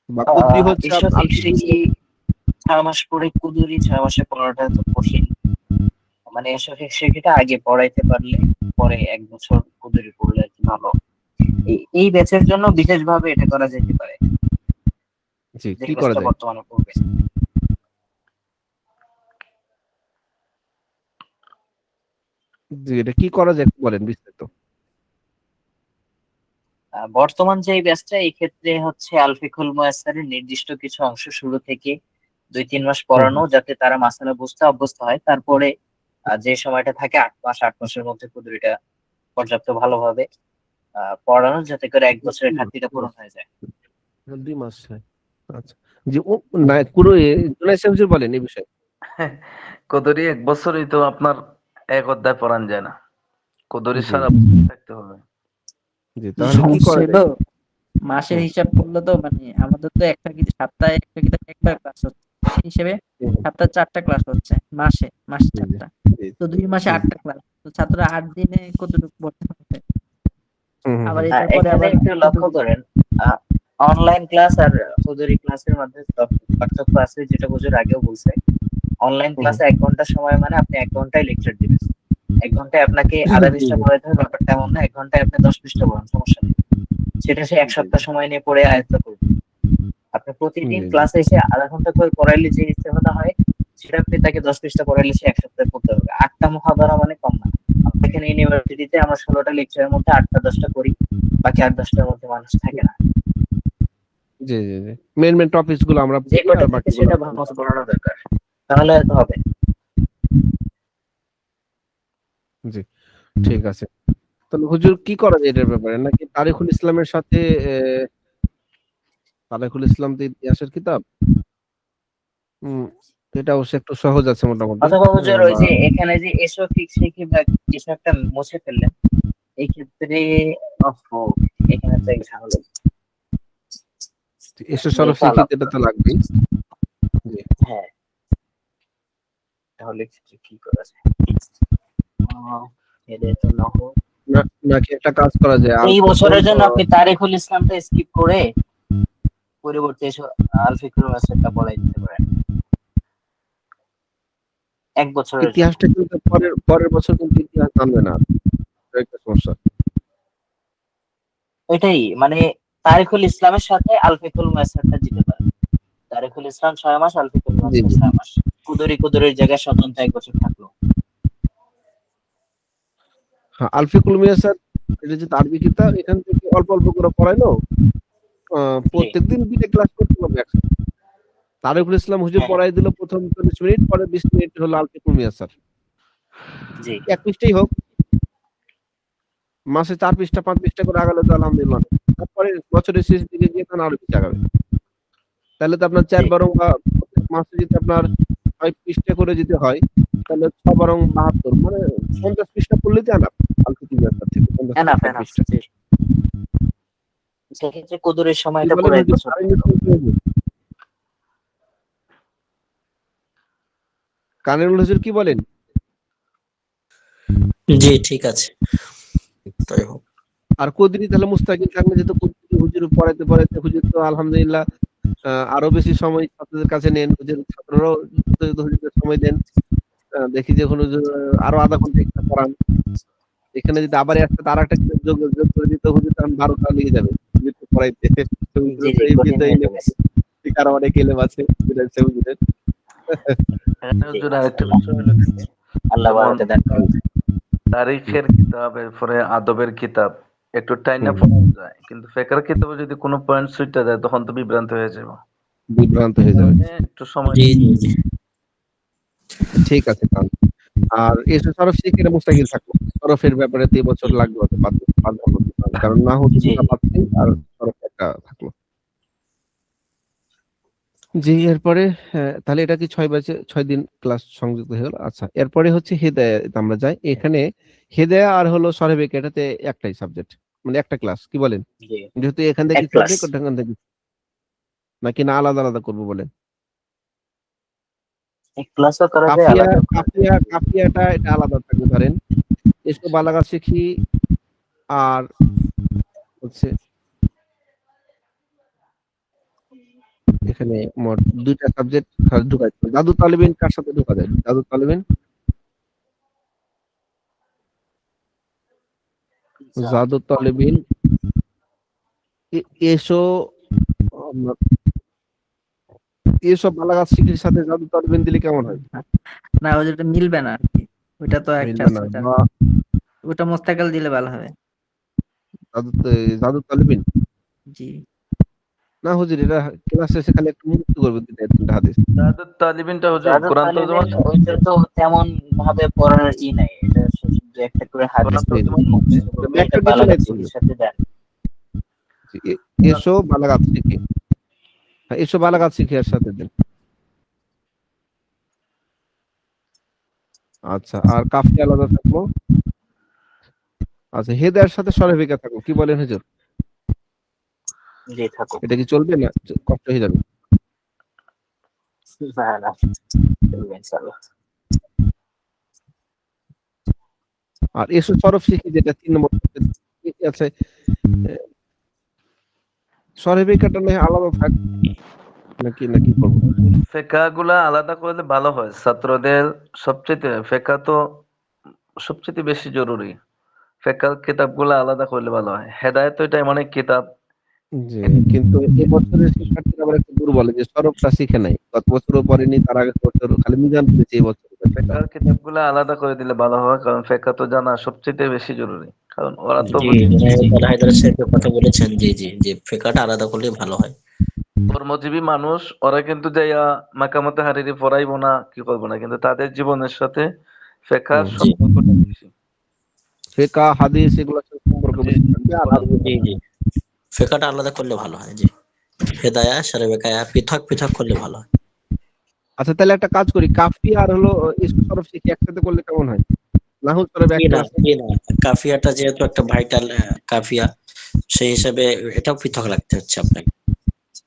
বা কুদরি হচ্ছে এসব আল ফিকহুল শিখি 6 মাস পরে কুদুরি 6 মাসে পড়াটা তো কঠিন। মানে এসব শিখিটা আগে পড়াইতে পারলে পরে 1 বছর কুদুরি পড়লে আর কি ভালো। এই ব্যাচের জন্য বিশেষভাবে এটা করা যেতে পারে জি যে কি করা ব্যাচটা যায় বর্তমানে পড়বে। জি এটা কি করা যায় একটু বলেন বিস্তারিত বর্তমান যে ব্যাচটা এই ক্ষেত্রে হচ্ছে আল ফিকুল মুয়াসসারের নির্দিষ্ট কিছু অংশ শুরু থেকে 2-3 মাস পড়ানো যাতে তারা মাসালা বুঝতে অভ্যস্ত হয়। তারপরে যে সময়টা থাকে 8 মাসের মধ্যে কুদুরিটা পর্যাপ্ত ভালোভাবে পড়ানো যাতে করে 1 বছরের ঘাটতিটা পূরণ হয়ে যায়। 2 মাস হ্যাঁ। আচ্ছা জি ও না পুরো জুনাইদ সাহেব বলেন এই বিষয়ে কদরি 1 বছরই তো আপনার 1 অধ্যায় পড়ান যায় না। কদরি জি সারা বছর থাকতে হবে। জি তাহলে কি সমস্যা করা হলো যায় মাসের হুম, হিসাব করলে তো মানে আমাদের তো একটা সপ্তাহে একটা কিতাব একবার ক্লাস হচ্ছে সেই হিসেবে হুম, সপ্তাহে 4টা ক্লাস হচ্ছে মাসে জি, 4টা জি, তো 2 মাসে জি, 8টা ক্লাস তো ছাত্ররা 8 দিনে কতটুকু পড়তে পারবে হুম, হুম, আবার হুম, এটার পরে এখানে আবার একটু লক্ষ্য করেন অনলাইন ক্লাস আর হুজুরি ক্লাসের মধ্যে পার্থক্য আছে যেটা হুজুর আগেও বলছে। অনলাইন হুম, ক্লাসে 1 ঘন্টা সময় মানে আপনি 1 ঘন্টায় লেকচার দিবেন। 1 ঘন্টায় আপনাকে আধা পৃষ্ঠা পড়াইতে হবে ব্যাপারটা এমন না। 1 ঘন্টায় আপনি 10 পৃষ্ঠা পড়ান সমস্যা নেই। সেটা সে 1 সপ্তাহ সময় নিয়ে পড়ে আয়ত্ত করবে। আপনি প্রতিদিন জি, জি, ক্লাসে এসে আধা ঘন্টা করে পড়াইলে যে ইস্তেফাদা হয় সেটা আপনি তাকে 10 পৃষ্ঠা পড়াইলে সে 1 সপ্তাহে পড়তে হবে। 8টা মুহাদারা মানে কম না। আমরা এখানে ইউনিভার্সিটিতে আমরা 16টা লেকচারের মধ্যে 8টা 10টা করি, বাকি 8-10টার মধ্যে মানুষ থাকে না। জি, জি, জি। মেন টপিকস গুলো আমরা যে পড়ি কটা আর থেকে বাকিগুলো সেটা ভালো মতো পড়ানো দরকার, তাহলে হয়তো হবে। জি ঠিক আছে তাহলে হুজুর কি করা যায় এটার ব্যাপারে নাকি তারিখুল ইসলামের সাথে তারিখুল ইসলাম তো ইতিহাসের কিতাব হুম এটা অবশ্য একটু সহজ আছে মোটামুটি অথবা হুজুর ওই বা যে এখানে যে এসো ফিক্স শিখি বা কিছু একটা মুছে ফেললেন এই ক্ষেত্রে এখানে তো এক ঝামেলা। এসো সরফ এটা শিখি আলাদা। এটা তো লাগবেই জি হ্যাঁ, তাহলে এক্ষেত্রে কি করা যায়? এদের তো নহো নাকি একটা কাজ করা যায় এই বছরের জন্য আপনি তারিকুল ইসলামটা স্কিপ করে পরিবর্তে আল ফিকহুল মুয়াসসারটা পড়াই দিতে পারেন এক বছরের জন্য। ইতিহাসটা কিন্তু পরের বছর কিন্তু ইতিহাস জানবে না, একটা সমস্যা। এটাই মানে তারিকুল ইসলামের সাথে আল ফিকহুল মুয়াসসারটা দিতে পারেন। তারিকুল ইসলাম 6 মাস, আল ফিকহুল মুয়াসসার 6 মাস। কুদরির জায়গায় স্বতন্ত্র 1 বছর থাকলো। হ্যাঁ, আল ফিকহুল মুয়াসসার এটা যে আরবি কিতাব, এখান থেকে অল্প অল্প করে পড়াইলো, প্রত্যেকদিন 2টা ক্লাস করতে হবে একসাথে। তারিকুল ইসলাম হুজুর পড়াই দিল প্রথম 40 মিনিট, পরে 20 মিনিট হলো আল ফিকহুল মুয়াসসার। জি, এক পৃষ্ঠাই হোক, মাসে 4 পৃষ্ঠা 5 পৃষ্ঠা করে আগালে তো আলহামদুলিল্লাহ। তারপরে বছরের শেষ দিকে গিয়ে তখন আরো বেশি আগাবে। তাহলে তো আপনার 4 বরং বা প্রত্যেক মাসে যদি আপনার 6 পৃষ্ঠা করে যদি হয়, তাহলে 6 বরং 72, মানে 50 পৃষ্ঠা পড়লেই তো এনাফ। আল ফিকহুল মুয়াসসার থেকে 50 এনাফ পৃষ্ঠা। জি। সেক্ষেত্রে কুদরির কি সময়টা বলেন পুরো 1 হুজুর? বছর। কানেরুল হুজুর কি বলেন? জি ঠিক আছে, তাই হোক। আর কদরি তাহলে মুস্তাকিল থাকলে, যেহেতু কদরি হুজুর পড়াইতে হুজুর তো আলহামদুলিল্লাহ আরো বেশি সময় ছাত্রদের কাছে নেন, ছাত্ররাও হুজুরকে সময় দেন। দেখি যে হুজুর আরো আধা ঘন্টা এক্সট্রা পড়ান। এখানে যদি আবার একসাথে আর একটা যোগ করে দিতে হুজুর, তখন 12টা লেগে যাবে হুজুরকে পড়াইতে। জি জি, কঠিন হয়ে যাবে। আরো অনেক এলেম আছে হুজুরের। হুজুর আরেকটা বিষয় হলো কি, আল্লাহ যেমন বারাকা দান করুন। তারিখের কিতাব, এরপরে আদবের কিতাব একটু টাইনা পড়া যায়, কিন্তু ফিকহের কিতাবে যদি কোনো পয়েন্ট ছুটে যায় তখন তো বিভ্রান্ত হয়ে যাবে। বিভ্রান্ত হয়ে যাবে। একটু সময় জি জি জি। ঠিক আছে তাহলে। আর এসে সরফ শিখে মুস্তাকিল থাকলো। সরফের ব্যাপারে 2 বছর লাগবে হয়তো, কারণ না হচ্ছে জি। পাচ্ছি, আর সরফ একটা থাকলো। জি, এরপরে তাহলে এটা কি 6 ব্যাচে 6 দিন ক্লাস সংযুক্ত হয়ে গেল। আচ্ছা, এরপরে হচ্ছে হেদায়েত আমরা যাই। এখানে হেদায়া আর হলো সরবেক, এটাতে একটাই সাবজেক্ট, মানে একটা ক্লাস, কি বলেন? জি, যেহেতু এখান থেকে এক ক্লাস। সাবজেক্ট, ওখান থেকে, নাকি না আলাদা আলাদা করবো বলেন? এক ক্লাসও করা যায়, কাফিয়া আলাদাও করা যায়। কাফিয়াটা এটা আলাদা থাকবে ধরেন। এসব বালাগাত শিখি, আর হচ্ছে এখানে মোট 2টা সাবজেক্ট ঢুকাই। দাদু তালিবিন কার সাথে ঢোকা যায়? দাদু তালিবিন, জাদু তালিবিন, এসো আপনার এসব বালাগাত শিখির সাথে জাদু তালিবিন দিলে কেমন হয়? না, ওটা মিলবে না আর কি। ওইটা তো একটা মিলবে না, ওটা বা ওটা মোস্তাকাল দিলে ভালো হবে। জাদু তালিবিন জি, না হুজুর, এটা ক্লাস শেষে খালি একটু মুক্ত করবে 2টা হাদিস। তাদের তালিবিনটা হুজুর জাদু কোরআন তরজমা তালিমের ওইটা তো তেমন ভাবে পড়ার নাই, এটা শুধু একটা করে হাদিস কোরআন তরজমা মুখস্থ করবে, এটা ব্যাখ্যার কিছু নাই বালাগাত তো শিখির হুজুর। সাথে দেন। এসো বালাগাত শিখি, হ্যাঁ, এসো বালাগাত শিখি এর সাথে দেন। আচ্ছা, আর কাফি আলাদা থাকলো। আচ্ছা, হেদায়ের সাথে সরফিকা থাকলো, কি বলেন হুজুর? জি, থাকুক। এটা কি চলবে না কষ্ট হয়ে যাবে? না না, চলবে ইনশাআল্লাহ। আর এসো সরফ শিখি, যেটা 3 নম্বর, ঠিক আছে। সরফিকাটা নয় আলাদা থাক, নাকি করবো? ফিকহ গুলা আলাদা করলে ভালো হয় ছাত্রদের। ফিকহ তো সবচেয়ে বেশি জরুরি। ফিকহ কিতাবগুলো আলাদা করলে ভালো হয়। হেদায়েত তো এটা এমন এক কিতাব, জি, কিন্তু এবছরের শিক্ষার্থীরা আবার একটু দুর্বল, যে সরফটা শিখে নাই, গত বছরও পড়েনি, তার আগের বছর খালি মিজান পড়েছে, এই বছর ফিকহ কিতাবগুলো আলাদা করে দিলে ভালো হয়, কারণ ফিকহ তো জানা সবচেয়ে বেশি জরুরি। কারণ ওরা তো জি হায়দার সাহেবের কথা বলেছেন, জি জি, যে ফিকহটা আলাদা করলে ভালো হয়। কর্মজীবী মানুষ, ওরা কিন্তু যাইয়া মাকামতে হারিরি পড়াইবো না, কি করবো না, কিন্তু তাদের জীবনের সাথে ফিকহের জি। সম্পর্কটা বেশি। ফিকহ হাদিস এগুলোর সাথে সম্পর্ক জি, বেশি থাকবে, আর আরবি জি জি, ফিকহটা আলাদা করলে ভালো হয়। জি, হেদায়া সরবেকায়া পৃথক পৃথক করলে ভালো হয়। আচ্ছা, তাহলে একটা কাজ করি, কাফি আর হলো ইসু সরফ শিখি একসাথে করলে কেমন হয়? নাহুল সরফ জি একটা না, আছে। জি না, কাফিয়াটা যেহেতু একটা ভাইটাল কাফিয়া, সেই হিসাবে এটাও পৃথক রাখতে হচ্ছে আপনাকে।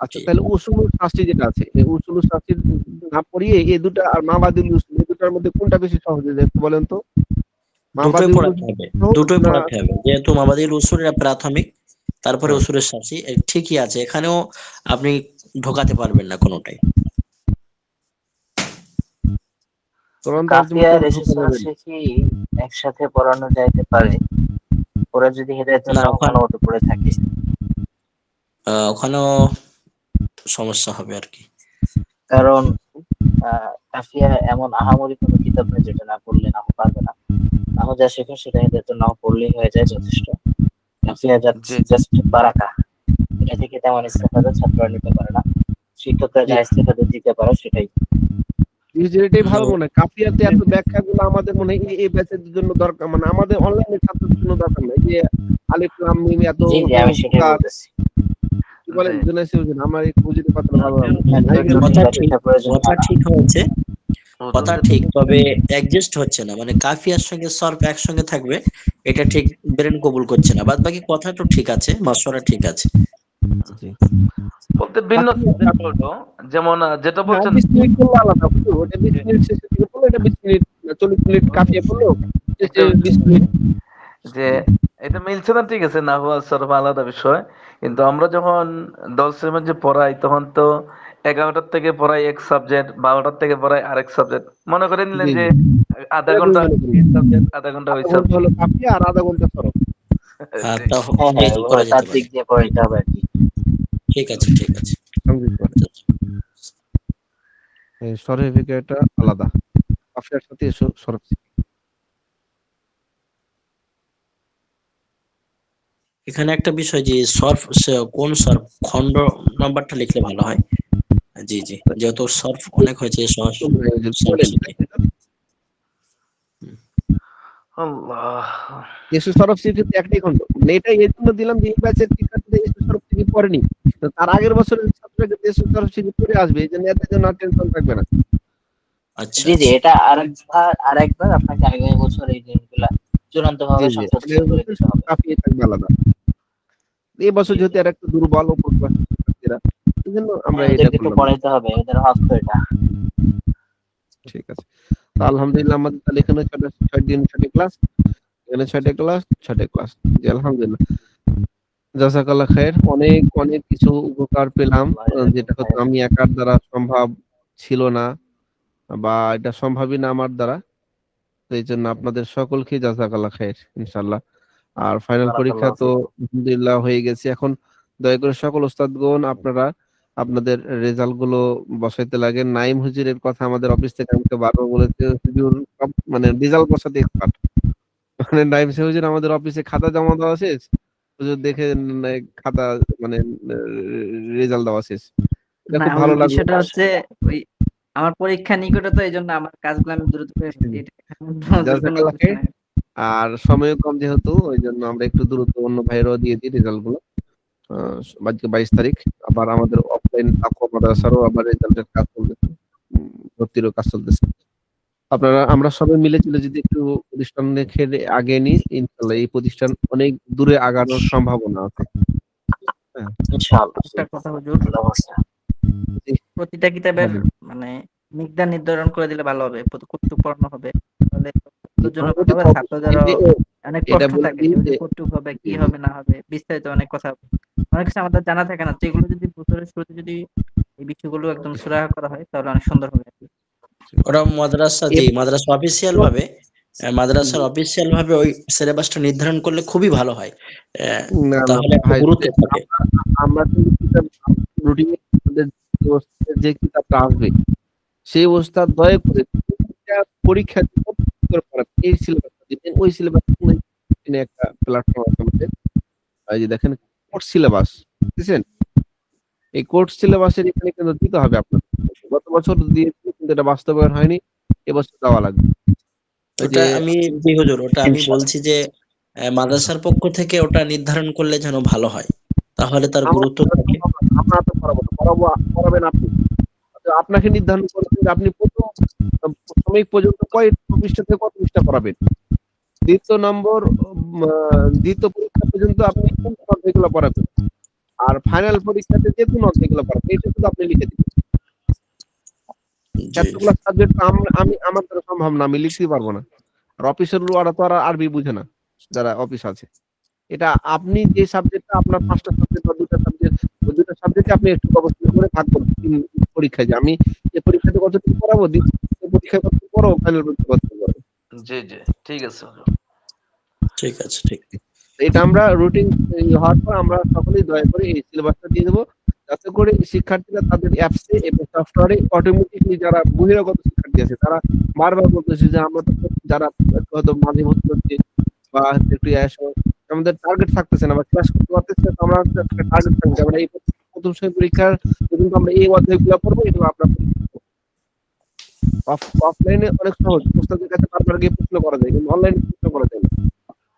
আচ্ছা, জি। তাহলে উসুলুল শাস্ত্রী যেটা আছে, এই উসুলুল শাস্ত্রী না পড়িয়ে এই দুটা আর মাবাদিল উসুল, এই দুটার মধ্যে কোনটা বেশি সহজ হয়ে যায় একটু বলেন তো? দুটোই মাবাদিল পড়াতে হবে, দুটোই পড়াতে হবে, যেহেতু মাবাদিল উসুল এটা প্রাথমিক, তারপরে হ্যাঁ। উসুলের শাসি ঠিকই আছে, এখানেও আপনি ঢোকাতে পারবেন না কোনোটাই। কোরআন কাফিয়া তর্জমা রেশে কি একসাথে পড়ানো যাইতে পারে? ওরা যদি হেদায়েতুন না, নাহ ওখানে ভালো মতো পড়ে থাকে। ওখানেও সমস্যা হবে আর কি। কারণ কাফিয়া এমন আহামরি কোনো কিতাব নেই যেটা না পড়লে নাহ পারবে না। নাহ যা শেখে সেটা হেদায়েতুন নাহ পড়লেই হয়ে যায় যথেষ্ট। কাফিয়া জি জাস্ট বারাকা, এটা থেকে তেমন ইস্তেফাদা ছাত্ররা নিতে পারে না, শিক্ষকরা যা ইস্তেফাদা দিতে পারে সেটাই। এটাই ভালো মনে হয়। কাফিয়াতে এত ব্যাখ্যাগুলো আমাদের মনে হয় এই ব্যাচের জন্য দরকার, মানে আমাদের অনলাইনে ছাত্রদের জন্য দরকার নেই। যে আলিফ লাম মিম এত জি জি, আমি সেটাই বলতেছি। কি বলেন জি। জুনাইদ হুজুর, আমার এই বুঝতে পারতাম ভালো হবে। কথা ঠিক, কথা ঠিক হয়েছে, কথা হুজুরদের ঠিক, তবে অ্যাডজাস্ট হচ্ছে না, মানে কাফিয়ার সঙ্গে সরফ একসঙ্গে থাকবে, এটা ঠিক ব্রেন কবুল করছে না। বাদ বাকি কথা তো ঠিক আছে, মাসওয়ারা ঠিক আছে। জি। বলতে ভিন্ন subject হলো, যেমন যেটা বলছেন 20 মিনিট করলে আলাদা, বুঝছো? ওটা 20 মিনিট শেষে দিকে পড়লো, এটা 20 মিনিট 40 মিনিট কাফিয়া পড়লো, শেষে 20 মিনিট। যে এটা মিলছে না, ঠিক আছে, নাহু আর সরফ আলাদা বিষয়, কিন্তু আমরা যখন দর্সের মধ্যে পড়াই তখন তো 11টার থেকে পড়াই এক সাবজেক্ট, 12টার থেকে পড়াই আরেক সাবজেক্ট, মনে করে নিলেন জি, যে জি। আধা ঘন্টা এই সাবজেক্ট, আধা ঘন্টা ওই আধা ঘন্টা হলো সাবজেক্ট। কাফিয়া আর আধা ঘন্টা সরফ। হ্যাঁ, জি। তা হ্যাঁ জি হ্যাঁ, জি করা তার যেতে দিক পারে। দিয়ে পড়াইতে হবে আর কি। ঠিক আছে, ঠিক আছে। কমপ্লিট করে এই সরফিকাটা আলাদা, কাফিয়ার সাথে সরফ। এখানে একটা বিষয় যে সরফ কোন সরফ খণ্ড নাম্বারটা লিখলে ভালো হয়। জি জি, যেহেতু সরফ অনেক হয়েছে, সরফ শিখে। আল্লাহ। এসো সরফ শিখতে একটাই খন্ড, মানে এটা এই জন্য দিলাম যে এই ব্যাচের শিক্ষার্থীদের এসো সরফ শিখে পড়েনি, তো তার আগের বছরের ছাত্ররা এসো সরফ শিখে পড়ে আসবে, এই জন্য এদের জন্য টেনশন থাকবে না। আচ্ছা জি জি, আচ্ছা। এটা আরেকবার আপনাকে আগামী বছর এই জিনিসগুলা চূড়ান্ত জি ভাবে জি, সংশোধন করে দিতে হবে। কাফিয়ে থাকবে আলাদা। এই বছর জি, যেহেতু জি। আর একটা দুর্বল উপর ক্লাসের শিক্ষার্থীরা, এই জন্য আমরা হ্যাঁ, এটা ওদেরকে তো করলাম। পড়াইতে হবে, ওদের হক তো এটা। ঠিক আছে, তো আলহামদুলিল্লাহ আমাদের তাহলে এখানে 6 দিন 6টা ক্লাস, এখানে 6টা ক্লাস 6টা ক্লাস। জি আলহামদুলিল্লাহ, জাযাকাল্লাহ খায়ের। অনেক অনেক কিছু উপকার পেলাম, যেটা হয়তো আমি একার দ্বারা সম্ভব ছিল না, বা এটা সম্ভবই না আমার দ্বারা। তো এই জন্য আপনাদের সকলকে জাযাকাল্লাহ খায়ের ইনশাআল্লাহ। আর ফাইনাল পরীক্ষা বারাকাল্লাহু তো ফিকুম। আলহামদুলিল্লাহ হয়ে গেছে। এখন দয়া করে সকল ওস্তাদগণ আপনারা আপনাদের রেজাল্ট গুলো বসাইতে লাগেন। নাইম হুজুরের কথা আমাদের অফিস থেকে আমাকে বারবার বলেছে, হুজুর মানে রেজাল্ট বসাতে এক্সপার্ট। মানে নাইম হুজুর আমাদের অফিসে খাতা জমা দেওয়া শেষ, হুজুর দেখে খাতা মানে রেজাল্ট দেওয়া শেষ। এটা না, খুব ওই ভালো লাগলো। বিষয়টা হচ্ছে ওই আমার পরীক্ষা নিকটে, তো এই জন্য আমার কাজগুলো আমি দ্রুত করে ফেলি, এটা কোনো জাযাকাল্লাহ কিছু খায়ের। নাই। আর সময়ও কম যেহেতু, ওই জন্য আমরা একটু দ্রুত অন্য ভাইয়েরাও দিয়ে দিই রেজাল্ট গুলো। আজকে 22 তারিখ, আবার আমাদের অফলাইন তাকওয়া মাদ্রাসারও আবার রেজাল্টের কাজ চলতেছে, ভর্তিরও কাজ চলতেছে। আপনারা আমরা সবাই মিলে যদি একটু প্রতিষ্ঠানকে আগে নিই, ইনশাআল্লাহ এই প্রতিষ্ঠান অনেক দূরে আগানোর সম্ভাবনা আছে। হ্যাঁ, ইনশাআল্লাহ। একটা কথা হুজুর, অবস্থা। প্রতিটা কিতাবের মানে মিকদার নির্ধারণ করে দিলে ভালো হবে, কতটুকু পড়ানো হবে, তাহলে ছাত্রদের জন্য ভালো হবে। ছাত্র যারা অনেক এটা প্রশ্ন বলে থাকে দিই যে যে কতটুকু হবে, কি হবে না হবে, বিস্তারিত অনেক কথা, অনেক কিছু আমাদের জানা থাকে না, তো এগুলো যদি বছরের শুরুতে যদি এই বিষয়গুলো একদম সুরাহা করা হয় তাহলে অনেক সুন্দর হবে আর কি। ওরা মাদ্রাসা, জি মাদ্রাসা অফিসিয়াল ভাবে, মাদ্রাসার অফিসিয়াল ভাবে ওই সিলেবাসটা নির্ধারণ করলে খুবই ভালো হয়। না না তাহলে একটা ভাই, গুরুত্ব থাকে। আমরা কিন্তু কিতাব রুটিনে যে কিতাবটা আসবে, সেই ওস্তাদ দয়া করে পরীক্ষা এই সিলেবাসটা দিবেন, ওই সিলেবাস একটা প্ল্যাটফর্ম আছে আমাদের, এই যে দেখেন কোর্স সিলেবাস, বুঝছেন? এই কোর্স সিলেবাসের এখানে কিন্তু দিতে হবে আপনার। গত বছর দিয়েছিল কিন্তু এটা বাস্তবায়ন হয়নি, এবছর দেওয়া লাগবে। ওই ওটা যে আমি, জি হুজুর, ওটা আমি ইনশাআল্লাহ। বলছি যে মাদ্রাসার পক্ষ থেকে ওটা নির্ধারণ করলে যেন ভালো হয়, তাহলে তার আমরা গুরুত্ব থাকে। আমরা তো পড়াবো না, পড়াবেন আপনি। তো আপনাকে নির্ধারণ করতে হবে আপনি প্রথম প্রাথমিক পর্যন্ত কয় পৃষ্ঠা থেকে কত পৃষ্ঠা পড়াবেন। দ্বিতীয় পরীক্ষা পর্যন্ত আপনি কোন অধ্যায়গুলো পড়াবেন, আর ফাইনাল পরীক্ষাতে যে কোন অধ্যায়গুলো পড়াবেন, এটা শুধু আপনি লিখে দিবেন। জি এতগুলো সাবজেক্ট আমি আমার দ্বারা সম্ভব না, আমি লিখতে পারবো না। আর অফিসের ওরা তো আর আরবি বুঝে না, যারা অফিস আছে। এটা আপনি যে সাবজেক্টটা আপনার 5টা সাবজেক্ট বা 2টা সাবজেক্ট, ওই 2টা সাবজেক্টে আপনি একটু গবেষণা করে ভাগ করুন পরীক্ষায়, যে আমি এই পরীক্ষাতে কতটুকু পড়াবো, দ্বিতীয় পরীক্ষায় কতটুকু পড়াবো, ফাইনাল পরীক্ষা কতটুকু পড়াবো। জি জি, ঠিক আছে হুজুর। ঠিক আছে, ঠিক। এটা আমরা রুটিন হওয়ার পর আমরা সকলেই দয়া করে এই সিলেবাসটা দিয়ে দেবো, যাতে করে শিক্ষার্থীরা তাদের অ্যাপসে এবং সফটওয়্যারে অটোমেটিকলি যারা বহিরাগত শিক্ষার্থী আছে তারা বারবার বলতেছে যে আমরা তো যারা হয়তো মাঝে ভর্তি হচ্ছে বা একটু আমাদের টার্গেট থাকতেছে না বা ক্লাস করতে পারতেছে, তো আমরা একটা টার্গেট থাকবে, আমরা এই প্রথম শ্রেণী পরীক্ষার কিন্তু আমরা এই অধ্যায়গুলো পড়বো, এটা আপনার অফলাইনে অনেক সহজ, প্রস্তাবের কাছে বারবার গিয়ে প্রশ্ন করা যায়, কিন্তু অনলাইনে প্রশ্ন করা যায় না।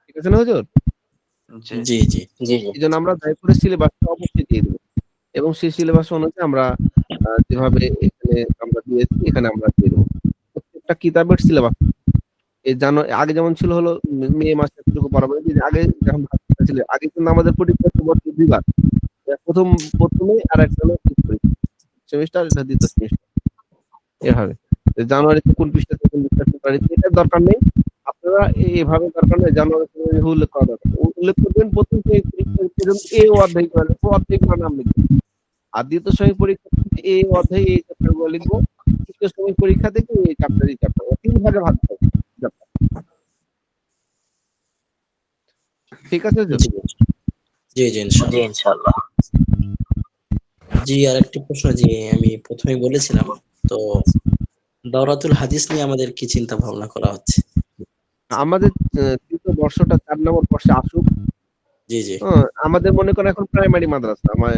ঠিক আছে না হুজুর? জি জি জি জি জি এই জন্য আমরা দয়া করে সিলেবাসটা অবশ্যই দিয়ে দেবো, এবং সেই সিলেবাস অনুযায়ী আমরা যেভাবে এখানে আমরা দিয়েছি এখানে আমরা দিয়ে দেবো প্রত্যেকটা কিতাবের সিলেবাস। এই আগে যেমন ছিল হলো মে মাসে এতটুকু পড়াবো, আগে যখন ছিল আগে কিন্তু আমাদের পরীক্ষা হতো বছরে 2বার, প্রথমে আর একটা হলো সেমিস্টার, এটা দ্বিতীয় সেমিস্টার, এভাবে জানুয়ারিতে কোন পৃষ্ঠাতে কোন পৃষ্ঠা, ফেব্রুয়ারিতে, এটার দরকার নেই। আপনারা এভাবে দরকার নেই, জানুয়ারি উল্লেখ করা দরকার, উল্লেখ করবেন প্রথম এই অধ্যায় করে ও অধ্যায়গুলোর নাম লিখবেন, আর দ্বিতীয় শ্রেণী পরীক্ষা থেকে এই অধ্যায় এই চ্যাপ্টারগুলো লিখবো, তৃতীয় শ্রেণী পরীক্ষা থেকে এই চ্যাপ্টার 3 ভাগে ভাগ করবো। ঠিক আছে জি জি জি, ইনশাআল্লাহ। জি ইনশাআল্লাহ। জি, আরেকটি প্রশ্ন, জি আমি প্রথমে বলেছিলাম, তো দাওরাতুল হাদিস নিয়ে আমাদের কি চিন্তা ভাবনা করা হচ্ছে? আমাদের তৃতীয় বর্ষটা 4 নম্বর বর্ষে আসুক। জি জি আমাদের মনে করেন এখন প্রাইমারি মাদ্রাসা, আমার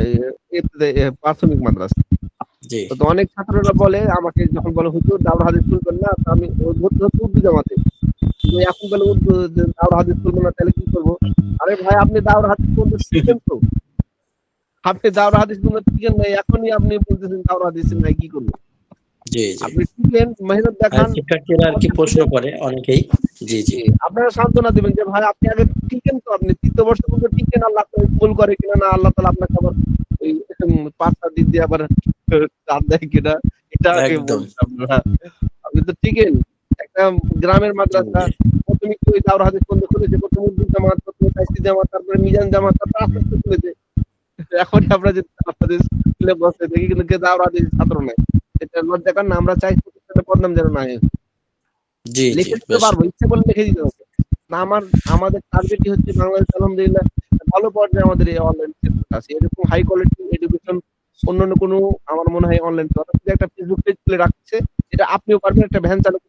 প্রাথমিক মাদ্রাসা, জি তো অনেক ছাত্ররা বলে আমাকে, যখন বলে হুজুর দাওরা হাদিস খুলবেন না, তো আমি ভর্তি হচ্ছে উর্দু জামাতে, কিন্তু এখন বলে দাওরা হাদিস খুলবেন না, তাহলে কি করবো? আরে ভাই, আপনি দাওরা হাদিস বলতে শিখেন তো, আপনি দাওরা হাদিস বলতে শিখেন নাই, এখনই আপনি বলতেছেন দাওরা হাদিস নাই, কি করবো? জি জি। আপনি শিখেন, মেহনত আর দেখান, শিক্ষার্থীরা আর কি প্রশ্ন করে অনেকেই। জি জি আপনারা সান্ত্বনা দিবেন যে ভাই আপনি আগে টিকেন, তো আপনি তৃতীয় বর্ষ পর্যন্ত টিকেন, আল্লাহ কবুল করে কিনা না, আল্লাহ তাআলা আপনাকে আবার ওই 5টা দিন দিয়ে আবার চাঁদ দেয় কিনা, এটা আগে একদম। বলছেন আপনারা। আপনি তো টিকেন, একটা গ্রামের মাদ্রাসা, প্রথমে কি ওই দাওরা হাদিস বন্ধ খুলেছে, প্রথম উর্দু জামাত, প্রথমে তাইসির জামাত, তারপরে মিজান জামাত, তারপরে আস্তে আস্তে খুলেছে। এখন আমরা যে দাওরা হাদিস খুলে বসে দেখি, কিন্তু কেউ দাওরা হাদিস ছাত্র নাই, এটা লজ্জা কর না। আমরা চাই প্রতিষ্ঠানের বদনাম যেন না হয়। জি জি, লিখে দিতে বেশ। পারবো, ইচ্ছে করলে লিখে দিতে হবে না। আমাদের টার্গেটই হচ্ছে বাংলাদেশ আলহামদুলিল্লাহ ভালো পর্যায়ে আমাদের এই অনলাইন সেক্টরটা আছে, এরকম হাই কোয়ালিটি এডুকেশন অন্যান্য কোনো আমার মনে হয় অনলাইন একটা ফেসবুক পেজ খুলে রাখছে, এটা আপনিও পারবেন, একটা ভ্যান চালক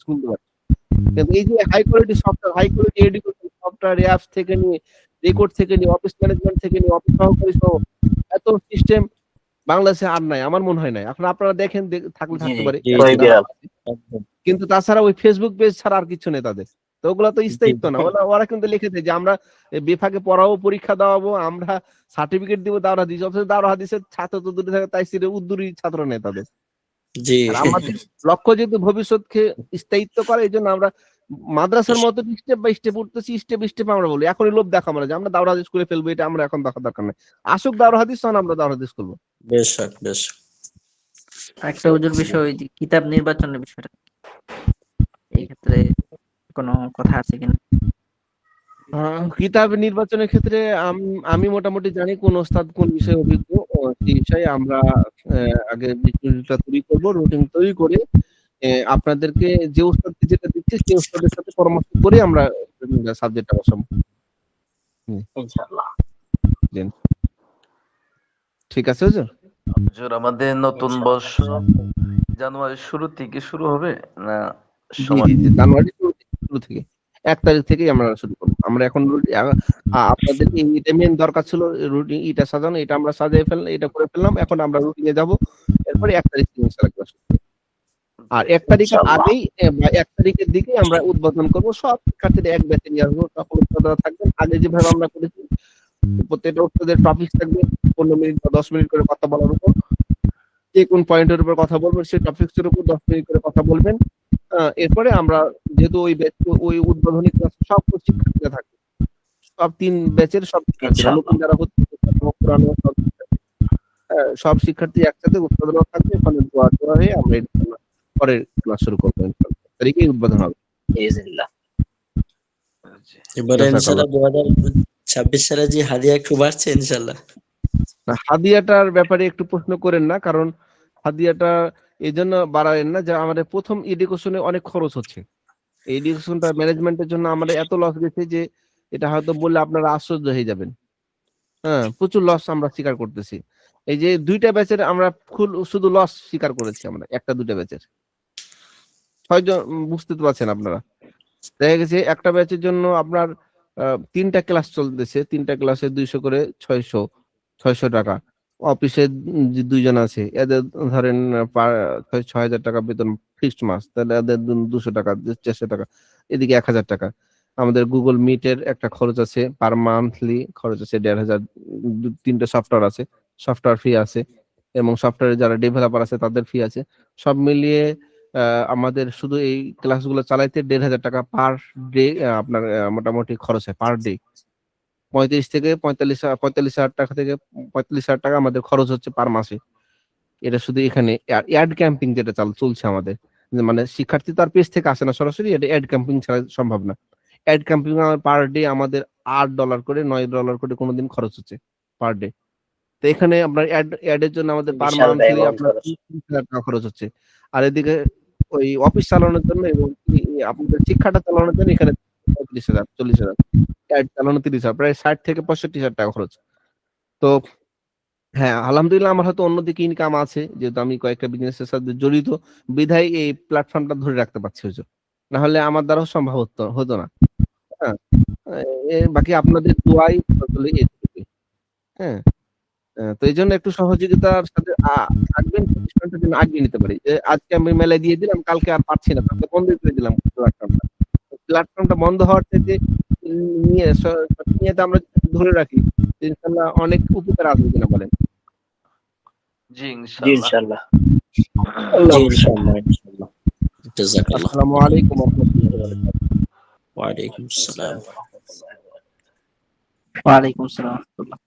খুলতে পারবেন, কিন্তু এই যে high quality software, high quality education software, apps থেকে নিয়ে, রেকর্ড থেকে নিয়ে, অফিস ম্যানেজমেন্ট থেকে নিয়ে, অফিস সহকারী সহ এত সিস্টেম বাংলাদেশে আর নাই, আমার মনে হয় নাই। এখন আপনারা দেখেন, থাকলে থাকতে পারে, জি, ওই বিড়াল। একদম। কিন্তু তাছাড়া ওই ফেসবুক পেজ ছাড়া আর কিছু নেই তাদের, তো ওগুলা তো স্থায়িত্ব না। ওরা কিন্তু লিখে দেয় যে আমরা বিভাগে পড়াবো, পরীক্ষা দেওয়াবো, আমরা সার্টিফিকেট দিব দাওরা হাদিস, অথচ দাওরা হাদিসের ছাত্র তো দূরে থাকে, তাইসিরে উদ্দুরি ছাত্র নেই তাদের। জি আর আমাদের লক্ষ্য যেহেতু ভবিষ্যৎকে স্থায়িত্ব করে, এই জন্য আমরা মাদ্রাসার মতো স্টেপ বাই স্টেপ উঠতেছি, স্টেপ বাই স্টেপ আমরা বলি, এখনই লোভ দেখা আমরা যে আমরা দাওরা হাদিস করে ফেলবো, এটা আমরা এখন দেখার দরকার নেই, আসুক দাওরা হাদিস, তখন আমরা দাওরা হাদিস করবো। বেশ বেশ। একটা হুজুর বিষয়, ওই যে কিতাব নির্বাচনের বিষয়টা, এই ক্ষেত্রে কোনো কথা আছে কিনা? কিতাব নির্বাচনের ক্ষেত্রে আমি মোটামুটি জানি কোন ওস্তাদ কোন বিষয়ে অভিজ্ঞ, সেই বিষয়ে আমরা আগে বিষয়টা তৈরি করবো, রুটিন তৈরি করে আপনাদেরকে যে ওস্তাদকে যেটা দিচ্ছে সেই ওস্তাদের সাথে পরামর্শ করে আমরা সাবজেক্টটা বসাবো। ইনশাআল্লাহ। ঠিক আছে হুজুর? হুজুর, আমাদের নতুন বর্ষ জানুয়ারির শুরু থেকে শুরু হবে না? জি জি, জানুয়ারি শুরু থেকে 1 তারিখ থেকেই আমরা শুরু করবো। আমরা এখন আপনাদের এটা মেন দরকার ছিল, রুটিন এটা সাজানো, এটা আমরা সাজিয়ে ফেললাম, এটা করে ফেললাম, এখন আমরা রুটিনে যাব, এরপরে 1 তারিখ থেকে ইনশাআল্লাহ ক্লাস শুরু করব। আর 1 তারিখের আগেই বা 1 তারিখের দিকে আমরা উদ্বোধন করব, সব শিক্ষার্থীদের এক ব্যাচে নিয়ে আসবো, সকল উস্তাদরা থাকবেন আগে যেভাবে আমরা করেছি, প্রত্যেকটা উস্তাদের টপিক থাকবে, 15 মিনিট বা 10 মিনিট করে কথা বলার উপর, যে কোন পয়েন্টের উপর কথা বলবেন সেই টপিকসের উপর 10 মিনিট করে কথা বলবেন। এরপরে আমরা যেহেতু ওই উদ্বোধনী ক্লাস সব শিক্ষার্থীরা থাকবে, সব 3 ব্যাচের সব শিক্ষার্থীরা, নতুন যারা হচ্ছে, পুরানো সব শিক্ষার্থী একসাথে উদ্বোধন থাকবে, ওখানে দোয়া হয়ে আমরা পরের ক্লাস শুরু করবো, ইনশাআল্লাহ তারিখে উদ্বোধন হবে। জি। এবারে জাযাকাল্লাহ। ইনশাআল্লাহ 2026 সালে যে হাদিয়া একটু বাড়ছে ইনশাআল্লাহ। না, হাদিয়াটার ব্যাপারে একটু প্রশ্ন করেন না, কারণ হাদিয়াটা এই জন্য বাড়ায়েন না যে আমাদের প্রথম এডুকেশনে অনেক খরচ হচ্ছে। এই এডুকেশনটা ম্যানেজমেন্টের জন্য আমাদের এত লস গেছে যে এটা হয়তো বললে আপনারা আশ্চর্য হয়ে যাবেন। হ্যাঁ, প্রচুর লস আমরা স্বীকার করতেছি। এই যে ২টা ব্যাচের আমরা শুধু লস স্বীকার করেছি আমরা ১টা ২টা ব্যাচের। ৬ জন বুঝতে তো পারছেন আপনারা। দেখা গেছে একটা ব্যাচের জন্য আপনার ৩টা ক্লাস চলতেছে। ৩টা ক্লাসে ২০০ করে ৬০০ টাকা। অফিসে যে ২ জন আছে এদের ধরেন ৬,০০০ টাকা বেতন ফিক্সড মাস। তাহলে এদের ২০০ টাকা, ৪০০ টাকা। এদিকে ১,০০০ টাকা। আমাদের Google Meet এর একটা খরচ আছে, পার মান্থলি খরচ আছে ১,৫০০। ৩টা সফটওয়্যার আছে। সফটওয়্যার ফি আছে এবং সফটওয়্যারে যারা ডেভেলপার আছে তাদের ফি আছে। সব মিলিয়ে আমাদের শুধু এই ক্লাসগুলো চালাইতে ১,৫০০ টাকা পার ডে আপনার মোটামুটি খরচ হয় পার ডে। ৩৫ থেকে ৪৫,০০০ টাকা থেকে ৪৫,০০০ টাকা আমাদের খরচ হচ্ছে পার মাসে। এটা শুধু এখানে অ্যাড ক্যাম্পিং যেটা চলছে আমাদের। যে মানে শিক্ষার্থী তো আর পেজ থেকে আসে না সরাসরি, এটা অ্যাড ক্যাম্পিং ছাড়া সম্ভব না। অ্যাড ক্যাম্পিং পার ডে আমাদের $৮ করে $৯ করে কোনদিন খরচ হচ্ছে পার ডে। তো এখানে আপনার অ্যাড এর জন্য আমাদের পার বিশাল মান্থলি ব্যয়বহুল আপনার খরচ। ৩০,০০০ টাকা খরচ হচ্ছে। আর এদিকে ওই অফিস চালানোর জন্য এবং আপনাদের শিক্ষাটা চালানোর জন্য এখানে ৩৫,০০০ ৪০,০০০ অ্যাড চালানো ৩০,০০০ প্রায় ৬০ থেকে ৬৫,০০০ টাকা খরচ। তো হ্যাঁ, আলহামদুলিল্লাহ আমার হয়তো অন্যদিকে ইনকাম আছে। যেহেতু আমি কয়েকটা বিজনেসের সাথে জড়িত, বিধায় এই প্ল্যাটফর্মটা ধরে রাখতে পারছি হুজুর। না হলে আমার দ্বারাও সম্ভব হতো না। হ্যাঁ? বাকি আপনাদের দোয়াই আসলে এটুকুই। হ্যাঁ? তো এইজন্য একটু সহযোগিতার সাথে থাকবেন, প্রতিষ্ঠানটা যেন আগিয়ে নিতে পারি। যে আজকে আমি মেলায় দিয়ে দিলাম, কালকে আর পারছি না। কালকে বন্ধ করে দিলাম প্ল্যাটফর্মটা। প্ল্যাটফর্মটা বন্ধ হওয়ার থেকে নিয়ে নিয়ত আমরা যদি ধরে রাখি, ইনশাআল্লাহ অনেক উপকার আসবে কিনা বলেন? জি, জি, ইনশাআল্লাহ। ইনশাআল্লাহ। জি আল্লাহ ইনশাআল্লাহ, ইনশাআল্লাহ। জাযাকাল্লাহ। আসসালামু আলাইকুম ওয়া রাহমাতুল্লাহি ওয়া বারাকাতুহু। ওয়া আলাইকুম আসসালাম। ওয়ালাইকুম আসসালাম।